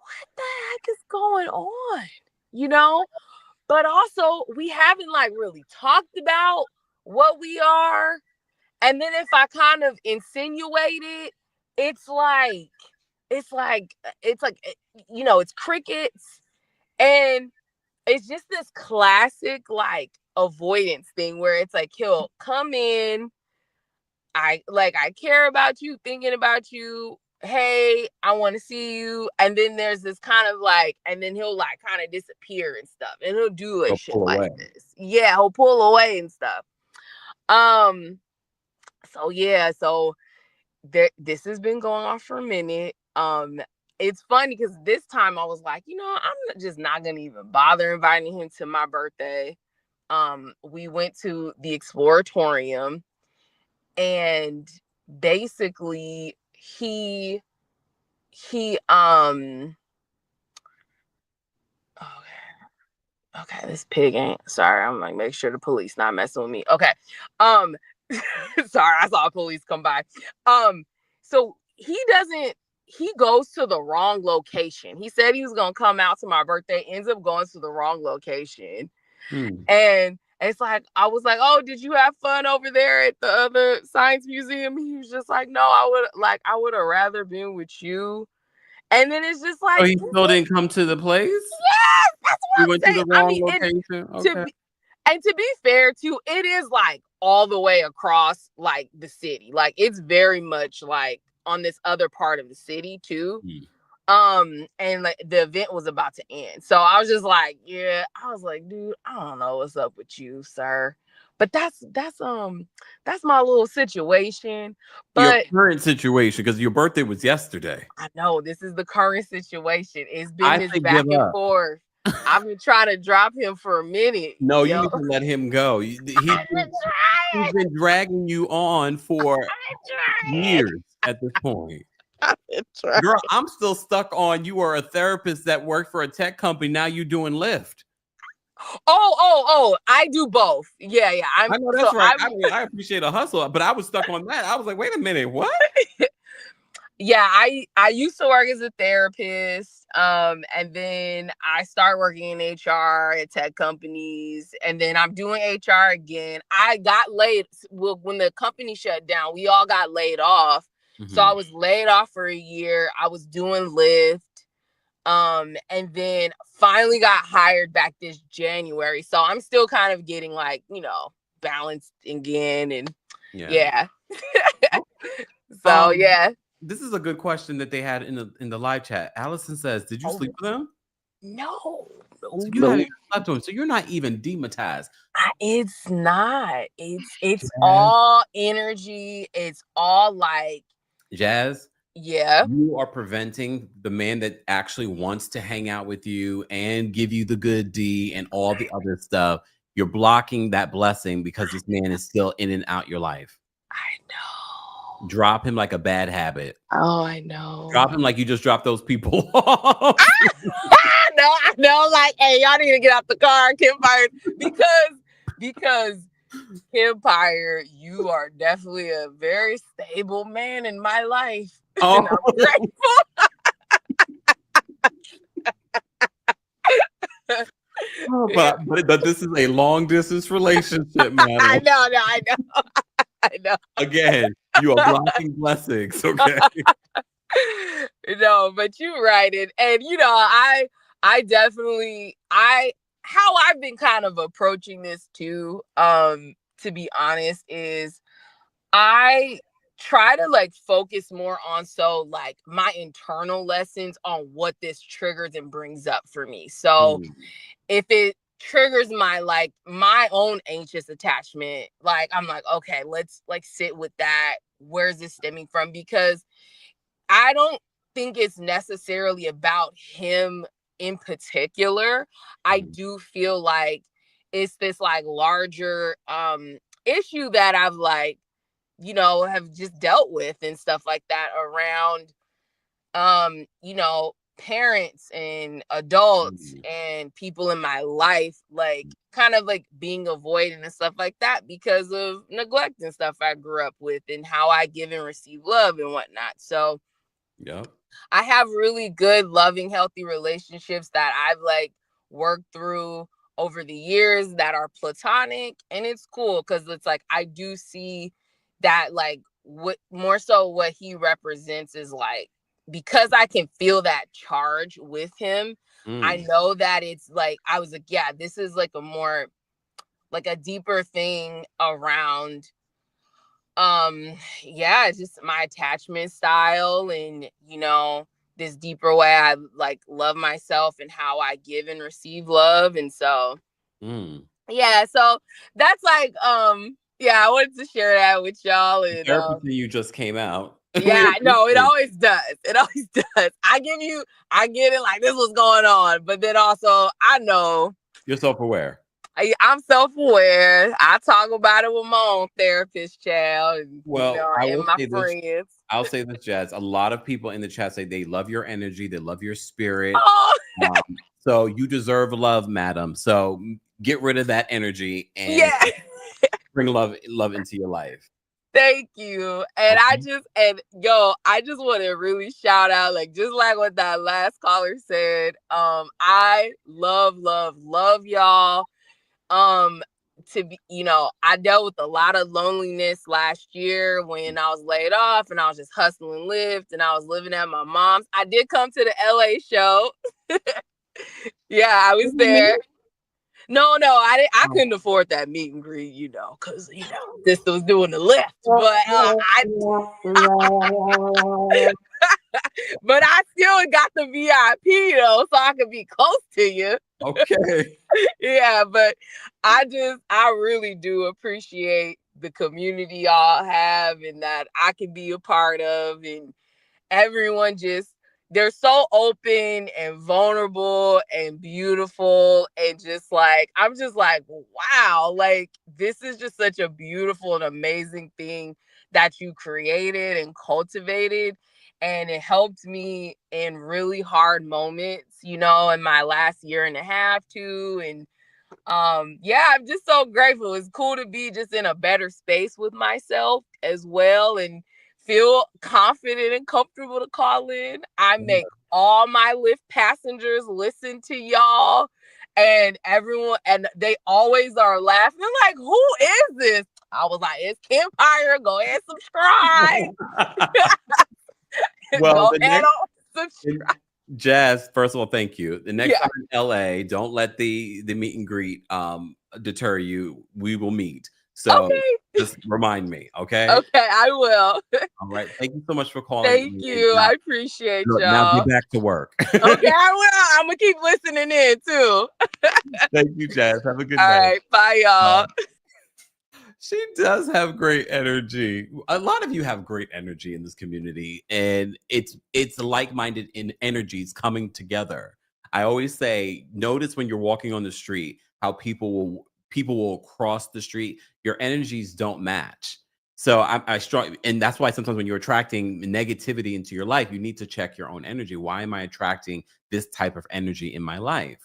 what the heck is going on? But also we haven't like really talked about what we are. And then if I kind of insinuate it, it's crickets. And it's just this classic like avoidance thing where it's like, he'll come in, I care about you, thinking about you, hey, I want to see you. And then there's this kind of like, and then he'll like kind of disappear and stuff, and he'll do like shit like this. Yeah, he'll pull away and stuff. So this has been going on for a minute. It's funny because this time I was like, I'm just not gonna even bother inviting him to my birthday. We went to the Exploratorium, and basically he okay, this pig ain't, sorry, I'm like, make sure the police not messing with me. Okay. Sorry, I saw police come by. So he goes to the wrong location. He said he was gonna come out to my birthday, ends up going to the wrong location. And it's like, I was like, oh, did you have fun over there at the other science museum? He was just like, no, I would have rather been with you. And then it's just So like, he still didn't come to the place? yes, that's You what went I'm to saying. the wrong location? Okay. To be fair too, it is like all the way across like the city. Like it's very much like on this other part of the city too. And like the event was about to end. So I was just like, yeah, I was like, dude, I don't know what's up with you, sir. But that's my little situation. Your But current situation, because your birthday was yesterday. I know this is the current situation. It's been I this say back give and up. forth. I've been trying to drop him for a minute. No, you yo. need to let him go. He's been dragging you on for years at this point. Girl, I'm still stuck on you are a therapist that worked for a tech company. Now you doing Lyft. Oh, I do both. Yeah. I know that's right. I appreciate a hustle, but I was stuck on that. I was like, wait a minute, what? Yeah, I used to work as a therapist. And then I started working in HR at tech companies, and then I'm doing HR again. I got laid when the company shut down. We all got laid off. So I was laid off for a year. I was doing Lyft. And then finally got hired back this January. So I'm still kind of getting like, balanced again. And yeah. So yeah. This is a good question that they had in the live chat. Allison says, did you sleep with him? No. So you haven't even slept with him. So you're not even dematized. It's not. It's all energy. It's all like Jazz. Yeah. You are preventing the man that actually wants to hang out with you and give you the good D and all the other stuff. You're blocking that blessing because this man is still in and out your life. I know. Drop him like a bad habit. Oh, I know. Drop him like you just dropped those people off. I know. Like, hey, y'all need to get out the car, Kempire, because Kempire, you are definitely a very stable man in my life. Oh. And I'm grateful. But this is a long distance relationship, man. I know. Again, you are blocking blessings, okay? No, but you're right. And I definitely how I've been kind of approaching this too, to be honest, is I try to like focus more on like my internal lessons on what this triggers and brings up for me. So if it triggers my own anxious attachment, like I'm like, okay, let's like sit with that. Where's this stemming from? Because I don't think it's necessarily about him in particular. I do feel like it's this like larger issue that I've like, have just dealt with and stuff like that around, parents and adults and people in my life, like kind of like being avoidant and stuff like that because of neglect and stuff I grew up with and how I give and receive love and whatnot. So I have really good, loving, healthy relationships that I've like worked through over the years that are platonic, and it's cool because it's like I do see that like what he represents is like, because I can feel that charge with him. I know that it's like I was like, yeah, this is like a more like a deeper thing around just my attachment style and this deeper way I like love myself and how I give and receive love. And so so that's like I wanted to share that with y'all. And Therapy you just came out. Yeah, no, it always does. It always does. I get it like this was going on, but then also I know you're self-aware. I'm self-aware. I talk about it with my own therapist, child, and, and my friends. I'll say this, Jazz. A lot of people in the chat say they love your energy, they love your spirit. So you deserve love, madam. So get rid of that energy and bring love into your life. Thank you. And I just want to really shout out, like, just like what that last caller said. I love y'all. to be, I dealt with a lot of loneliness last year when I was laid off and I was just hustling Lyft and I was living at my mom's. I did come to the LA show. Yeah, I was there. No, I couldn't afford that meet and greet, because this was doing the Lyft. But but I still got the VIP though, so I could be close to you. Okay. Yeah, but I really do appreciate the community y'all have and that I can be a part of, and everyone they're so open and vulnerable and beautiful, and just like I'm just like, wow, like this is just such a beautiful and amazing thing that you created and cultivated. And it helped me in really hard moments, in my last year and a half too. And yeah, I'm just so grateful. It's cool to be just in a better space with myself as well and feel confident and comfortable to call in. I make all my Lyft passengers listen to y'all, and everyone, and they always are laughing like, who is this? I was like, it's Kempire. Go ahead, subscribe. Well, Go ahead on subscribe. Jazz, first of all, thank you. The next Yeah. time in LA, don't let the meet and greet deter you. We will meet. So Okay. just remind me, okay? Okay, I will. All right. Thank you so much for calling. Thank you. I appreciate y'all. Now get back to work. Okay, I will. I'm gonna keep listening in too. Thank you, Jazz. Have a good All night. right, bye, y'all. She does have great energy. A lot of you have great energy in this community, and it's like-minded in energies coming together. I always say, notice when you're walking on the street how people will cross the street. Your energies don't match. So I strong, and that's why sometimes when you're attracting negativity into your life, you need to check your own energy. Why am I attracting this type of energy in my life?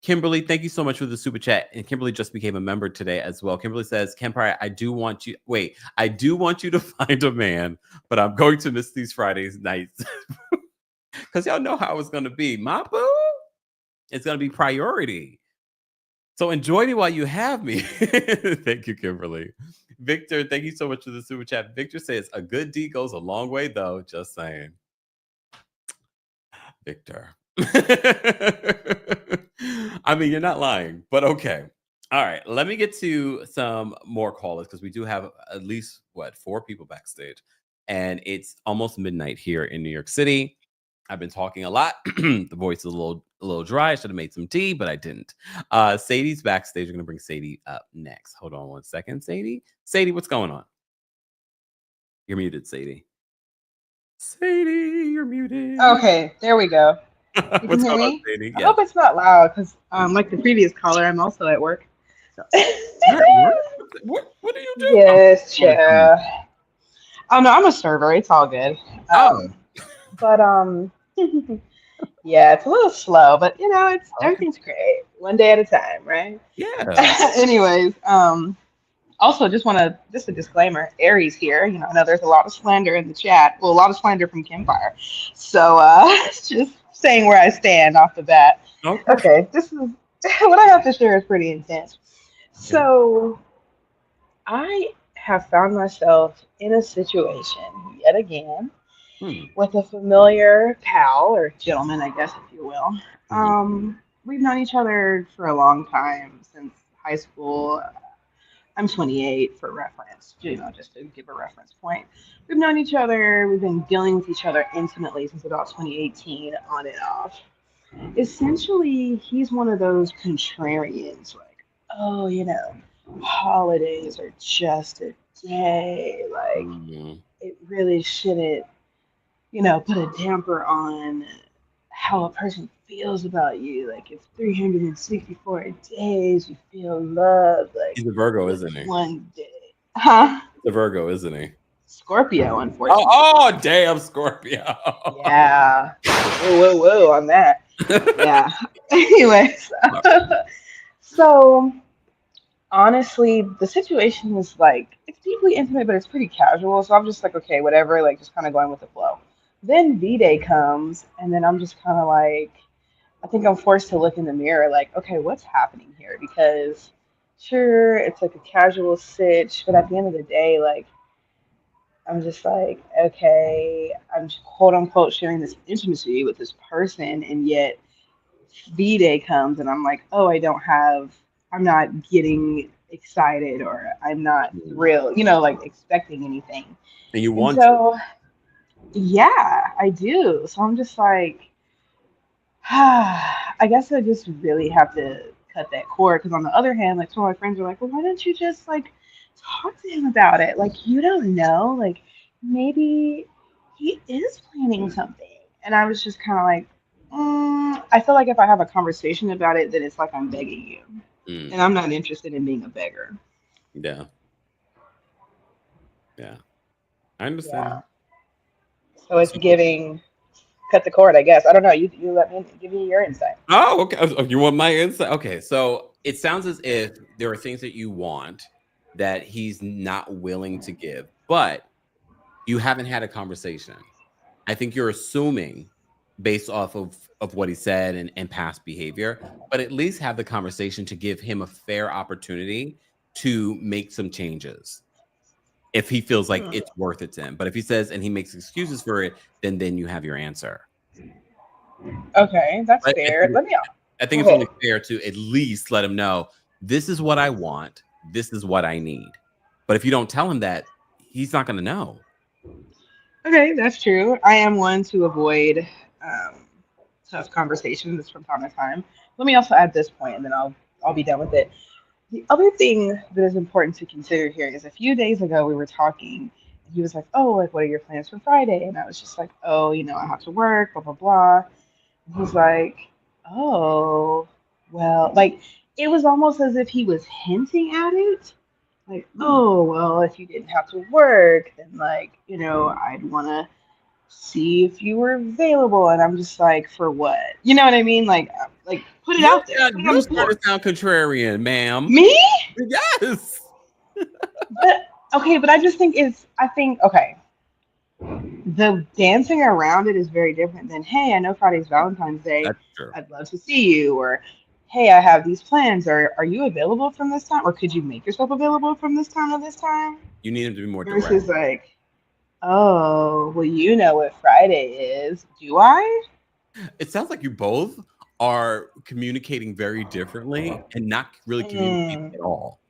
Kimberly, thank you so much for the super chat. And Kimberly just became a member today as well. Kimberly says, Kempire, I do want you to find a man, but I'm going to miss these Fridays nights. Because y'all know how it's going to be. My boo, it's going to be priority. So enjoy me while you have me. Thank you, Kimberly. Victor, thank you so much for the super chat. Victor says, a good deed goes a long way, though. Just saying. Victor. I mean, you're not lying, but okay. All right, let me get to some more callers because we do have at least 4 people backstage, and it's almost midnight here in New York City. I've been talking a lot. The voice is a little dry. I should have made some tea, but I didn't. Satie's backstage. We're gonna bring Satie up next. Hold on one second, Satie. Satie, what's going on? You're muted, Satie. Satie, you're muted. Okay, there we go. You can What's hear going on, me? Satie? I Yeah. hope it's not loud because, like the previous caller, I'm also at work. What do you do? Yes, yeah. Oh no, I'm a server. It's all good. But yeah, it's a little slow, but it's everything's great. One day at a time, right? Yeah. Anyways, also just a disclaimer, Aries here. I know there's a lot of slander in the chat. Well, a lot of slander from Kempire. So just saying where I stand off the bat. Okay, this is what I have to share is pretty intense. So I have found myself in a situation yet again with a familiar pal or gentleman, I guess, if you will. We've known each other for a long time, since high school. I'm 28 for reference, just to give a reference point. We've known each other, we've been dealing with each other intimately since about 2018, on and off. Essentially, he's one of those contrarians, like, oh, holidays are just a day. Like, it really shouldn't, put a damper on how a person feels about you. Like, if 364 days you feel loved, like, he's a Virgo, isn't he? one day. Huh? He's a Virgo, isn't he? Scorpio, unfortunately. Oh, damn, Scorpio. Yeah. Whoa on that. Yeah. Anyways. So, honestly, the situation is like, it's deeply intimate, but it's pretty casual. So I'm just like, okay, whatever, like just kind of going with the flow. Then V-Day comes, and then I'm just kind of like, I think I'm forced to look in the mirror like, okay, what's happening here? Because sure, it's like a casual sitch, but at the end of the day, like I'm just like, okay, I'm quote unquote sharing this intimacy with this person, and yet V-Day comes and I'm like, oh, I'm not getting excited or I'm not thrilled, like expecting anything. And you And want to. so, yeah, I do. So I'm just like, I guess I just really have to cut that cord. Because on the other hand, like some of my friends are like, well, why don't you just like talk to him about it? Like, you don't know. Like, maybe he is planning something. And I was just kind of like, I feel like if I have a conversation about it, then it's like I'm begging you. And I'm not interested in being a beggar. Yeah. Yeah. I understand. Yeah. So it's giving cut the cord, I guess. I don't know. You let me give me your insight. Oh, okay. Oh, you want my insight? Okay. So it sounds as if there are things that you want that he's not willing to give, but you haven't had a conversation. I think you're assuming based off of what he said and past behavior, but at least have the conversation to give him a fair opportunity to make some changes if he feels like it's worth it to him. But if he says and he makes excuses for it, then you have your answer. Okay, that's But fair. I think it's only fair to at least let him know this is what I want, this is what I need. But if you don't tell him that, he's not going to know. Okay, that's true. I am one to avoid tough conversations from time to time. Let me also add this point, and then I'll be done with it. The other thing that is important to consider here is a few days ago we were talking, and he was like, "Oh, like what are your plans for Friday?" And I was just like, "Oh, I have to work, blah blah blah." And he's like, "Oh, well," like it was almost as if he was hinting at it. Like, oh, well, if you didn't have to work, then like, I'd want to see if you were available. And I'm just like, for what? You know what I mean? Like put it out there. Put it on You're the starting floor. to sound contrarian, ma'am. Me? Yes. But okay, but I just think okay. The dancing around it is very different than, hey, I know Friday's Valentine's Day. That's true. I'd love to see you, or hey, I have these plans. Or are you available from this time? Or could you make yourself available from this time to this time? You need him to be more direct. Versus like, oh, well, you know what Friday is. Do I? It sounds like you both are communicating very differently and not really communicating at all.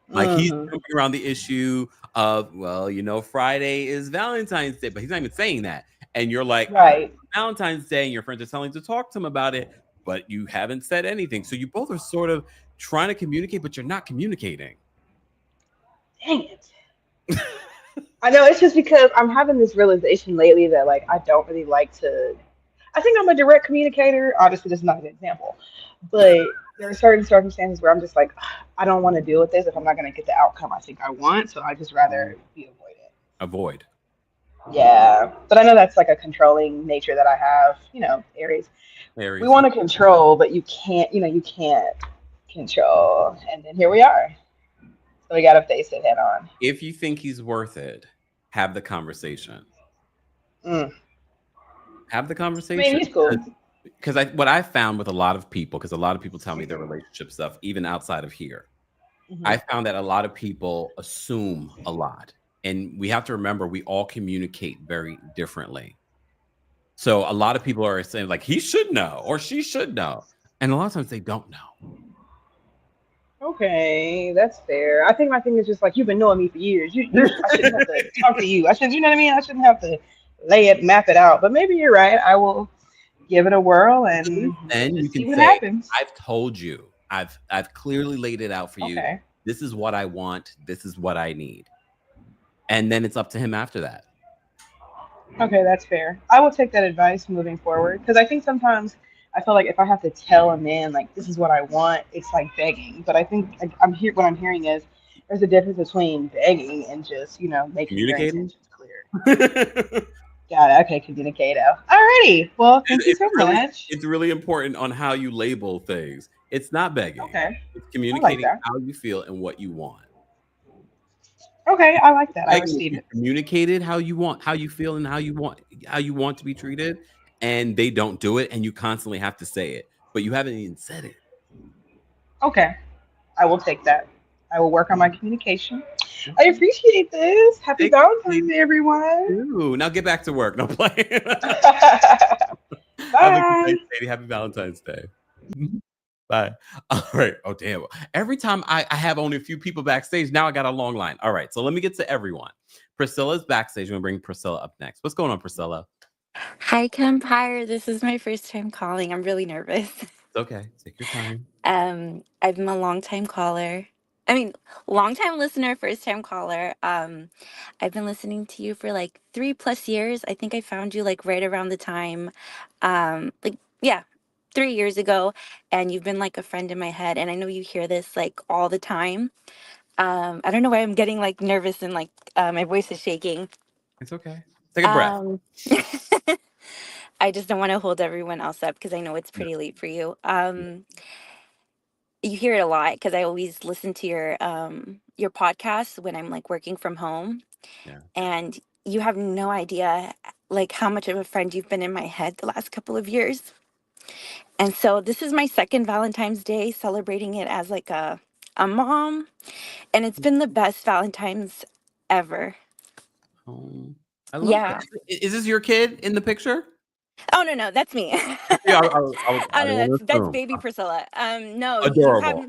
Like he's jumping around the issue of, well, Friday is Valentine's Day, but he's not even saying that. And you're like, right, Valentine's Day, and your friends are telling you to talk to him about it, but you haven't said anything. So you both are sort of trying to communicate, but you're not communicating. Dang it. I know, it's just because I'm having this realization lately that like I don't really like to. I think I'm a direct communicator. Obviously, this is not an example, but there are certain circumstances where I'm just like, I don't want to deal with this if I'm not going to get the outcome I think I want. So I just rather be avoided. Avoid. Yeah, but I know that's like a controlling nature that I have. Aries. We want to control, but you can't. You can't control. And then here we are. So we got to face it head on. If you think he's worth it, have the conversation. Have the conversation. I mean, he's cool. Because what I found with a lot of people, because a lot of people tell me their relationship stuff, even outside of here, I found that a lot of people assume a lot. And we have to remember, we all communicate very differently. So a lot of people are saying like, he should know or she should know. And a lot of times they don't know. Okay, that's fair. I think my thing is just like, you've been knowing me for years. I shouldn't have to talk to you. You know what I mean? I shouldn't have to map it out. But maybe you're right. I will give it a whirl and then you can see what say, happens. I've told you. I've clearly laid it out for you. This is what I want. This is what I need. And then it's up to him after that. Okay, that's fair. I will take that advice moving forward, because I think sometimes I feel like if I have to tell a man like this is what I want, it's like begging. But I think what I'm hearing is there's a difference between begging and just making your intentions clear. Got it. Okay, communicato. Alrighty. Well, thank you so much. It's really important on how you label things. It's not begging. Okay. It's communicating how you feel and what you want. Okay, I like that. I receive it. Communicated how you want, how you feel, and how you want to be treated, and they don't do it, and you constantly have to say it, but you haven't even said it. Okay, I will take that. I will work on my communication. I appreciate this. Happy Thank you. Valentine's Day, everyone. Ooh, now get back to work. No play. Have a good Bye. day, Satie. Happy Valentine's Day. Bye. All right. Oh, damn. Every time I have only a few people backstage, now I got a long line. All right. So let me get to everyone. Priscilla's backstage. I'm going to bring Priscilla up next. What's going on, Priscilla? Hi, Kempire. This is my first time calling. I'm really nervous. It's okay. Take your time. I'm a long time caller. I mean, long time listener, first time caller. I've been listening to you for like 3+ years. I think I found you like right around the time, yeah, 3 years ago, and you've been like a friend in my head. And I know you hear this like all the time. I don't know why I'm getting like nervous and like my voice is shaking. It's okay. Take a breath. I just don't want to hold everyone else up because I know it's pretty late for you. You hear it a lot because I always listen to your podcast when I'm like working from home, Yeah. and you have no idea like how much of a friend you've been in my head the last couple of years. And so this is my second Valentine's Day, celebrating it as like a mom, and it's been the best Valentine's ever. Oh, I love Yeah. that. Is this your kid in the picture? Oh no, that's me. Yeah, I Oh didn't no, want to that's assume. baby Priscilla. No, you have. Adorable.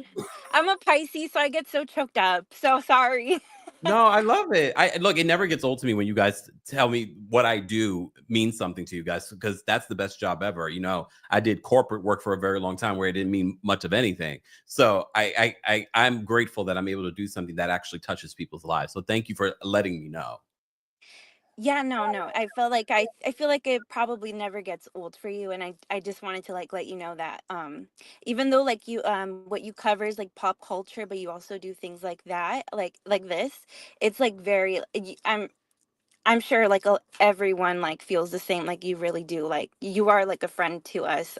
I'm a Pisces, so I get so choked up. So sorry. No, I love it. I look, it never gets old to me when you guys tell me what I do means something to you guys, because that's the best job ever. You know, I did corporate work for a very long time where it didn't mean much of anything. So I'm grateful that I'm able to do something that actually touches people's lives. So thank you for letting me know. Yeah, no. I feel like I feel like it probably never gets old for you, and I just wanted to like let you know that even though like you what you cover is like pop culture, but you also do things like that, like this. It's like very I'm sure like everyone like feels the same, like you really do, like you are like a friend to us,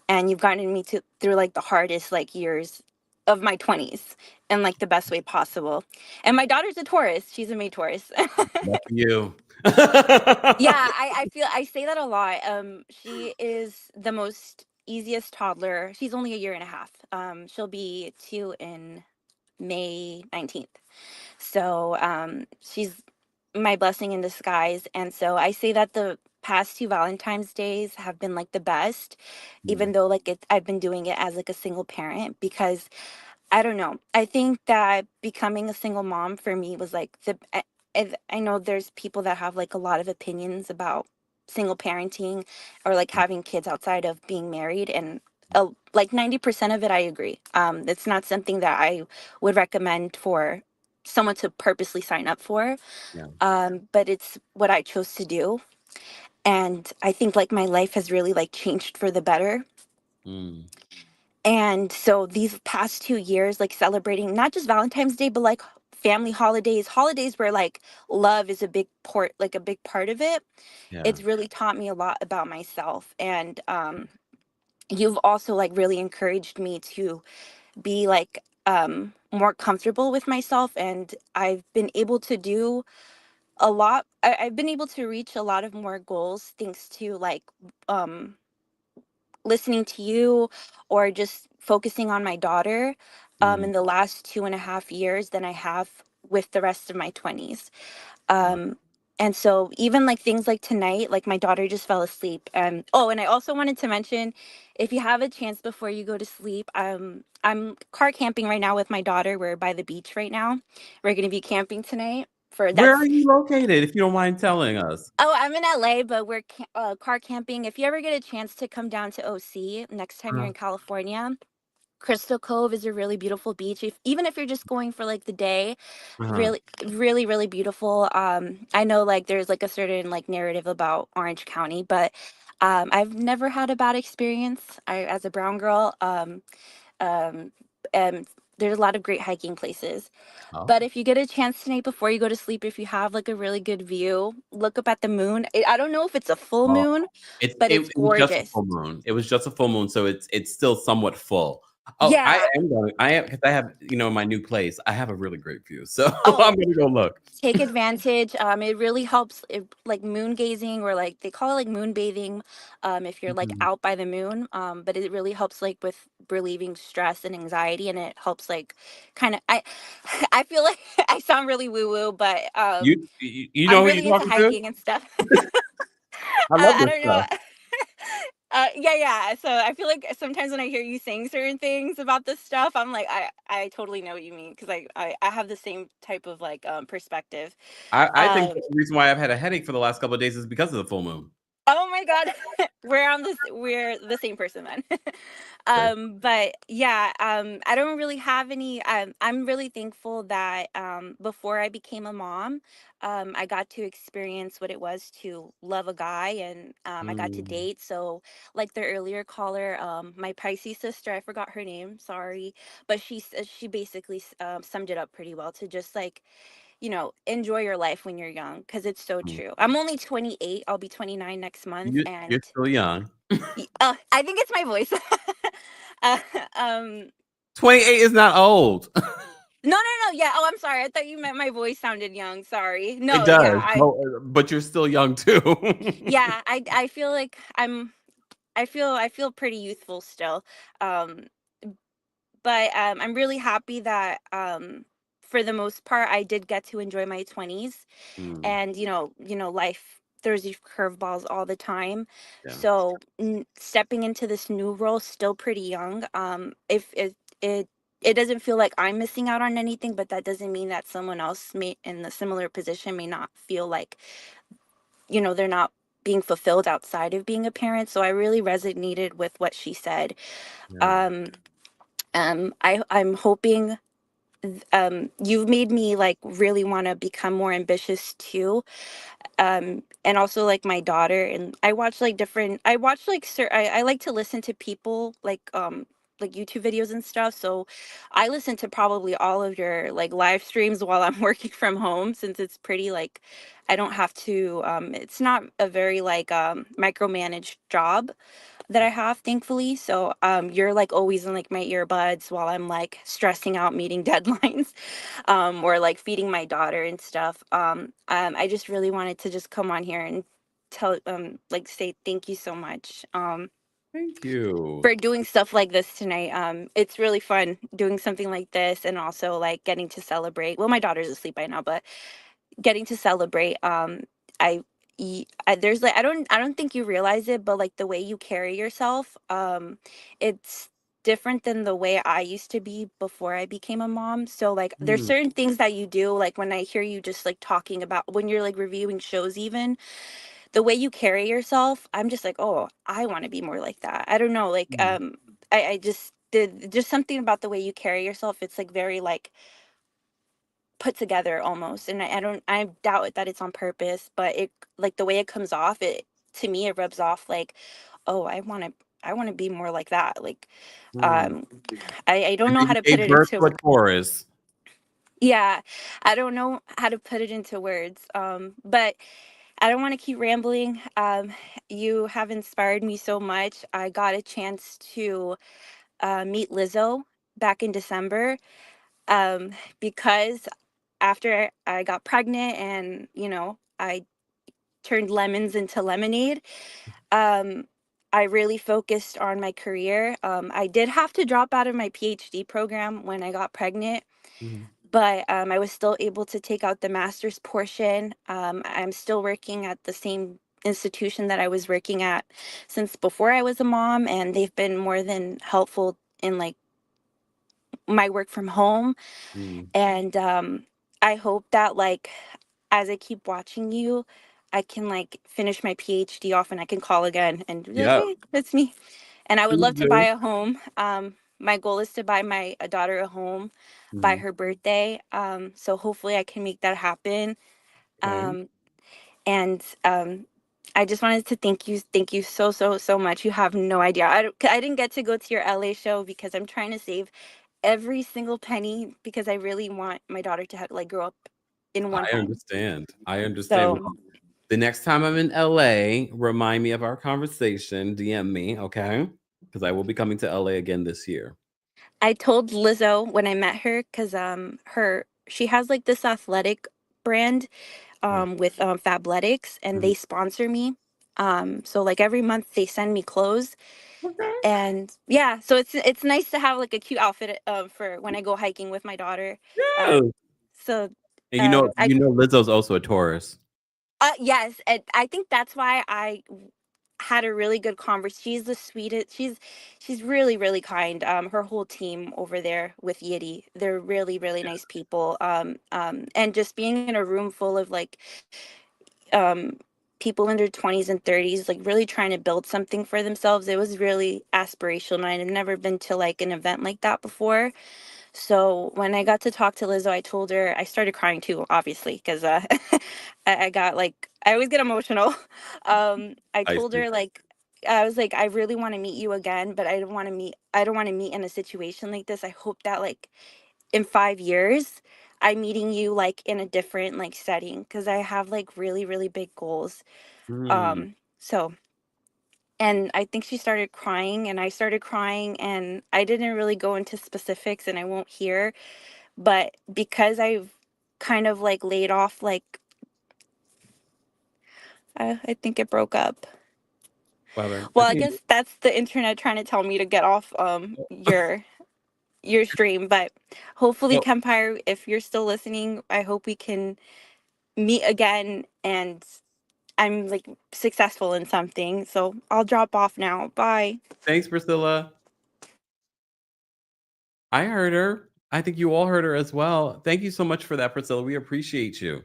and you've gotten me to through like the hardest like years of my 20s in like the best way possible. And my daughter's a Taurus. She's a May Taurus. Lucky you. Yeah, I feel I say that a lot. She is the most easiest toddler. She's only a year and a half. She'll be 2 in May 19th. So she's my blessing in disguise. And so I say that the past 2 Valentine's days have been like the best, even though like I've been doing it as like a single parent, because I don't know. I think that becoming a single mom for me was like I know there's people that have like a lot of opinions about single parenting or like having kids outside of being married, and like 90% of it I agree. It's not something that I would recommend for someone to purposely sign up for. Yeah. But it's what I chose to do, and I think like my life has really like changed for the better. Mm. And so these past 2 years, like celebrating not just Valentine's Day, but like family holidays where like love is a big part of it. Yeah. It's really taught me a lot about myself. And you've also like really encouraged me to be like more comfortable with myself. And I've been able to do a lot. I've been able to reach a lot of more goals thanks to like listening to you or just focusing on my daughter in the last 2.5 years than I have with the rest of my 20s. And so even like things like tonight, like my daughter just fell asleep. Oh, and I also wanted to mention, if you have a chance before you go to sleep, I'm car camping right now with my daughter. We're by the beach right now. We're going to be camping tonight. Where are you located, if you don't mind telling us? Oh, I'm in LA, but we're car camping. If you ever get a chance to come down to OC next time you're in California, Crystal Cove is a really beautiful beach. Even if you're just going for like the day, really, really, really beautiful. I know like there's like a certain like narrative about Orange County, but I've never had a bad experience. As a brown girl, and there's a lot of great hiking places. But if you get a chance tonight before you go to sleep, if you have like a really good view, look up at the moon. I don't know if it's a full moon, but it's It was just a gorgeous. full moon. It was just a full moon, so it's still somewhat full. Oh, I Yeah. am going. I am because I have, my new place. I have a really great view, so Oh, I'm gonna go look. Take advantage. It really helps, like moon gazing, or like they call it like moon bathing, if you're like Mhm. out by the moon. But it really helps like with relieving stress and anxiety, and it helps like kind of I feel like I sound really woo woo, but You know I'm who you're really into talking to? hiking and stuff. I love I this don't know. stuff. Yeah. So I feel like sometimes when I hear you saying certain things about this stuff, I'm like, I totally know what you mean, because I have the same type of like perspective. I think Um, the reason why I've had a headache for the last couple of days is because of the full moon. oh my God, we're the same person then. Okay. But yeah, I don't really have any. I'm really thankful that before I became a mom, I got to experience what it was to love a guy, and I got to Mm. date. So, like the earlier caller, my Pisces sister, I forgot her name, sorry, but she basically summed it up pretty well, to just like, enjoy your life when you're young, because it's so Mm. true. I'm only 28. I'll be 29 next month, You're and still young. I think it's my voice. uh, um, 28 is not old. no. Yeah. Oh, I'm sorry. I thought you meant my voice sounded young. Sorry. It No. Yeah. does. But you're still young too. Yeah. I feel like I feel pretty youthful still. Um, but I'm really happy that for the most part I did get to enjoy my 20s, Mm, and life throws you curveballs all the time. yeah. So stepping into this new role still pretty young. If it doesn't feel like I'm missing out on anything, but that doesn't mean that someone else may in the similar position may not feel like they're not being fulfilled outside of being a parent. So I really resonated with what she said. Yeah. um I'm hoping, you've made me like really want to become more ambitious too. And also like my daughter, and I watch like I like to listen to people like YouTube videos and stuff. So I listen to probably all of your like live streams while I'm working from home, since it's pretty like I don't have to it's not a very like micromanaged job that I have, thankfully. So you're like always in like my earbuds while I'm like stressing out meeting deadlines, or like feeding my daughter and stuff. I just really wanted to just come on here and tell like say thank you so much Thank you. for doing stuff like this tonight. It's really fun doing something like this, and also like getting to celebrate. Well, my daughter's asleep by now, but getting to celebrate. I, there's like I don't think you realize it, but like the way you carry yourself, it's different than the way I used to be before I became a mom. So like there's Mm, certain things that you do, like when I hear you just like talking about when you're like reviewing shows, even the way you carry yourself, I'm just like, oh, I want to be more like that. I don't know, like mm, I just did just something about the way you carry yourself. It's like very like put together almost, and I doubt that it's on purpose, but it like the way it comes off, it to me it rubs off like, oh, I want to be more like that, like mm. um I don't And know then how you to put gave it birth into. to a Taurus. Yeah, I don't know how to put it into words, but I don't want to keep rambling. You have inspired me so much. I got a chance to meet Lizzo back in December, um because after I got pregnant and I turned lemons into lemonade, um I really focused on my career. I did have to drop out of my PhD program when I got pregnant, Mhm. but I was still able to take out the master's portion. I'm still working at the same institution that I was working at since before I was a mom, and they've been more than helpful in like my work from home. Mm. And I hope that like as I keep watching you, I can like finish my PhD off and I can call again and be like, Yep. hey, that's me. And I would Please love to buy do. a home. My goal is to buy my a daughter a home by Mhm. her birthday. So hopefully I can make that happen. Okay. Um, and I just wanted to thank you so much. You have no idea. I didn't get to go to your LA show because I'm trying to save every single penny, because I really want my daughter to have like grow up in one I home. understand. I understand. So Well, the next time I'm in LA, remind me of our conversation. DM me, okay? Because I will be coming to LA again this year. I told Lizzo when I met her because she has like this athletic brand with Fabletics, and they sponsor me. So like every month they send me clothes, and yeah, so it's nice to have like a cute outfit for when I go hiking with my daughter. Yeah. So And I Lizzo's also a Taurus. yes, and I think that's why I had a really good conversation. She's the sweetest. She's really really kind. Her whole team over there with Yiddy, they're really really nice people. And just being in a room full of like um people in their 20s and 30s, like really trying to build something for themselves. It was really aspirational. I've never been to like an event like that before. So when I got to talk to Lizzo, I told her, I started crying too, obviously, because I got like, I always get emotional. I I told see. her like, I was like, I really want to meet you again, but I don't want to meet in a situation like this. I hope that like in 5 years, I'm meeting you like in a different like setting, because I have like really, really big goals. Mm. So and I think she started crying and I started crying, and I didn't really go into specifics and I won't here, but because I've kind of like laid off like I think it broke up. Well, then, I Well, I think guess that's the internet trying to tell me to get off your stream, but hopefully well, Kempire, if you're still listening, I hope we can meet again and I'm like successful in something. So I'll drop off now. Bye. thanks, Priscilla. I heard her. I think you all heard her as well. Thank you so much for that, Priscilla. We appreciate you.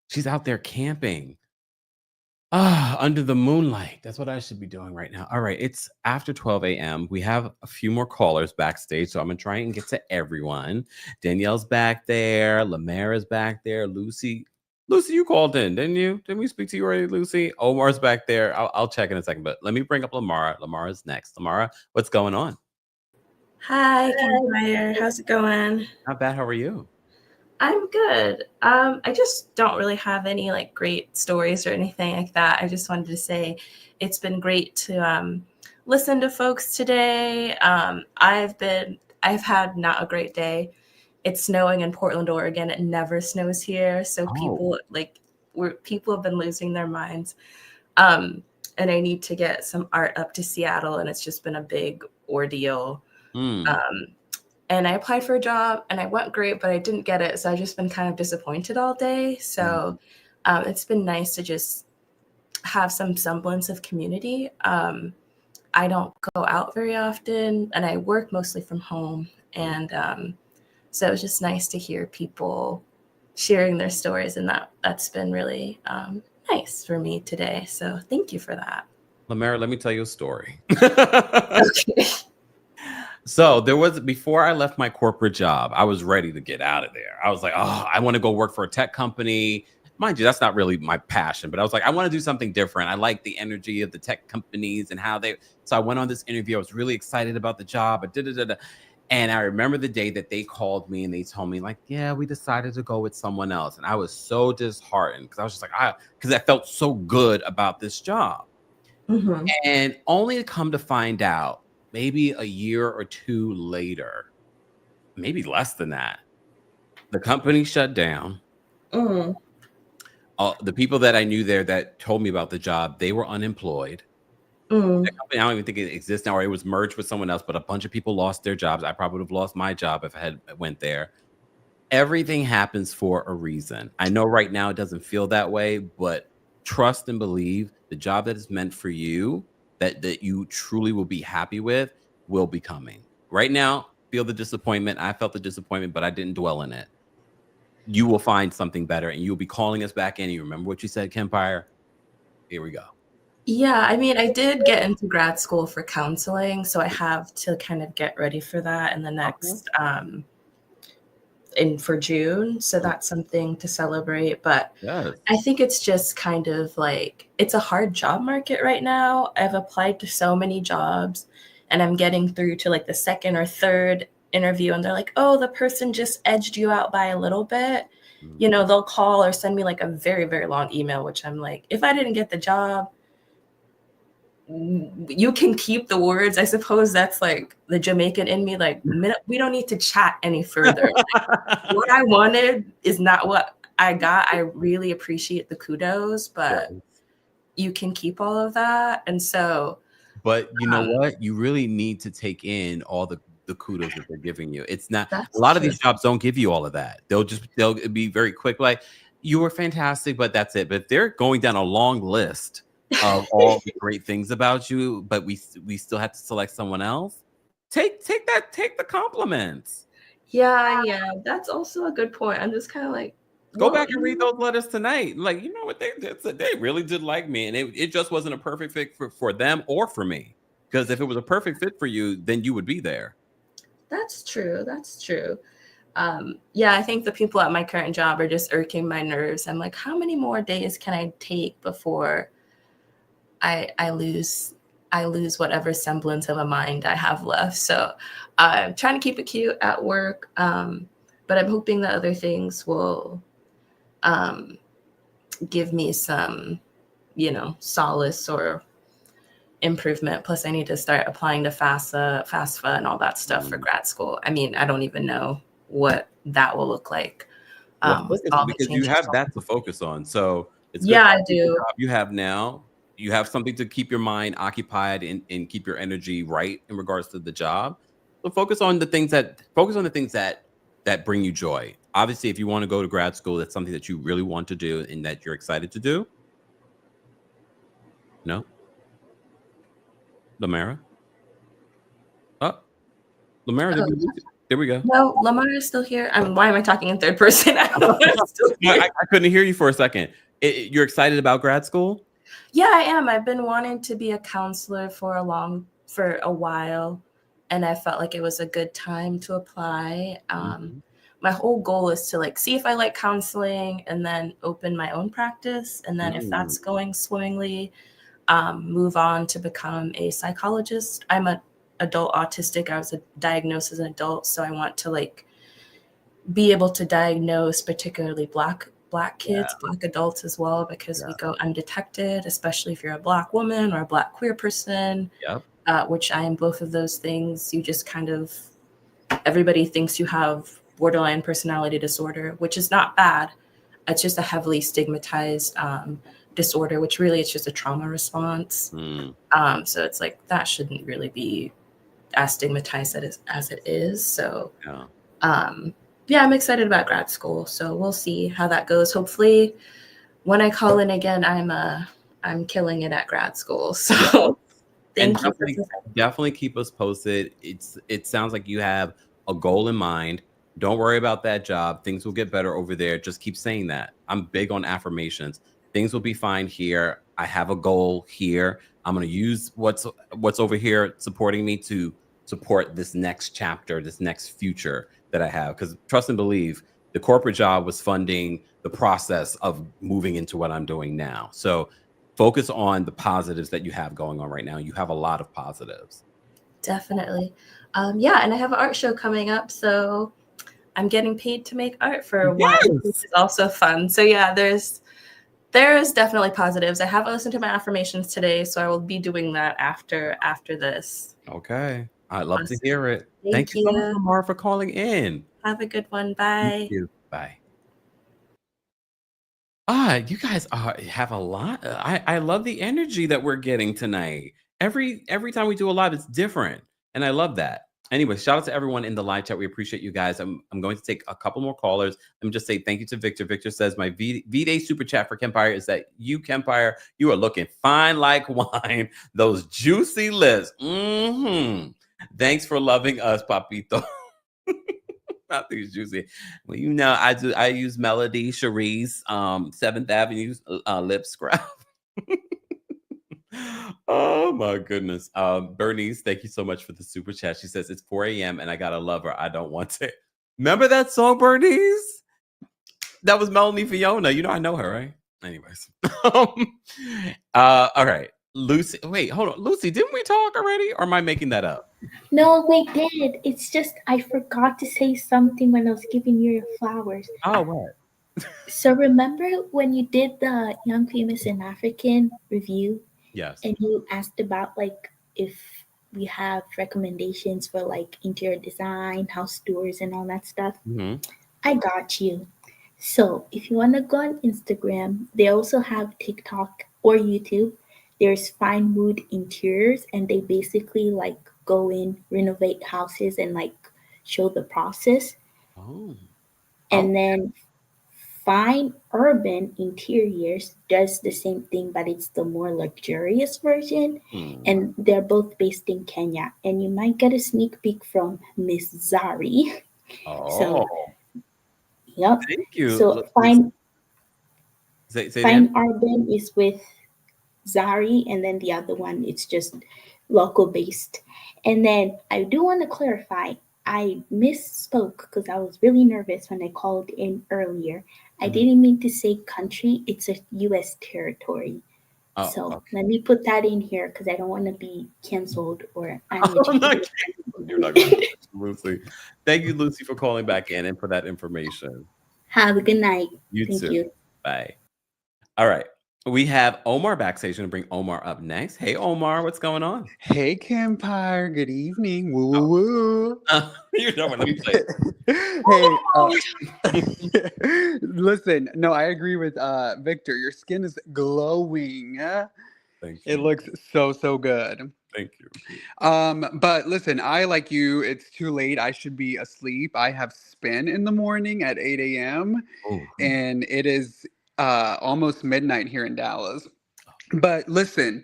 She's out there camping. Under the moonlight. That's what I should be doing right now. All right, it's after 12 a.m. We have a few more callers backstage, so I'm gonna try and get to everyone. Danielle's back there. Lamar is back there. Lucy, you called in, didn't you? Didn't we speak to you already, Lucy? Omar's back there. I'll check in a second, but let me bring up Lamar. Lamar is next. Lamar, what's going on? Hi, Kempire. How's it going? Not bad. How are you? I'm good. I just don't really have any like great stories or anything like that. I just wanted to say it's been great to listen to folks today. I've had not a great day. It's snowing in Portland, Oregon. It never snows here, so Oh. people have been losing their minds. And I need to get some art up to Seattle, and it's just been a big ordeal. And I applied for a job and I went great, but I didn't get it. So I've just been kind of disappointed all day. So it's been nice to just have some semblance of community. I don't go out very often and I work mostly from home. And so it was just nice to hear people sharing their stories. And that's been really nice for me today. So thank you for that. Lamar, let me tell you a story. Okay. So there was, before I left my corporate job, I was ready to get out of there. I was like, oh, I want to go work for a tech company. Mind you, that's not really my passion, but I was like, I want to do something different. I like the energy of the tech companies and how so I went on this interview. I was really excited about the job. And I remember the day that they called me and they told me like, yeah, we decided to go with someone else. And I was so disheartened because I was just like, because I felt so good about this job. Mm-hmm. And only to come to find out, maybe a year or two later, maybe less than that, the company shut down. Mm. The people that I knew there that told me about the job, they were unemployed. Mm. The company, I don't even think it exists now, or it was merged with someone else, but a bunch of people lost their jobs. I probably would have lost my job if I had went there. Everything happens for a reason. I know right now it doesn't feel that way, but trust and believe the job that is meant for you, that you truly will be happy with, will be coming. Right now, feel the disappointment. I felt the disappointment, but I didn't dwell in it. You will find something better, and you'll be calling us back in. You remember what you said, Kempire? Here we go. Yeah, I mean, I did get into grad school for counseling, so I have to kind of get ready for that in the next for June. So that's something to celebrate. But yes. I think it's just kind of like, it's a hard job market right now. I've applied to so many jobs and I'm getting through to like the second or third interview and they're like, oh, the person just edged you out by a little bit. You know, they'll call or send me like a very, very long email, which I'm like, if I didn't get the job, you can keep the words. I suppose that's like the Jamaican in me. Like, we don't need to chat any further. Like, what I wanted is not what I got. I really appreciate the kudos, but you can keep all of that. And so, but you know what? You really need to take in all the kudos that they're giving you. It's not a lot of these jobs don't give you all of that. They'll be very quick, like, you were fantastic, but that's it. But they're going down a long list of all the great things about you, but we still have to select someone else. Take the compliments. Yeah, that's also a good point. I'm just kind of like, go back and read those letters tonight. Like, you know what, they really did like me, and it just wasn't a perfect fit for them or for me. Because if it was a perfect fit for you, then you would be there. That's true. Yeah, I think the people at my current job are just irking my nerves. I'm like, how many more days can I take before I lose whatever semblance of a mind I have left? So I'm trying to keep it cute at work, but I'm hoping that other things will give me some, solace or improvement. Plus, I need to start applying to FAFSA and all that stuff for grad school. I mean, I don't even know what that will look like. Because you have that to focus on. So it's good. Yeah, I do. You have now. You have something to keep your mind occupied and keep your energy right in regards to the job. So focus on the things that bring you joy. Obviously, if you want to go to grad school, that's something that you really want to do and that you're excited to do. No? Lamara? Oh, Lamara, there we go. No, Lamar is still here. Why am I talking in third person? I couldn't hear you for a second. You're excited about grad school? Yeah, I am. I've been wanting to be a counselor for a while, and I felt like it was a good time to apply. My whole goal is to see if I like counseling and then open my own practice. And then if that's going swimmingly, move on to become a psychologist. I'm an adult autistic. I was diagnosed as an adult. So I want to be able to diagnose particularly Black kids, Black adults as well, because we go undetected, especially if you're a Black woman or a Black queer person, which I am both of those things. You just everybody thinks you have borderline personality disorder, which is not bad. It's just a heavily stigmatized disorder, which really it's just a trauma response. So it's that shouldn't really be as stigmatized as it is. So yeah, I'm excited about grad school. So we'll see how that goes. Hopefully when I call in again, I'm killing it at grad school. So thank you. Definitely keep us posted. It sounds like you have a goal in mind. Don't worry about that job. Things will get better over there. Just keep saying that. I'm big on affirmations. Things will be fine here. I have a goal here. I'm going to use what's over here supporting me to support this next chapter, this next future that I have. Because trust and believe, the corporate job was funding the process of moving into what I'm doing now. So focus on the positives that you have going on right now. You have a lot of positives. Definitely. Yeah, and I have an art show coming up. So I'm getting paid to make art for a while, which is also fun. So yeah, there's definitely positives. I haven't listened to my affirmations today, so I will be doing that after this. Okay. I'd love to hear it. Thank you so much, Omar, for calling in. Have a good one. Bye. Thank you. Bye. You guys have a lot. I love the energy that we're getting tonight. Every time we do a live, it's different. And I love that. Anyway, shout out to everyone in the live chat. We appreciate you guys. I'm going to take a couple more callers. Let me just say thank you to Victor. Victor says, my V-Day super chat for Kempire is that you, Kempire, you are looking fine like wine. Those juicy lips. Thanks for loving us, Papito. Not these juicy. Well, I use Melody Cherie's 7th Avenue lip scrub. Oh my goodness. Bernice, thank you so much for the super chat. She says it's 4 a.m. and I gotta love her. I don't want to. Remember that song, Bernice? That was Melanie Fiona. I know her, right? Anyways. All right. Lucy, wait, hold on. Lucy, didn't we talk already? Or am I making that up? No, we did. It's just I forgot to say something when I was giving you your flowers. Oh, what? So remember when you did the Young Famous and African review Yes. and you asked about like if we have recommendations for like interior design, house tours, and all that stuff. Hmm. I got you. So if you want to go on Instagram, they also have TikTok or YouTube. There's Fine Wood Interiors, and they basically like go in, renovate houses, and like show the process. Oh. And then Fine Urban Interiors does the same thing, but it's the more luxurious version. And they're both based in Kenya. And you might get a sneak peek from Miss Zari. Oh. So, yep. Thank you. So Lucy. Say it again. Fine Urban is with Zari, and then the other one it's just local based. And then I do want to clarify, I misspoke because I was really nervous when I called in earlier. I didn't mean to say country, it's a US territory. Oh, So okay. let me put that in here because I don't want to be canceled or I'm not uneducated. You're not going to Lucy. Thank you, Lucy, for calling back in and for that information. Have a good night. You Thank too. you. Bye. All right. We have Omar backstage. I'm going to bring Omar up next. Hey, Omar, what's going on? Hey, Kempire. Good evening. Woo, woo, woo. You know what? Let me play. Hey, listen. No, I agree with Victor. Your skin is glowing. Thank you. It looks so good. Thank you. But listen, I like you. It's too late. I should be asleep. I have spin in the morning at 8 a.m. and it is almost midnight here in Dallas. But listen,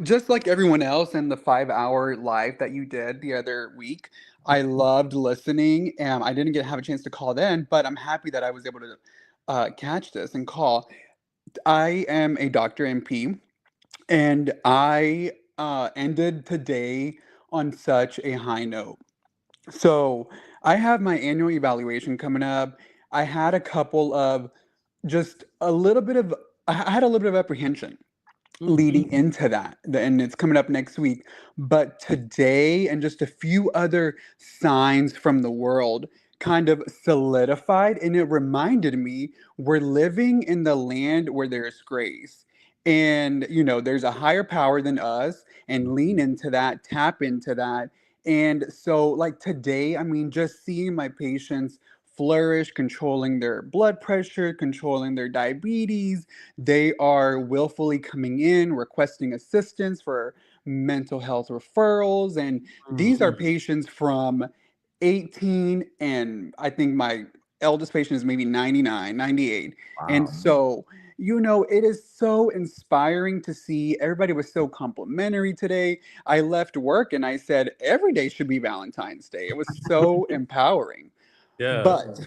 just like everyone else in the 5-hour live that you did the other week, I loved listening, and I didn't have a chance to call then, but I'm happy that I was able to catch this and call. I am a Dr. MP, and I ended today on such a high note. So I have my annual evaluation coming up. I had a couple of just a little bit of I had a little bit of apprehension leading into that, and it's coming up next week. But today and just a few other signs from the world kind of solidified, and it reminded me we're living in the land where there's grace. And, there's a higher power than us, and lean into that, tap into that. And so, like today, I mean, just seeing my patients flourish, controlling their blood pressure, controlling their diabetes. They are willfully coming in, requesting assistance for mental health referrals. And these are patients from 18, and I think my eldest patient is maybe 99, 98. And Wow. so, it is so inspiring to see. Everybody was so complimentary today. I left work and I said, every day should be Valentine's Day. It was so empowering. Yeah. But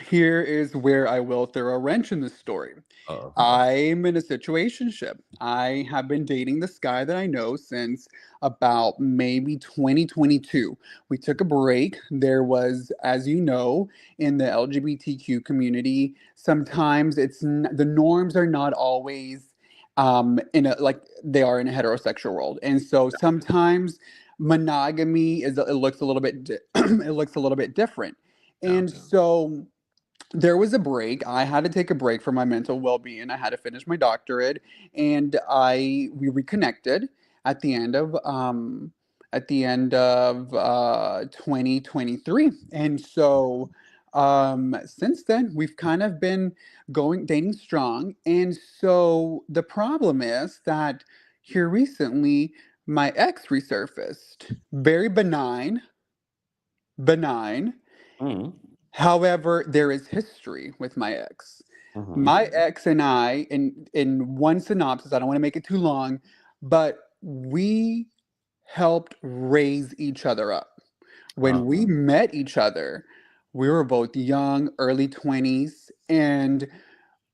here is where I will throw a wrench in the story. I'm in a situationship. I have been dating this guy that I know since about maybe 2022. We took a break. There was, as you know, in the LGBTQ community, sometimes the norms are not always in a like they are in a heterosexual world, and so sometimes monogamy it looks a little bit it looks a little bit different, and so there was a break. I had to take a break for my mental well-being. I had to finish my doctorate, and we reconnected at the end of 2023. And so since then we've kind of been dating strong. And so the problem is that here recently my ex resurfaced. Very benign. However, there is history with my ex. My ex and I, in one synopsis, I don't want to make it too long, but we helped raise each other up. When we met each other, we were both young, early 20s, and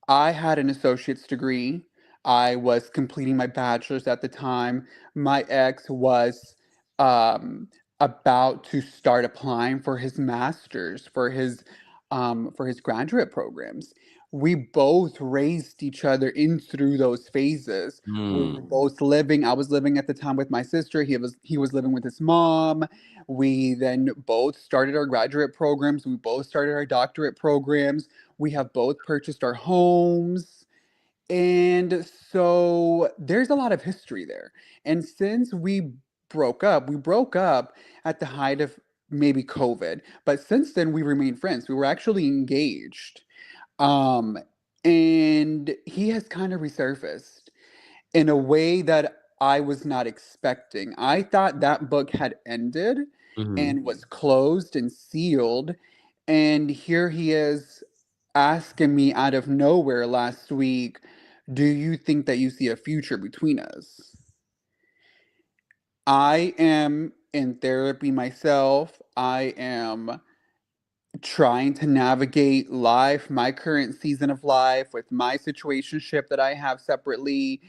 I had an associate's degree. I was completing my bachelor's at the time. My ex was um, about to start applying for his master's, for his graduate programs. We both raised each other in through those phases. We were both living. I was living at the time with my sister. He was living with his mom. We then both started our graduate programs. We both started our doctorate programs. We have both purchased our homes. And so there's a lot of history there. And since we broke up at the height of maybe COVID, but since then we remained friends. We were actually engaged. Um, and he has kind of resurfaced in a way that I was not expecting. I thought that book had ended and was closed and sealed. And here he is asking me out of nowhere last week, do you think that you see a future between us? I am in therapy myself. I am trying to navigate life, my current season of life with my situationship that I have separately.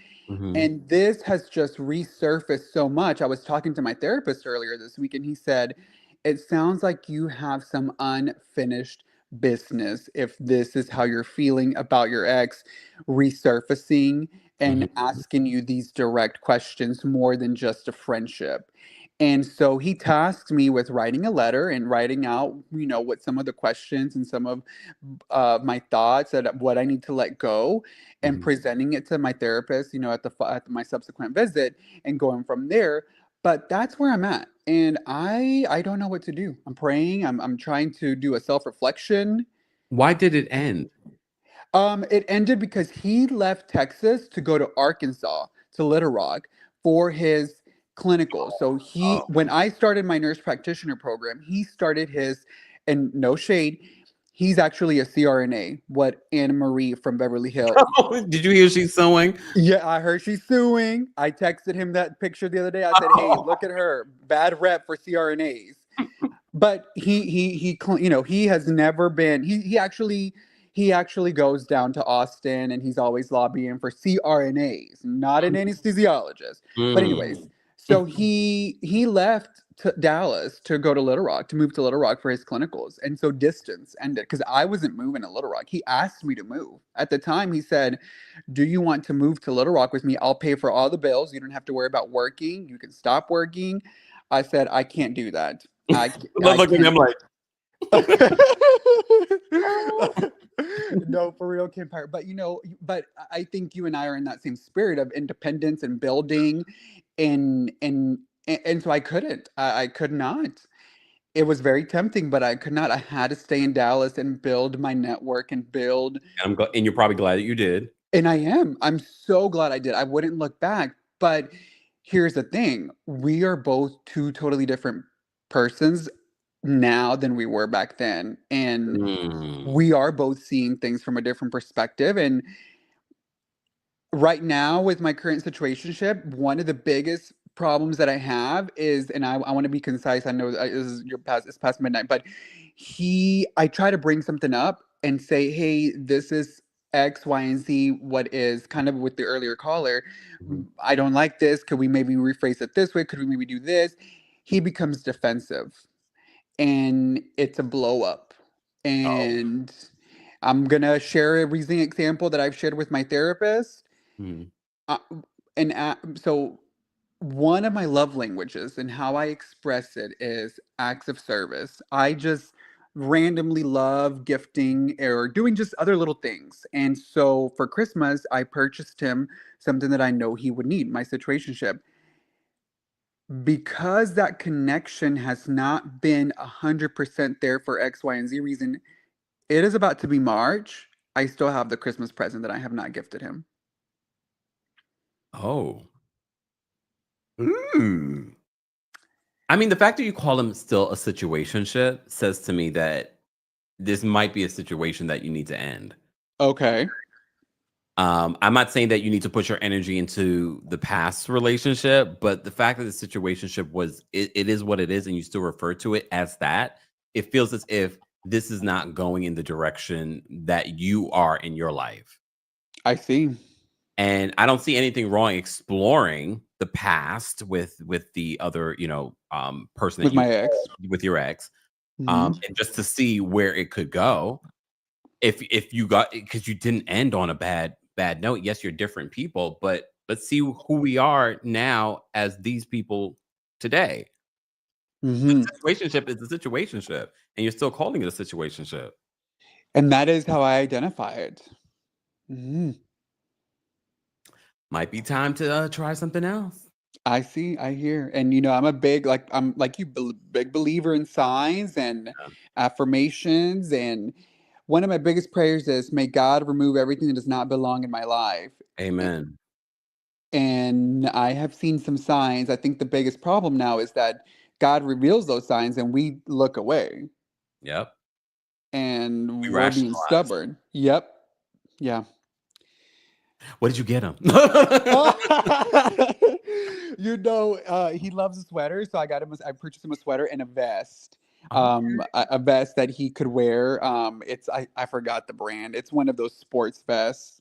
And this has just resurfaced so much. I was talking to my therapist earlier this week, and he said, it sounds like you have some unfinished business if this is how you're feeling about your ex resurfacing and asking you these direct questions more than just a friendship. And so he tasked me with writing a letter and writing out, what some of the questions and some of my thoughts and what I need to let go, and presenting it to my therapist, at my subsequent visit, and going from there. But that's where I'm at, and I don't know what to do. I'm praying. I'm trying to do a self reflection. Why did it end? It ended because he left Texas to go to Arkansas, to Little Rock, for his clinical. So when I started my nurse practitioner program, he started his, and no shade, he's actually a CRNA, what Anna Marie from Beverly Hills. Oh, did you hear she's sewing? Yeah, I heard she's suing. I texted him that picture the other day. I said, hey, look at her. Bad rep for CRNAs. But he has never been, he actually goes down to Austin, and he's always lobbying for CRNAs, not an anesthesiologist. But anyways, so he left to Dallas to go to Little Rock, to move to Little Rock for his clinicals. And so distance ended because I wasn't moving to Little Rock. He asked me to move. At the time, he said, do you want to move to Little Rock with me? I'll pay for all the bills. You don't have to worry about working. You can stop working. I said, I can't do that. Look at him like, no, for real, Kempire. But I think you and I are in that same spirit of independence and building, and so I couldn't. I could not. It was very tempting, but I could not. I had to stay in Dallas and build my network and build. And you're probably glad that you did. And I am. I'm so glad I did. I wouldn't look back. But here's the thing: we are both two totally different persons now than we were back then, and we are both seeing things from a different perspective. And right now, with my current situationship, one of the biggest problems that I have is, and I want to be concise. I know it's past midnight, but I try to bring something up and say, hey, this is X, Y, and Z. What is kind of with the earlier caller? I don't like this. Could we maybe rephrase it this way? Could we maybe do this? He becomes defensive, and it's a blow up. And I'm gonna share a recent example that I've shared with my therapist. So one of my love languages and how I express it is acts of service. I just randomly love gifting or doing just other little things. And so for Christmas, I purchased him something that I know he would need, my situationship. Because that connection has not been 100% there for X, Y, and Z reason, it is about to be March. I still have the Christmas present that I have not gifted him. Oh. I mean, the fact that you call him still a situationship says to me that this might be a situation that you need to end. Okay. I'm not saying that you need to put your energy into the past relationship, but the fact that the situationship it is what it is, and you still refer to it as that, it feels as if this is not going in the direction that you are in your life. I see. And I don't see anything wrong exploring the past with the other, person with my ex, with your ex, and just to see where it could go. If you got, because you didn't end on a bad note. Yes, you're different people, but let's see who we are now as these people today. The situationship is a situationship, and you're still calling it a situationship. And that is how I identify it. Might be time to try something else. I see, I hear. And I'm a big I'm like you big believer in signs and affirmations, and one of my biggest prayers is may God remove everything that does not belong in my life. Amen. And I have seen some signs. I think the biggest problem now is that God reveals those signs and we look away Yep. and We we're being rationalize. stubborn. Yep. Yeah. What did you get him? He loves a sweater, so I purchased him a sweater and a vest. A vest that he could wear. I forgot the brand. It's one of those sports vests.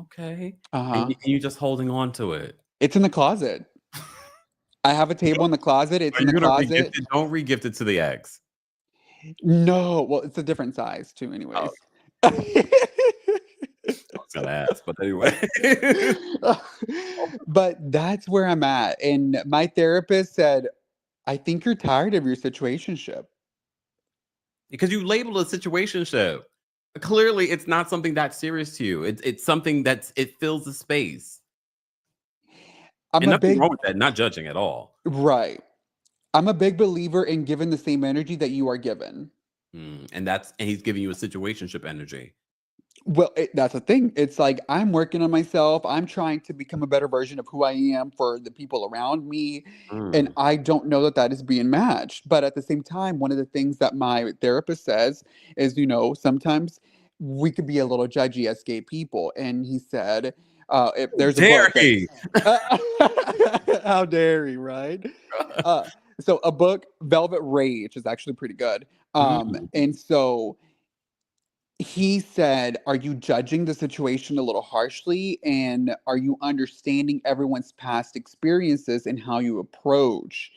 Okay. Uh-huh. And you just holding on to it. It's in the closet. I have a table in the closet. It's in the closet. Don't re-gift it to the ex. No, well, it's a different size too, anyways. I was gonna ask, but anyway. But that's where I'm at. And my therapist said, I think you're tired of your situationship. Because you labeled a situationship. Clearly, it's not something that serious to you. It's something it fills the space. I'm and a nothing big wrong with that. Not judging at all. Right. I'm a big believer in giving the same energy that you are given. And he's giving you a situationship energy. Well, that's the thing. It's like I'm working on myself. I'm trying to become a better version of who I am for the people around me. And I don't know that that is being matched. But at the same time, one of the things that my therapist says is, sometimes we could be a little judgy as gay people. And he said, if there's a book how dare he, right? So a book, Velvet Rage, is actually pretty good. And so he said, are you judging the situation a little harshly? And are you understanding everyone's past experiences and how you approach?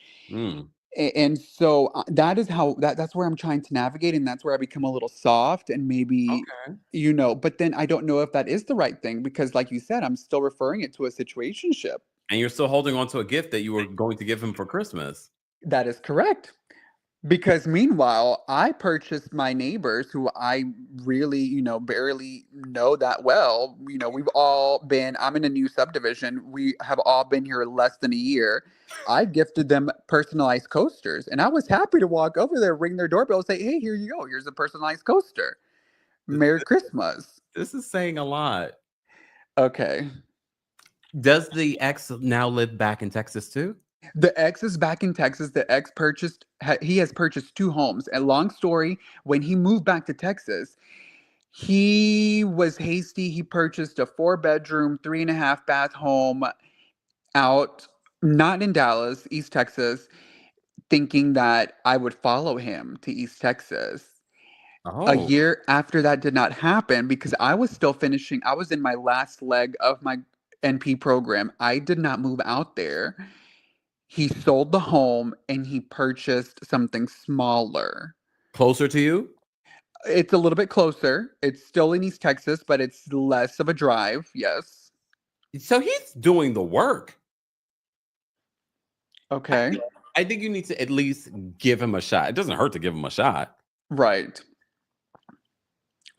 And so that's where I'm trying to navigate. And that's where I become a little soft and maybe, but then I don't know if that is the right thing because like you said, I'm still referring it to a situationship. And you're still holding on to a gift that you were going to give him for Christmas. That is correct. Because meanwhile, I purchased my neighbors who I really, barely know that well. We've all been, I'm in a new subdivision. We have all been here less than a year. I gifted them personalized coasters and I was happy to walk over there, ring their doorbell and say, hey, here you go. Here's a personalized coaster. Merry Christmas. This is saying a lot. Okay. Does the ex now live back in Texas too? The ex is back in Texas. The ex he has purchased 2 homes. And long story, when he moved back to Texas, he was hasty. He purchased a 4-bedroom, 3.5 bath home out, not in Dallas, East Texas, thinking that I would follow him to East Texas. A year after that did not happen because I was still finishing. I was in my last leg of my NP program. I did not move out there. He sold the home and he purchased something smaller. Closer to you? It's a little bit closer. It's still in East Texas, but it's less of a drive. Yes. So he's doing the work. Okay. I think you need to at least give him a shot. It doesn't hurt to give him a shot. Right.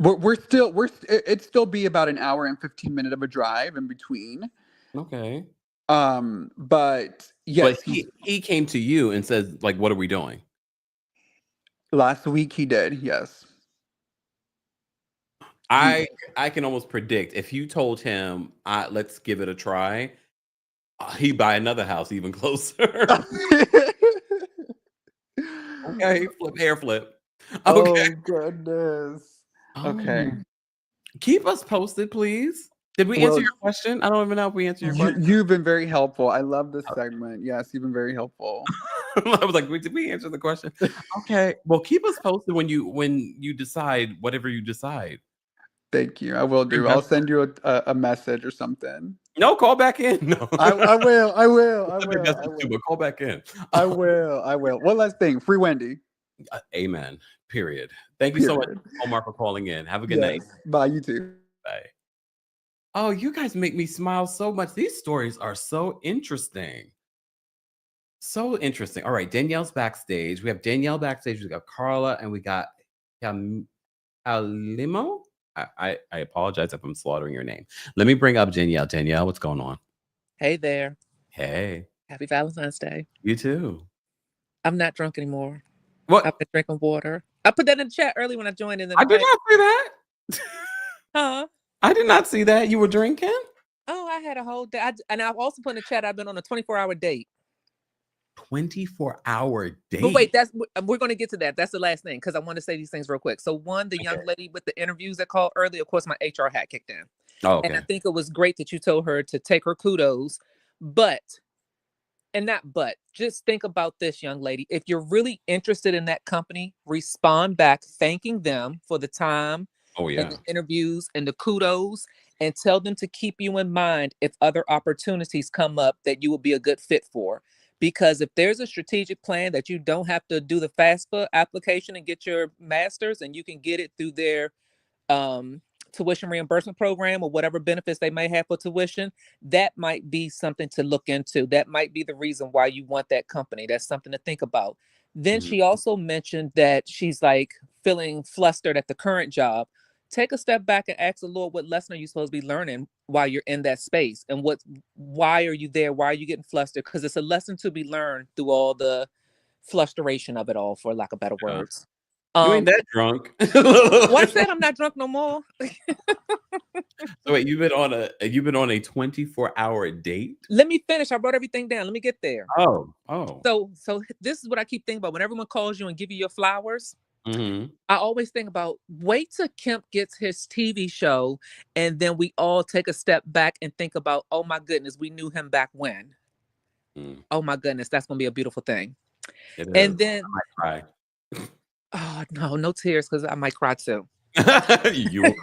It'd still be about an hour and 15 minutes of a drive in between. Okay. But yes, but he came to you and said, like, what are we doing? Last week he did, yes. I can almost predict if you told him, let's give it a try, he'd buy another house even closer. Okay, hair flip. Okay. Oh goodness. Okay. Keep us posted, please. Did we answer your question? I don't even know if we answered your question. You've been very helpful. I love this segment. Yes, you've been very helpful. I was like, did we answer the question? Okay. Well, keep us posted when you decide whatever you decide. Thank you. I will do. I'll send you a message or something. No, call back in. No. I will. But call back in. I will. One last thing. Free Wendy. Amen. Period. Thank you so much, Omar, for calling in. Have a good night. Bye. You too. Bye. Oh, you guys make me smile so much. These stories are so interesting. So interesting. All right, Danielle's backstage. We have Danielle backstage. We got Carla, and we got Alimo. I apologize if I'm slaughtering your name. Let me bring up Danielle. Danielle, what's going on? Hey there. Hey. Happy Valentine's Day. You too. I'm not drunk anymore. What? I've been drinking water. I put that in the chat early when I joined in. I did not see that. Huh? I did not see that. You were drinking? Oh, I had a whole day. And I've also put in the chat, I've been on a 24-hour date. 24-hour date? But wait, we're going to get to that. That's the last thing, because I want to say these things real quick. So one, the young lady with the interviews that called early, of course, my HR hat kicked in. Oh, okay. And I think it was great that you told her to take her kudos. Just think about this, young lady. If you're really interested in that company, respond back, thanking them for the time and the interviews and the kudos, and tell them to keep you in mind if other opportunities come up that you will be a good fit for. Because if there's a strategic plan that you don't have to do the FAFSA application and get your master's, and you can get it through their tuition reimbursement program or whatever benefits they may have for tuition, that might be something to look into. That might be the reason why you want that company. That's something to think about. Then she also mentioned that she's like feeling flustered at the current job. Take a step back and ask the Lord, what lesson are you supposed to be learning while you're in that space? And why are you there? Why are you getting flustered? Because it's a lesson to be learned through all the frustration of it all, for lack of better words. You ain't that drunk. What said I'm not drunk no more? So wait, you've been on a 24-hour date? Let me finish. I wrote everything down. Let me get there. Oh. So this is what I keep thinking about. When everyone calls you and give you your flowers, Mm-hmm. I always think about, wait till Kemp gets his TV show, and then we all take a step back and think about, oh my goodness, we knew him back when. Oh my goodness, that's gonna be a beautiful thing. And then I might cry. Oh no tears, because I might cry too. You will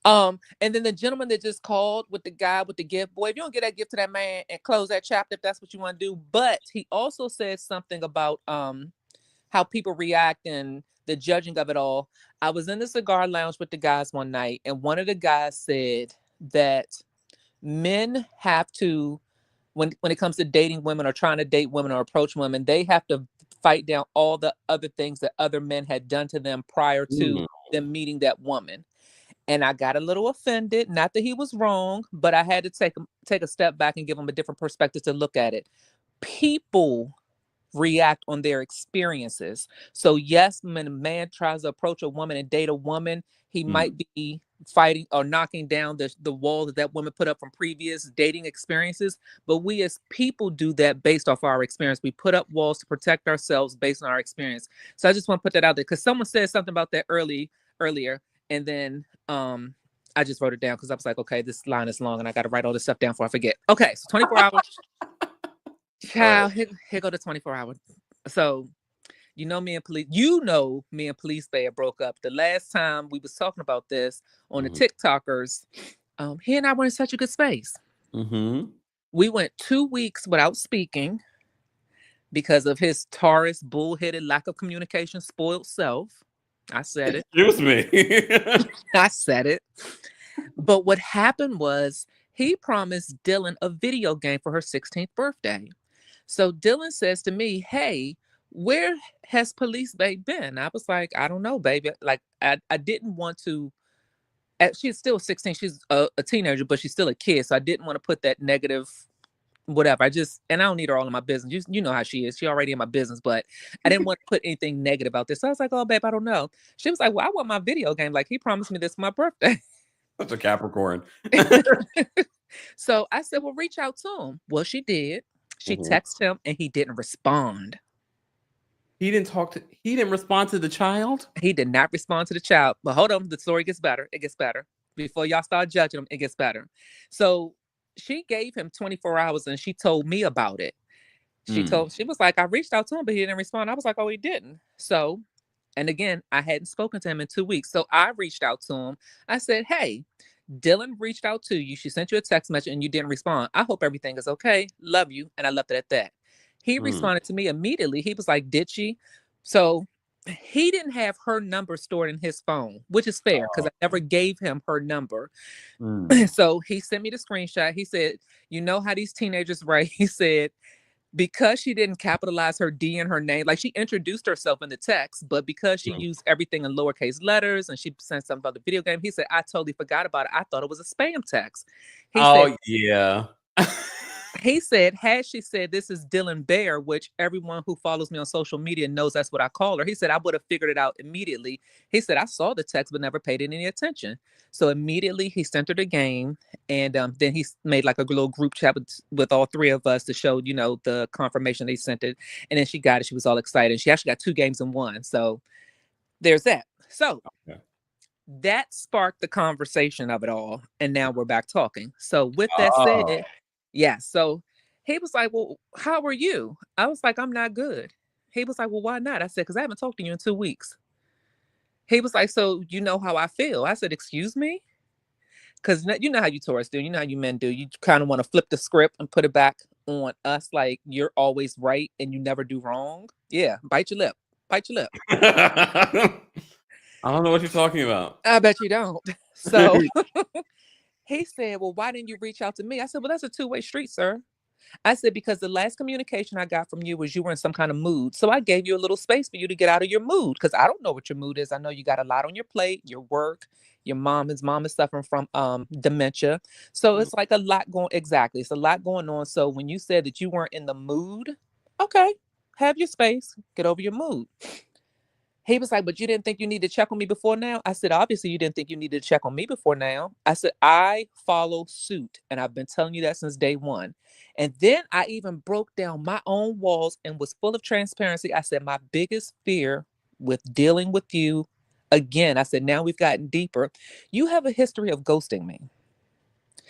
cry. And then the gentleman that just called with the guy with the gift, boy, if you don't get that gift to that man and close that chapter, if that's what you want to do. But he also said something about how people react and the judging of it all. I was in the cigar lounge with the guys one night, and one of the guys said that men have to, when it comes to dating women or trying to date women or approach women, they have to fight down all the other things that other men had done to them prior to them meeting that woman. And I got a little offended. Not that he was wrong, but I had to take a step back and give him a different perspective to look at it. People react on their experiences. So yes, when a man tries to approach a woman and date a woman, he might be fighting or knocking down the wall that woman put up from previous dating experiences. But we as people do that based off our experience. We put up walls to protect ourselves based on our experience. So I just want to put that out there, because someone said something about that earlier, and then I just wrote it down because I was like, okay, this line is long and I got to write all this stuff down before I forget. Okay, so 24 hours. Child, here go the 24 hours. So, me and Police Bear broke up. The last time we was talking about this on the TikTokers, he and I were in such a good space. We went 2 weeks without speaking because of his Taurus, bullheaded, lack of communication, spoiled self. I said it. Excuse me. I said it. But what happened was he promised Dylan a video game for her 16th birthday. So Dylan says to me, hey, where has Police Babe been? I was like, I don't know, baby. Like, I didn't want to. She's still 16. She's a teenager, but she's still a kid. So I didn't want to put that negative whatever. I don't need her all in my business. You know how she is. She already in my business, but I didn't want to put anything negative about this. So I was like, oh, babe, I don't know. She was like, well, I want my video game. Like, he promised me this for my birthday. That's a Capricorn. So I said, well, reach out to him. Well, she did. She texted him and he didn't respond. He didn't respond to the child? He did not respond to the child. But hold on, the story gets better. It gets better. Before y'all start judging him, it gets better. So she gave him 24 hours and she told me about it. She was like, I reached out to him, but he didn't respond. I was like, oh, he didn't. So, and again, I hadn't spoken to him in 2 weeks. So I reached out to him. I said, hey, Dylan reached out to you. She sent you a text message and you didn't respond. I hope everything is okay. Love you. And I left it at that. He responded to me immediately. He was like, did she? So he didn't have her number stored in his phone, which is fair because I never gave him her number. So he sent me the screenshot. He said, you know how these teenagers write? He said, because she didn't capitalize her D in her name, like she introduced herself in the text, but because she used everything in lowercase letters and she sent something about the video game, he said, I totally forgot about it. I thought it was a spam text. He said, yeah. He said, had she said this is Dylan Bear, which everyone who follows me on social media knows that's what I call her. He said, I would have figured it out immediately. He said, I saw the text, but never paid it any attention. So immediately he sent her the game. And then he made like a little group chat with all three of us to show, you know, the confirmation they sent it. And then she got it. She was all excited. She actually got 2 games in 1. So there's that. So that sparked the conversation of it all. And now we're back talking. So with that said, yeah. So he was like, well, how are you? I was like, I'm not good. He was like, well, why not? I said, because I haven't talked to you in 2 weeks. He was like, so you know how I feel? I said, excuse me? Because you know how you Taurus do. You know how you men do. You kind of want to flip the script and put it back on us like you're always right and you never do wrong. Yeah. Bite your lip. Bite your lip. I don't know what you're talking about. I bet you don't. So he said, well, why didn't you reach out to me? I said, well, that's a 2-way street, sir. I said, because the last communication I got from you was you were in some kind of mood. So I gave you a little space for you to get out of your mood because I don't know what your mood is. I know you got a lot on your plate, your work, your mom is suffering from dementia. So it's like a lot going. Exactly. It's a lot going on. So when you said that you weren't in the mood, okay, have your space, get over your mood. He was like, but you didn't think you needed to check on me before now? I said, obviously you didn't think you needed to check on me before now. I said, I follow suit. And I've been telling you that since day one. And then I even broke down my own walls and was full of transparency. I said, my biggest fear with dealing with you again, I said, now we've gotten deeper. You have a history of ghosting me.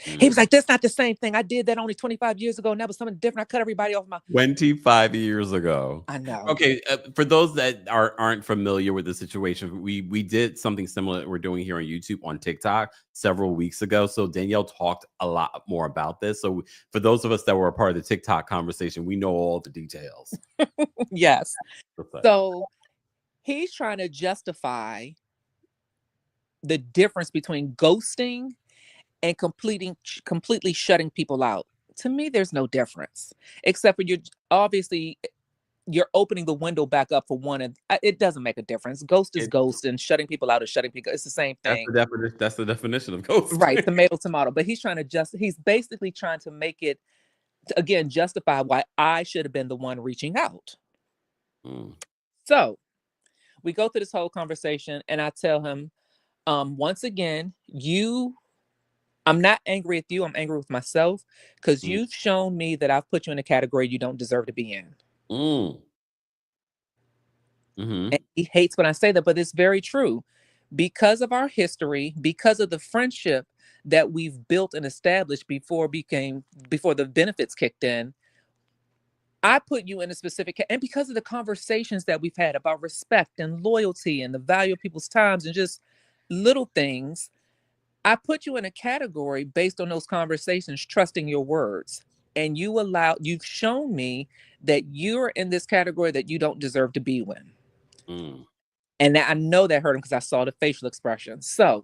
He was like, that's not the same thing. I did that only 25 years ago. And that was something different. I cut everybody off my 25 years ago. I know. Okay, for those that aren't familiar with the situation, we did something similar that we're doing here on YouTube on TikTok several weeks ago. So Danielle talked a lot more about this. So for those of us that were a part of the TikTok conversation, we know all the details. Yes. So he's trying to justify the difference between ghosting and completely shutting people out. To me, there's no difference, except for you're opening the window back up for one, and it doesn't make a difference. Ghost is ghost, and shutting people out is shutting people. It's the same thing. That's the definition of ghost. Right, tomato. But he's basically trying to make it, again, justify why I should have been the one reaching out. So we go through this whole conversation, and I tell him, once again, I'm not angry with you. I'm angry with myself because you've shown me that I've put you in a category you don't deserve to be in. And he hates when I say that, but it's very true. Because of our history, because of the friendship that we've built and established before the benefits kicked in, I put you in a specific, and because of the conversations that we've had about respect and loyalty and the value of people's times and just little things, I put you in a category based on those conversations, trusting your words. And you've shown me that you're in this category that you don't deserve to be in. And I know that hurt him because I saw the facial expression. So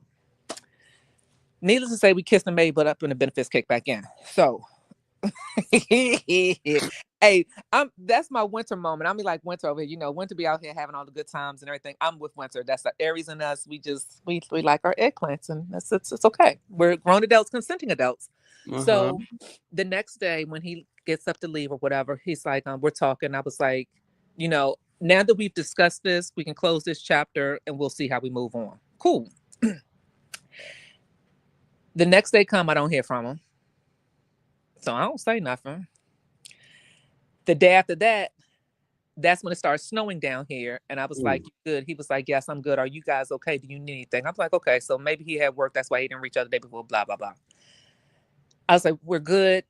needless to say, we kissed and made butt up and the benefits kicked back in. So hey, that's my winter moment. I'm like winter over here. You know, winter be out here having all the good times and everything. I'm with winter. That's the Aries in us. We like our eggplants, and it's okay. We're grown adults, consenting adults. So the next day when he gets up to leave or whatever, he's like, we're talking. I was like, you know, now that we've discussed this, we can close this chapter and we'll see how we move on. Cool. The next day come, I don't hear from him. So I don't say nothing. The day after that, that's when it starts snowing down here. And I was like, you good? He was like, yes, I'm good. Are you guys okay? Do you need anything? I was like, okay. So maybe he had work. That's why he didn't reach out the day before, blah, blah, blah. I was like, we're good.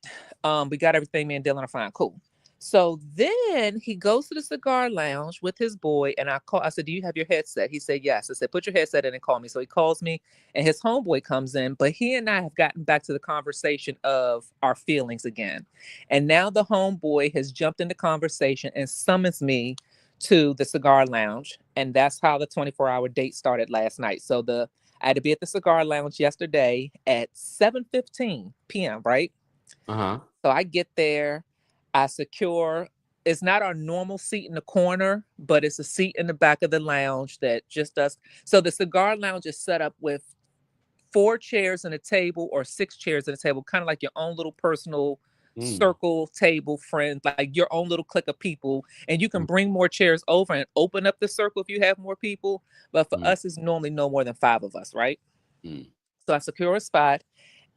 We got everything. Me and Dylan are fine. Cool. So then he goes to the cigar lounge with his boy. And I said, do you have your headset? He said, yes. I said, put your headset in and call me. So he calls me and his homeboy comes in. But he and I have gotten back to the conversation of our feelings again. And now the homeboy has jumped in the conversation and summons me to the cigar lounge. And that's how the 24-hour date started last night. So I had to be at the cigar lounge yesterday at 7:15 p.m., right? So I get there. I secure, it's not our normal seat in the corner, but it's a seat in the back of the lounge that just does. So the cigar lounge is set up with 4 chairs and a table or 6 chairs and a table, kind of like your own little personal circle table friend, like your own little clique of people. And you can bring more chairs over and open up the circle if you have more people. But for us, it's normally no more than 5 of us, right? So I secure a spot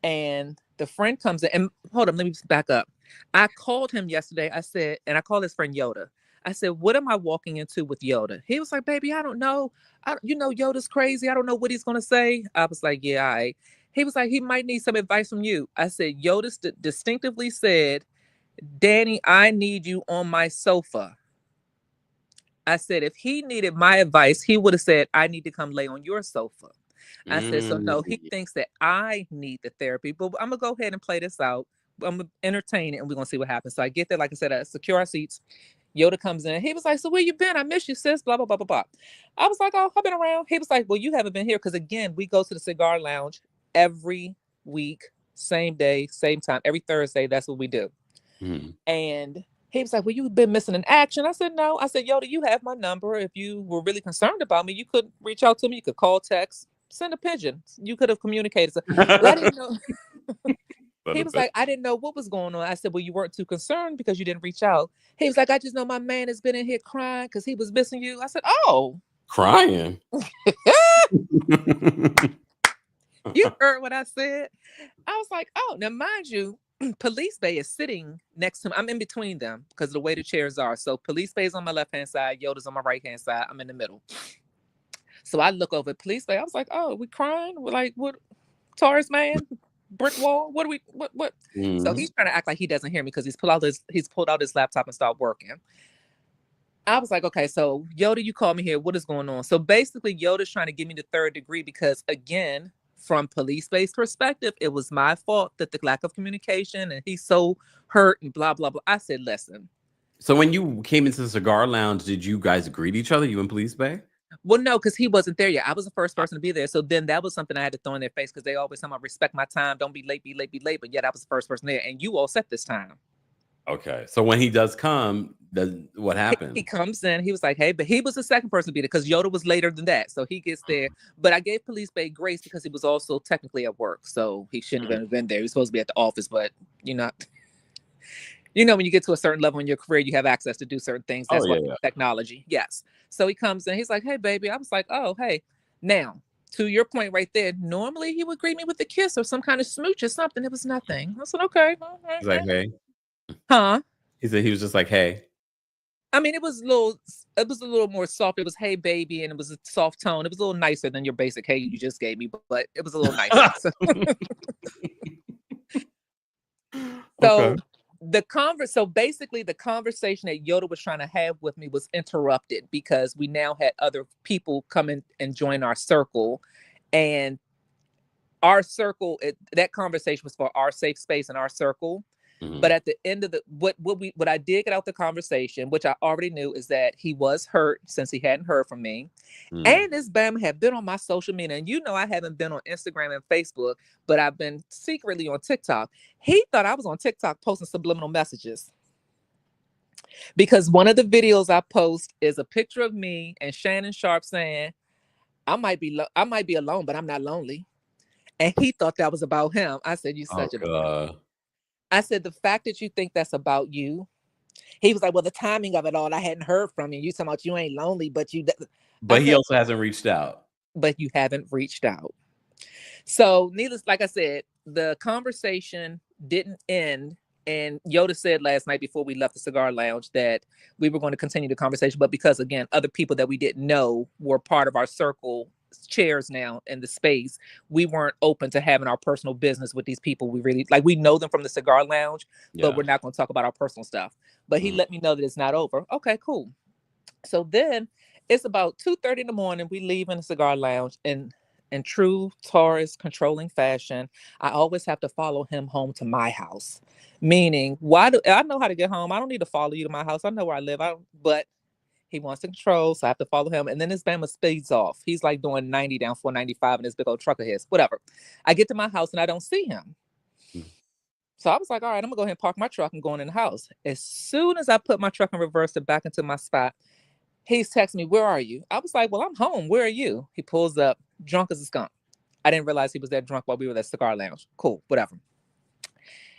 and the friend comes in. And hold on, let me back up. I called him yesterday. I said, and I called his friend Yoda. I said, what am I walking into with Yoda? He was like, baby, I don't know. You know, Yoda's crazy. I don't know what he's going to say. I was like, yeah, all right. He was like, he might need some advice from you. I said, Yoda distinctively said, Danny, I need you on my sofa. I said, if he needed my advice, he would have said, I need to come lay on your sofa. I said, so no, he thinks that I need the therapy, but I'm going to go ahead and play this out. I'm going to entertain it and we're going to see what happens. So I get there, like I said, I secure our seats. Yoda comes in. He was like, so where you been? I miss you, sis, blah, blah, blah, blah, blah. I was like, oh, I've been around. He was like, well, you haven't been here. Because again, we go to the cigar lounge every week, same day, same time, every Thursday. That's what we do. And he was like, well, you've been missing in action. I said, no. I said, Yoda, you have my number. If you were really concerned about me, you could reach out to me. You could call, text, send a pigeon. You could have communicated. But I didn't know. He was like, I didn't know what was going on. I said, well, you weren't too concerned because you didn't reach out. He was like, I just know my man has been in here crying because he was missing you. I said, oh. Crying? You heard what I said? I was like, oh, now mind you, Police Bay is sitting next to me. I'm in between them because of the way the chairs are. So Police Bay is on my left-hand side. Yoda's on my right-hand side. I'm in the middle. So I look over at Police Bay. I was like, oh, we crying? We're like, what? Taurus man? Brick wall? What? So he's trying to act like he doesn't hear me because he's pulled out his laptop and stopped working. I was like, okay, so Yoda, you called me here. What is going on? So basically, Yoda's trying to give me the 3rd degree because, again, from Police-based perspective, it was my fault that the lack of communication and he's so hurt and blah, blah, blah. I said, listen. So when you came into the cigar lounge, did you guys greet each other, you and Police Bay? Well, no, because he wasn't there yet. I was the first person to be there. So then that was something I had to throw in their face because they always tell me, respect my time. Don't be late, be late, be late. But yet I was the first person there. And you all set this time. Okay. So when he does come, what happens? He comes in. He was like, hey, but he was the second person to be there because Yoda was later than that. So he gets there. But I gave Police Bay grace because he was also technically at work. So he shouldn't have been there. He was supposed to be at the office, but you're not. You know, when you get to a certain level in your career, you have access to do certain things. That's technology. Yes. So he comes in. He's like, hey, baby. I was like, oh, hey. Now, to your point right there, normally he would greet me with a kiss or some kind of smooch or something. It was nothing. I said, okay. He's like, hey. Huh? He said he was just like, hey. I mean, it was a little more soft. It was, hey, baby. And it was a soft tone. It was a little nicer than your basic, hey, you just gave me. But it was a little nicer. So so basically the conversation that Yoda was trying to have with me was interrupted because we now had other people come in and join our circle, and our circle, that conversation was for our safe space and our circle. But at the end of what I did get out the conversation, which I already knew, is that he was hurt since he hadn't heard from me. And this Bam had been on my social media. And you know, I haven't been on Instagram and Facebook, but I've been secretly on TikTok. He thought I was on TikTok posting subliminal messages. Because one of the videos I post is a picture of me and Shannon Sharp saying, I might be alone, but I'm not lonely. And he thought that was about him. I said, you such a... I said, the fact that you think that's about you. He was like, well, the timing of it all, I hadn't heard from you. You talking about you ain't lonely, but you... But he also hasn't reached out. But you haven't reached out. So needless, like I said, the conversation didn't end. And Yoda said last night before we left the cigar lounge that we were going to continue the conversation. But because, again, other people that we didn't know were part of our circle chairs now in the space, we weren't open to having our personal business with these people. We really, like, we know them from the cigar lounge, but we're not going to talk about our personal stuff. But he let me know that it's not over. Okay, cool. So then it's about 2:30 in the morning. We leave in the cigar lounge, and in true Taurus controlling fashion, I always have to follow him home to my house. Meaning, why do I know how to get home? I don't need to follow you to my house. I know where I live. But he wants to control, so I have to follow him. And then his Bama speeds off. He's like doing 90 down 495 in this big old truck of his. Whatever. I get to my house and I don't see him. So I was like, all right, I'm gonna go ahead and park my truck and go in the house. As soon as I put my truck in reverse and back into my spot, he's texting me, where are you? I was like, well, I'm home. Where are you? He pulls up, drunk as a skunk. I didn't realize he was that drunk while we were at the cigar lounge. Cool, whatever.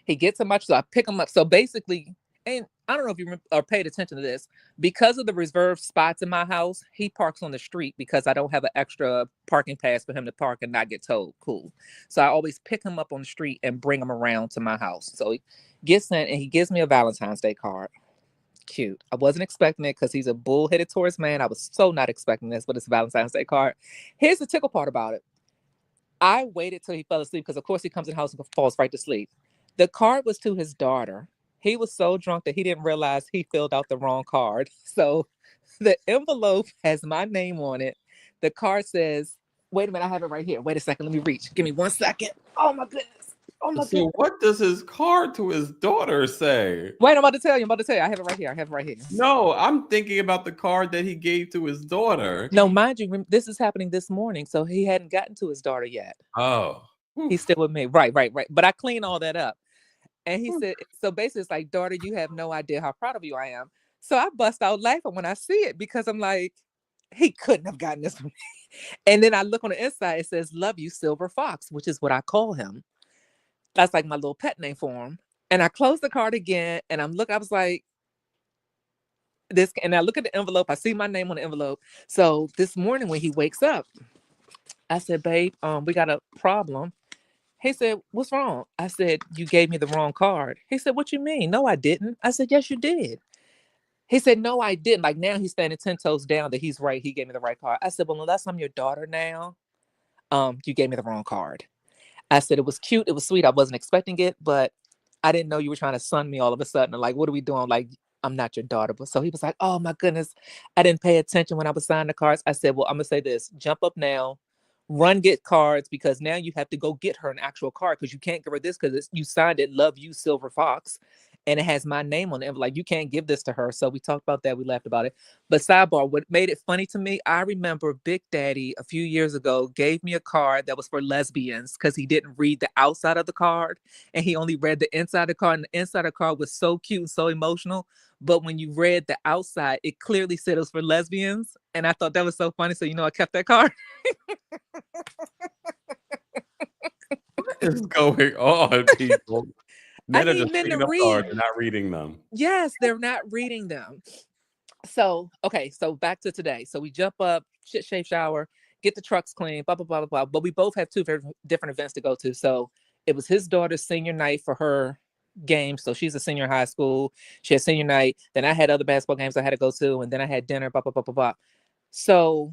He gets in my, so I pick him up. So basically, and I don't know if you paid attention to this, because of the reserved spots in my house, he parks on the street because I don't have an extra parking pass for him to park and not get towed. Cool. So I always pick him up on the street and bring him around to my house. So he gets in and he gives me a Valentine's Day card. Cute. I wasn't expecting it because he's a bullheaded Taurus man. I was so not expecting this, but it's a Valentine's Day card. Here's the tickle part about it. I waited till he fell asleep because, of course, he comes in the house and falls right to sleep. The card was to his daughter. He was so drunk that he didn't realize he filled out the wrong card. So the envelope has my name on it. The card says, wait a minute, I have it right here. Wait a second, let me reach. Give me 1 second. Oh my goodness. Oh my goodness. What does his card to his daughter say? Wait, I'm about to tell you. I have it right here. No, I'm thinking about the card that he gave to his daughter. No, mind you, this is happening this morning. So he hadn't gotten to his daughter yet. Oh. He's still with me. Right. But I clean all that up. And he said, so basically it's like, daughter, you have no idea how proud of you I am. So I bust out laughing when I see it because I'm like, he couldn't have gotten this from me. And then I look on the inside, it says, love you, Silver Fox, which is what I call him. That's like my little pet name for him. And I close the card again and I was like, this, and I look at the envelope, I see my name on the envelope. So this morning when he wakes up, I said, babe, we got a problem. He said, what's wrong? I said, you gave me the wrong card. He said, what you mean? No, I didn't. I said, yes, you did. He said, no, I didn't. Like now he's standing 10 toes down that he's right. He gave me the right card. I said, well, unless I'm your daughter now, you gave me the wrong card. I said, it was cute. It was sweet. I wasn't expecting it, but I didn't know you were trying to sun me all of a sudden. Like, what are we doing? Like, I'm not your daughter. But so he was like, oh my goodness. I didn't pay attention when I was signing the cards. I said, well, I'm going to say this, jump up now. Run get cards because now you have to go get her an actual card because you can't give her this because you signed it, love you, Silver Fox, and it has my name on it. Like you can't give this to her. So we talked about that. We laughed about it. But sidebar, what made it funny to me, I remember Big Daddy a few years ago gave me a card that was for lesbians because he didn't read the outside of the card and he only read the inside of the card. And the inside of the card was so cute and so emotional. But when you read the outside, it clearly said it was for lesbians. And I thought that was so funny. So, I kept that card. What is going on, people? Men are just picking up cards and not reading them. Yes, they're not reading them. So, okay, so back to today. So we jump up, shave, shower, get the trucks clean, blah, blah, blah, blah, blah. But we both have two very different events to go to. So it was his daughter's senior night for her game. So she's a senior in high school. She had senior night. Then I had other basketball games I had to go to. And then I had dinner, blah, blah, blah, blah, blah. So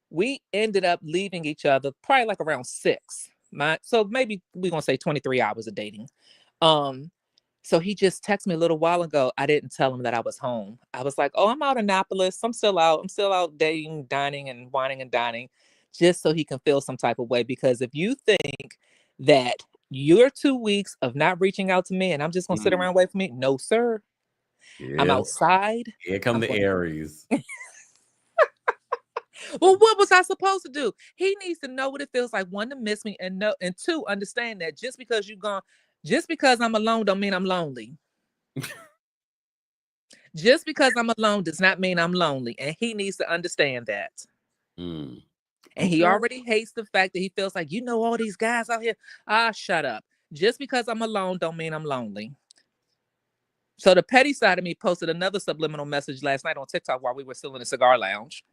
we ended up leaving each other probably like around 6. So maybe we're going to say 23 hours of dating. So he just texted me a little while ago. I didn't tell him that I was home. I was like, oh, I'm out in Annapolis. I'm still out dating, dining and whining and dining just so he can feel some type of way. Because if you think that your 2 weeks of not reaching out to me and I'm just going to sit around and wait for me. No, sir. Yeah. I'm outside. Here come the Aries. Well, what was I supposed to do? He needs to know what it feels like, 1, to miss me, and 2, understand that just because I'm alone don't mean I'm lonely. Just because I'm alone does not mean I'm lonely. And he needs to understand that. Mm. And he already hates the fact that he feels like, all these guys out here. Shut up. Just because I'm alone don't mean I'm lonely. So the petty side of me posted another subliminal message last night on TikTok while we were still in the cigar lounge.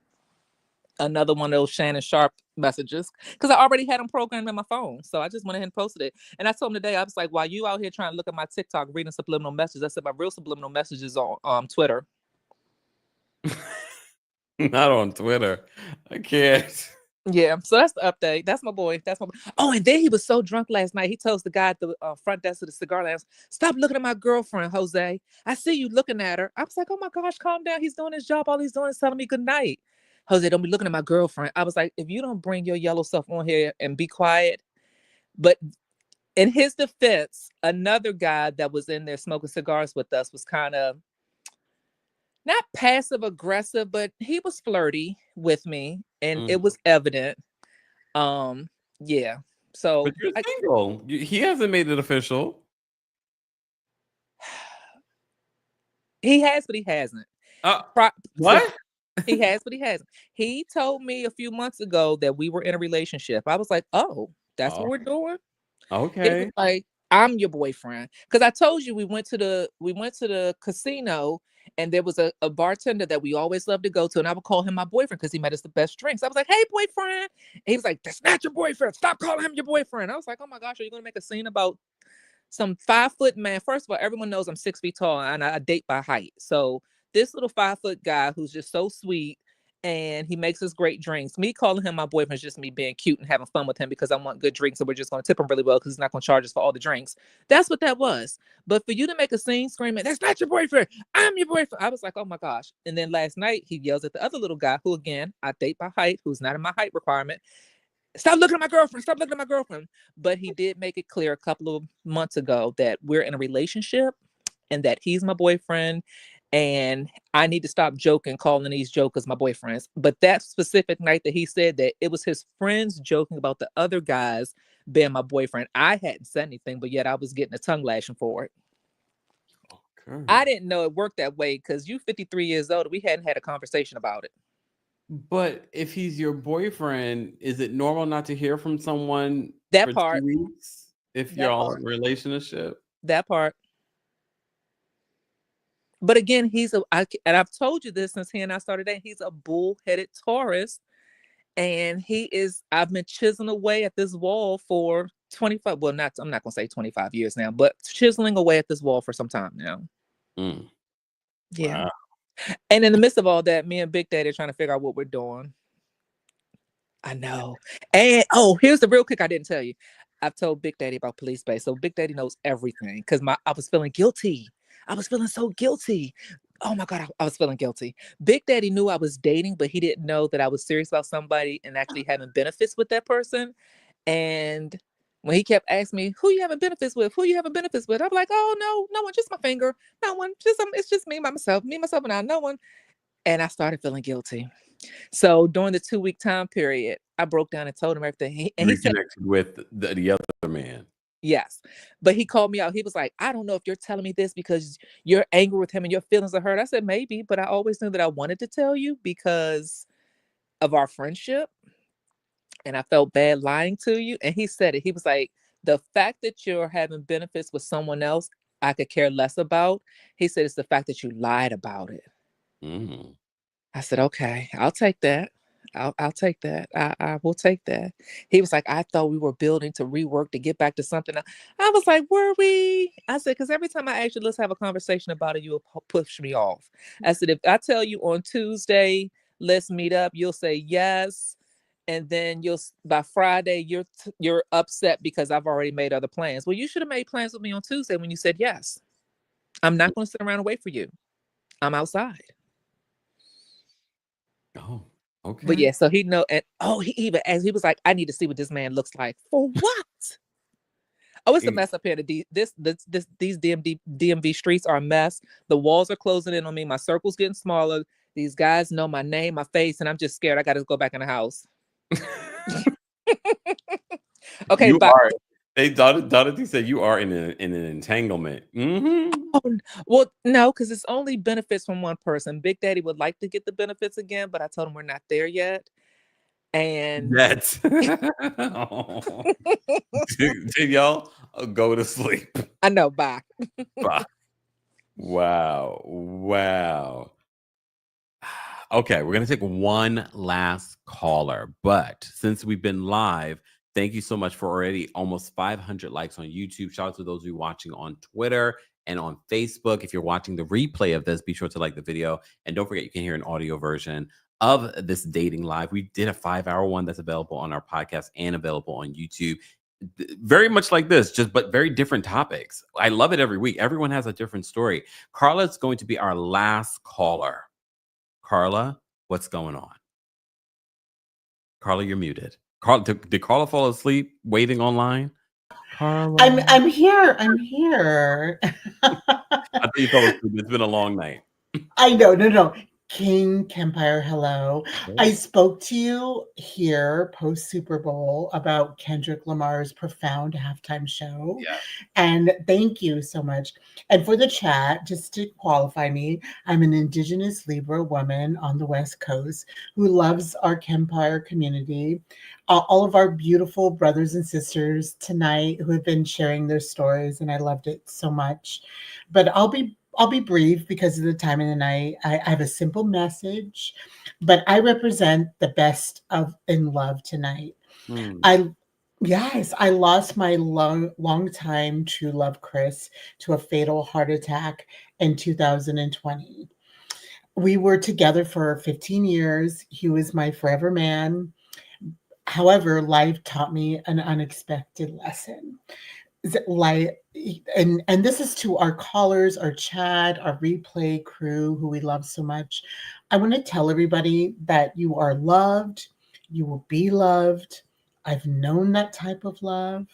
Another one of those Shannon Sharp messages because I already had them programmed in my phone. So I just went ahead and posted it. And I told him today, I was like, while you out here trying to look at my TikTok, reading subliminal messages, I said my real subliminal messages on Twitter. Not on Twitter. I can't. Yeah. So that's the update. That's my boy. Oh, and then he was so drunk last night. He tells the guy at the front desk of the cigar lounge, stop looking at my girlfriend, Jose. I see you looking at her. I was like, oh my gosh, calm down. He's doing his job. All he's doing is telling me good night. Jose, don't be looking at my girlfriend. I was like, if you don't bring your yellow stuff on here and be quiet. But in his defense, another guy that was in there smoking cigars with us was kind of not passive aggressive, but he was flirty with me. And it was evident. Yeah. So but you're single. He hasn't made it official. He has, but he hasn't. What? He has, but he hasn't. He told me a few months ago that we were in a relationship. I was like, oh, that's what we're doing. He was Okay. like, I'm your boyfriend. Because I told you we went to the casino and there was a bartender that we always loved to go to, and I would call him my boyfriend because he made us the best drinks. I was like, hey, boyfriend. And he was like, that's not your boyfriend. Stop calling him your boyfriend. I was like, oh my gosh, are you gonna make a scene about some 5-foot man? First of all, everyone knows I'm 6 feet tall and I date by height. So this little 5-foot guy who's just so sweet and he makes us great drinks. Me calling him my boyfriend is just me being cute and having fun with him because I want good drinks and we're just going to tip him really well because he's not going to charge us for all the drinks. That's what that was. But for you to make a scene screaming, that's not your boyfriend, I'm your boyfriend, I was like, oh my gosh. And then last night he yells at the other little guy who, again, I date by height, who's not in my height requirement. Stop looking at my girlfriend. Stop looking at my girlfriend. But he did make it clear a couple of months ago that we're in a relationship and that he's my boyfriend. And I need to stop joking, calling these jokers my boyfriends. But that specific night that he said that, it was his friends joking about the other guys being my boyfriend. I hadn't said anything, but yet I was getting a tongue lashing for it. Okay. I didn't know it worked that way because you 53 years old. We hadn't had a conversation about it. But if he's your boyfriend, is it normal not to hear from someone that for part 2 weeks if that you're all part in a relationship? that part. But again, and I've told you this since he and I started dating, he's a bull-headed Taurus. And I've been chiseling away at this wall for 25, well, I'm not going to say 25 years now, but chiseling away at this wall for some time now. Yeah. Wow. And in the midst of all that, me and Big Daddy are trying to figure out what we're doing. I know. And here's the real kick I didn't tell you. I've told Big Daddy about Police Base. So Big Daddy knows everything because I was feeling guilty. I was feeling so guilty. Oh my God, I was feeling guilty. Big Daddy knew I was dating, but he didn't know that I was serious about somebody and actually having benefits with that person. And when he kept asking me, who you having benefits with? Who you having benefits with? I'm like, oh, no one, just my finger. No one, it's just me, myself, and I, no one. And I started feeling guilty. So during the 2-week time period, I broke down and told him everything. He said, reconnected with the other man. yes. But he called me out. He was like, I don't know if you're telling me this because you're angry with him and your feelings are hurt. I said, maybe, but I always knew that I wanted to tell you because of our friendship. And I felt bad lying to you. And he said it. He was like, the fact that you're having benefits with someone else, I could care less about. He said, it's the fact that you lied about it. I said, okay, I'll take that. I'll take that. I will take that. He was like, I thought we were building to rework to get back to something. I was like, were we? I said, because every time I ask you, let's have a conversation about it, you'll push me off. I said, if I tell you on Tuesday, let's meet up, you'll say yes. And then by Friday, you're upset because I've already made other plans. Well, you should have made plans with me on Tuesday when you said yes. I'm not going to sit around and wait for you. I'm outside. Oh, okay. But yeah, so he know, and he even asked, he was like, I need to see what this man looks like. For what? Oh, it's a mess up here. These DMV streets are a mess. The walls are closing in on me. My circle's getting smaller. These guys know my name, my face, and I'm just scared. I got to go back in the house. Okay, you bye. Dorothy said you are in an entanglement. Well, no, because it's only benefits from one person. Big Daddy would like to get the benefits again, but I told him we're not there yet. And Did y'all go to sleep? I know. Bye. Bye. Wow. Okay, we're gonna take one last caller, but since we've been live, thank you so much for already almost 500 likes on YouTube. Shout out to those of you watching on Twitter and on Facebook. If you're watching the replay of this, be sure to like the video. And don't forget, you can hear an audio version of this dating live. We did a 5-hour one that's available on our podcast and available on YouTube. Very much like this, but very different topics. I love it every week. Everyone has a different story. Carla is going to be our last caller. Carla, what's going on? Carla, you're muted. Carla, did Carla fall asleep waiting online? Carla, I'm here. I thought you fell asleep. It's been a long night. I know. No. King Kempire, hello. I spoke to you here post Super Bowl about Kendrick Lamar's profound halftime show. Yeah. And thank you so much. And for the chat, just to qualify me, I'm an Indigenous Libra woman on the West Coast who loves our Kempire community. All of our beautiful brothers and sisters tonight who have been sharing their stories, and I loved it so much. But I'll be brief because of the time of the night. I have a simple message, but I represent the best of in love tonight. I Yes, I lost my long time true love Chris to a fatal heart attack in 2020. We were together for 15 years. He was my forever man. However, life taught me an unexpected lesson. Like, and this is to our callers, our chat, our replay crew who we love so much. I want to tell everybody that you are loved, you will be loved. I've known that type of love,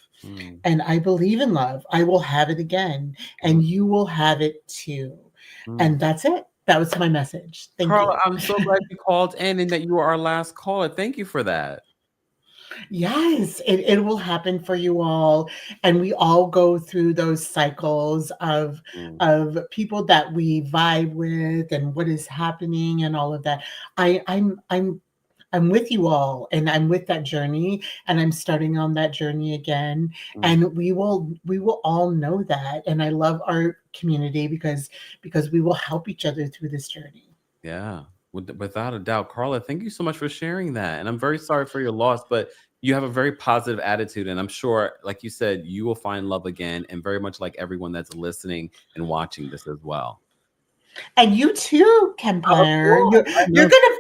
and I believe in love. I will have it again, and you will have it too. And that's it. That was my message. Thank Carla, you. I'm so glad you called in and that you were our last caller. Thank you for that. Yes, it will happen for you all. And we all go through those cycles of people that we vibe with and what is happening and all of that. I'm with you all and I'm with that journey and I'm starting on that journey again. And we will all know that. And I love our community because we will help each other through this journey. Yeah, without a doubt. Carla, thank you so much for sharing that. And I'm very sorry for your loss, but you have a very positive attitude. And I'm sure, like you said, you will find love again, and very much like everyone that's listening and watching this as well. And you too, Kempire. You're gonna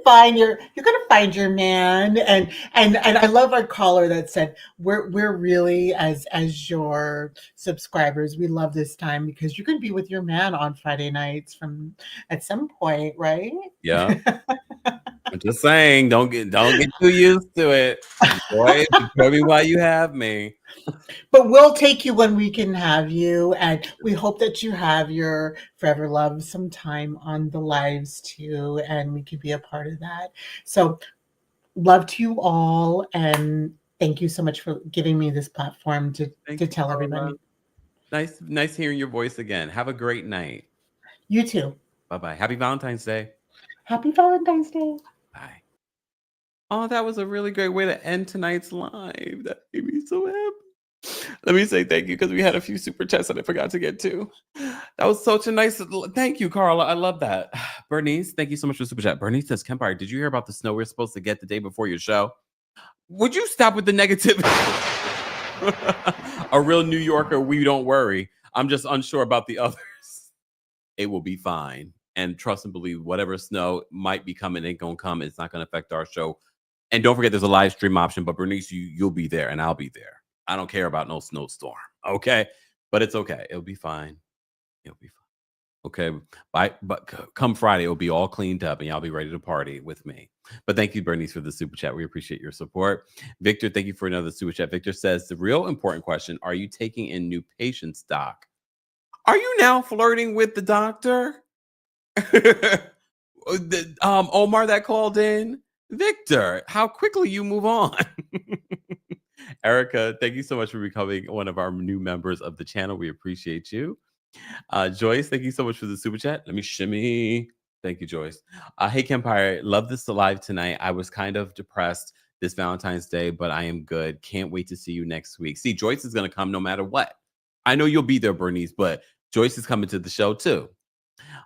find your man. And I love our caller that said we're really as your subscribers, we love this time because you're gonna be with your man on Friday nights from at some point, right? Yeah. I'm just saying, don't get too used to it. Enjoy me while you have me. But we'll take you when we can have you, and we hope that you have your forever love sometime on the lives too, and we can be a part of that. So, love to you all, and thank you so much for giving me this platform to tell everybody. Nice hearing your voice again. Have a great night. You too. Bye-bye. Happy Valentine's Day. Happy Valentine's Day. Bye. Oh, that was a really great way to end tonight's live. That made me so happy. Let me say thank you because we had a few super chats that I forgot to get to. That was such a nice. Thank you, Carla. I love that. Bernice, thank you so much for the super chat. Bernice says, Kempire, did you hear about the snow we're supposed to get the day before your show? Would you stop with the negativity? A real New Yorker, we don't worry. I'm just unsure about the others. It will be fine. And trust and believe whatever snow might be coming ain't gonna come. It's not gonna affect our show. And don't forget, there's a live stream option. But Bernice, you'll be there, and I'll be there. I don't care about no snowstorm, okay? But it's okay. It'll be fine. It'll be fine. Okay. But come Friday, it'll be all cleaned up, and y'all be ready to party with me. But thank you, Bernice, for the super chat. We appreciate your support. Victor, thank you for another super chat. Victor says the real important question: are you taking in new patients, Doc? Are you now flirting with the doctor? Omar that called in. Victor, how quickly you move on. Erica, thank you so much for becoming one of our new members of the channel. We appreciate you. Joyce, thank you so much for the super chat. Let me shimmy. Thank you, Joyce. Hey, Kempire, love this live tonight. I was kind of depressed this Valentine's Day, but I am good. Can't wait to see you next week. See, Joyce is going to come no matter what. I know you'll be there, Bernice, but Joyce is coming to the show too.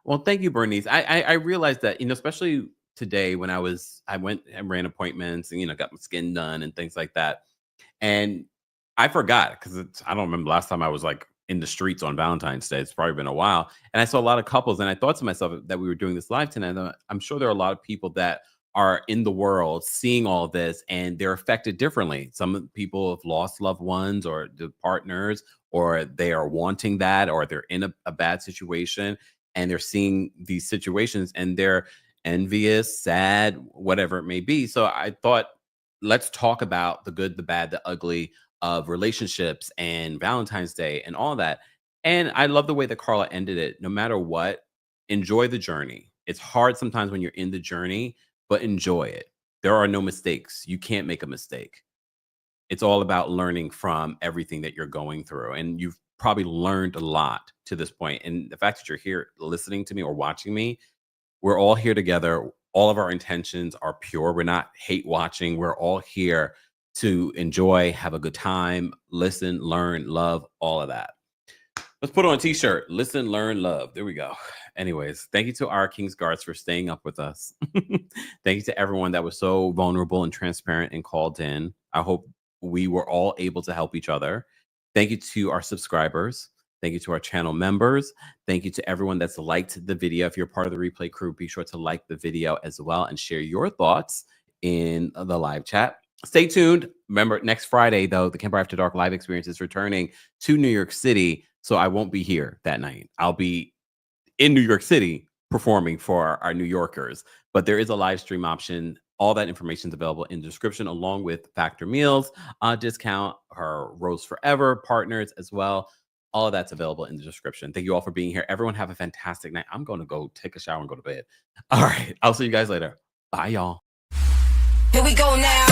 Well, thank you, Bernice. I realized that, especially today when I went and ran appointments and, got my skin done and things like that. And I forgot because I don't remember last time I was like in the streets on Valentine's Day. It's probably been a while. And I saw a lot of couples and I thought to myself that we were doing this live tonight. I'm sure there are a lot of people that are in the world seeing all this and they're affected differently. Some people have lost loved ones or the partners, or they are wanting that, or they're in a bad situation and they're seeing these situations and they're envious, sad, whatever it may be. So I thought, let's talk about the good, the bad, the ugly of relationships and Valentine's Day and all that. And I love the way that Carla ended it. No matter what, enjoy the journey. It's hard sometimes when you're in the journey, but enjoy it. There are no mistakes. You can't make a mistake. It's all about learning from everything that you're going through. And you've probably learned a lot to this point. And the fact that you're here listening to me or watching me, we're all here together. All of our intentions are pure. We're not hate watching. We're all here to enjoy, have a good time, listen, learn, love, all of that. Let's put on a t-shirt. Listen, learn, love. There we go. Anyways, thank you to our King's Guards for staying up with us. Thank you to everyone that was so vulnerable and transparent and called in. I hope we were all able to help each other. Thank you to our subscribers. Thank you to our channel members. Thank you to everyone that's liked the video. If you're part of the replay crew, be sure to like the video as well and share your thoughts in the live chat. Stay tuned. Remember, next Friday, though, the Kempire After Dark live experience is returning to New York City. So I won't be here that night. I'll be in New York City performing for our New Yorkers. But there is a live stream option. All that information is available in the description, along with Factor Meals discount, our Rose Forever partners as well. All of that's available in the description. Thank you all for being here. Everyone have a fantastic night. I'm going to go take a shower and go to bed. All right. I'll see you guys later. Bye, y'all. Here we go now.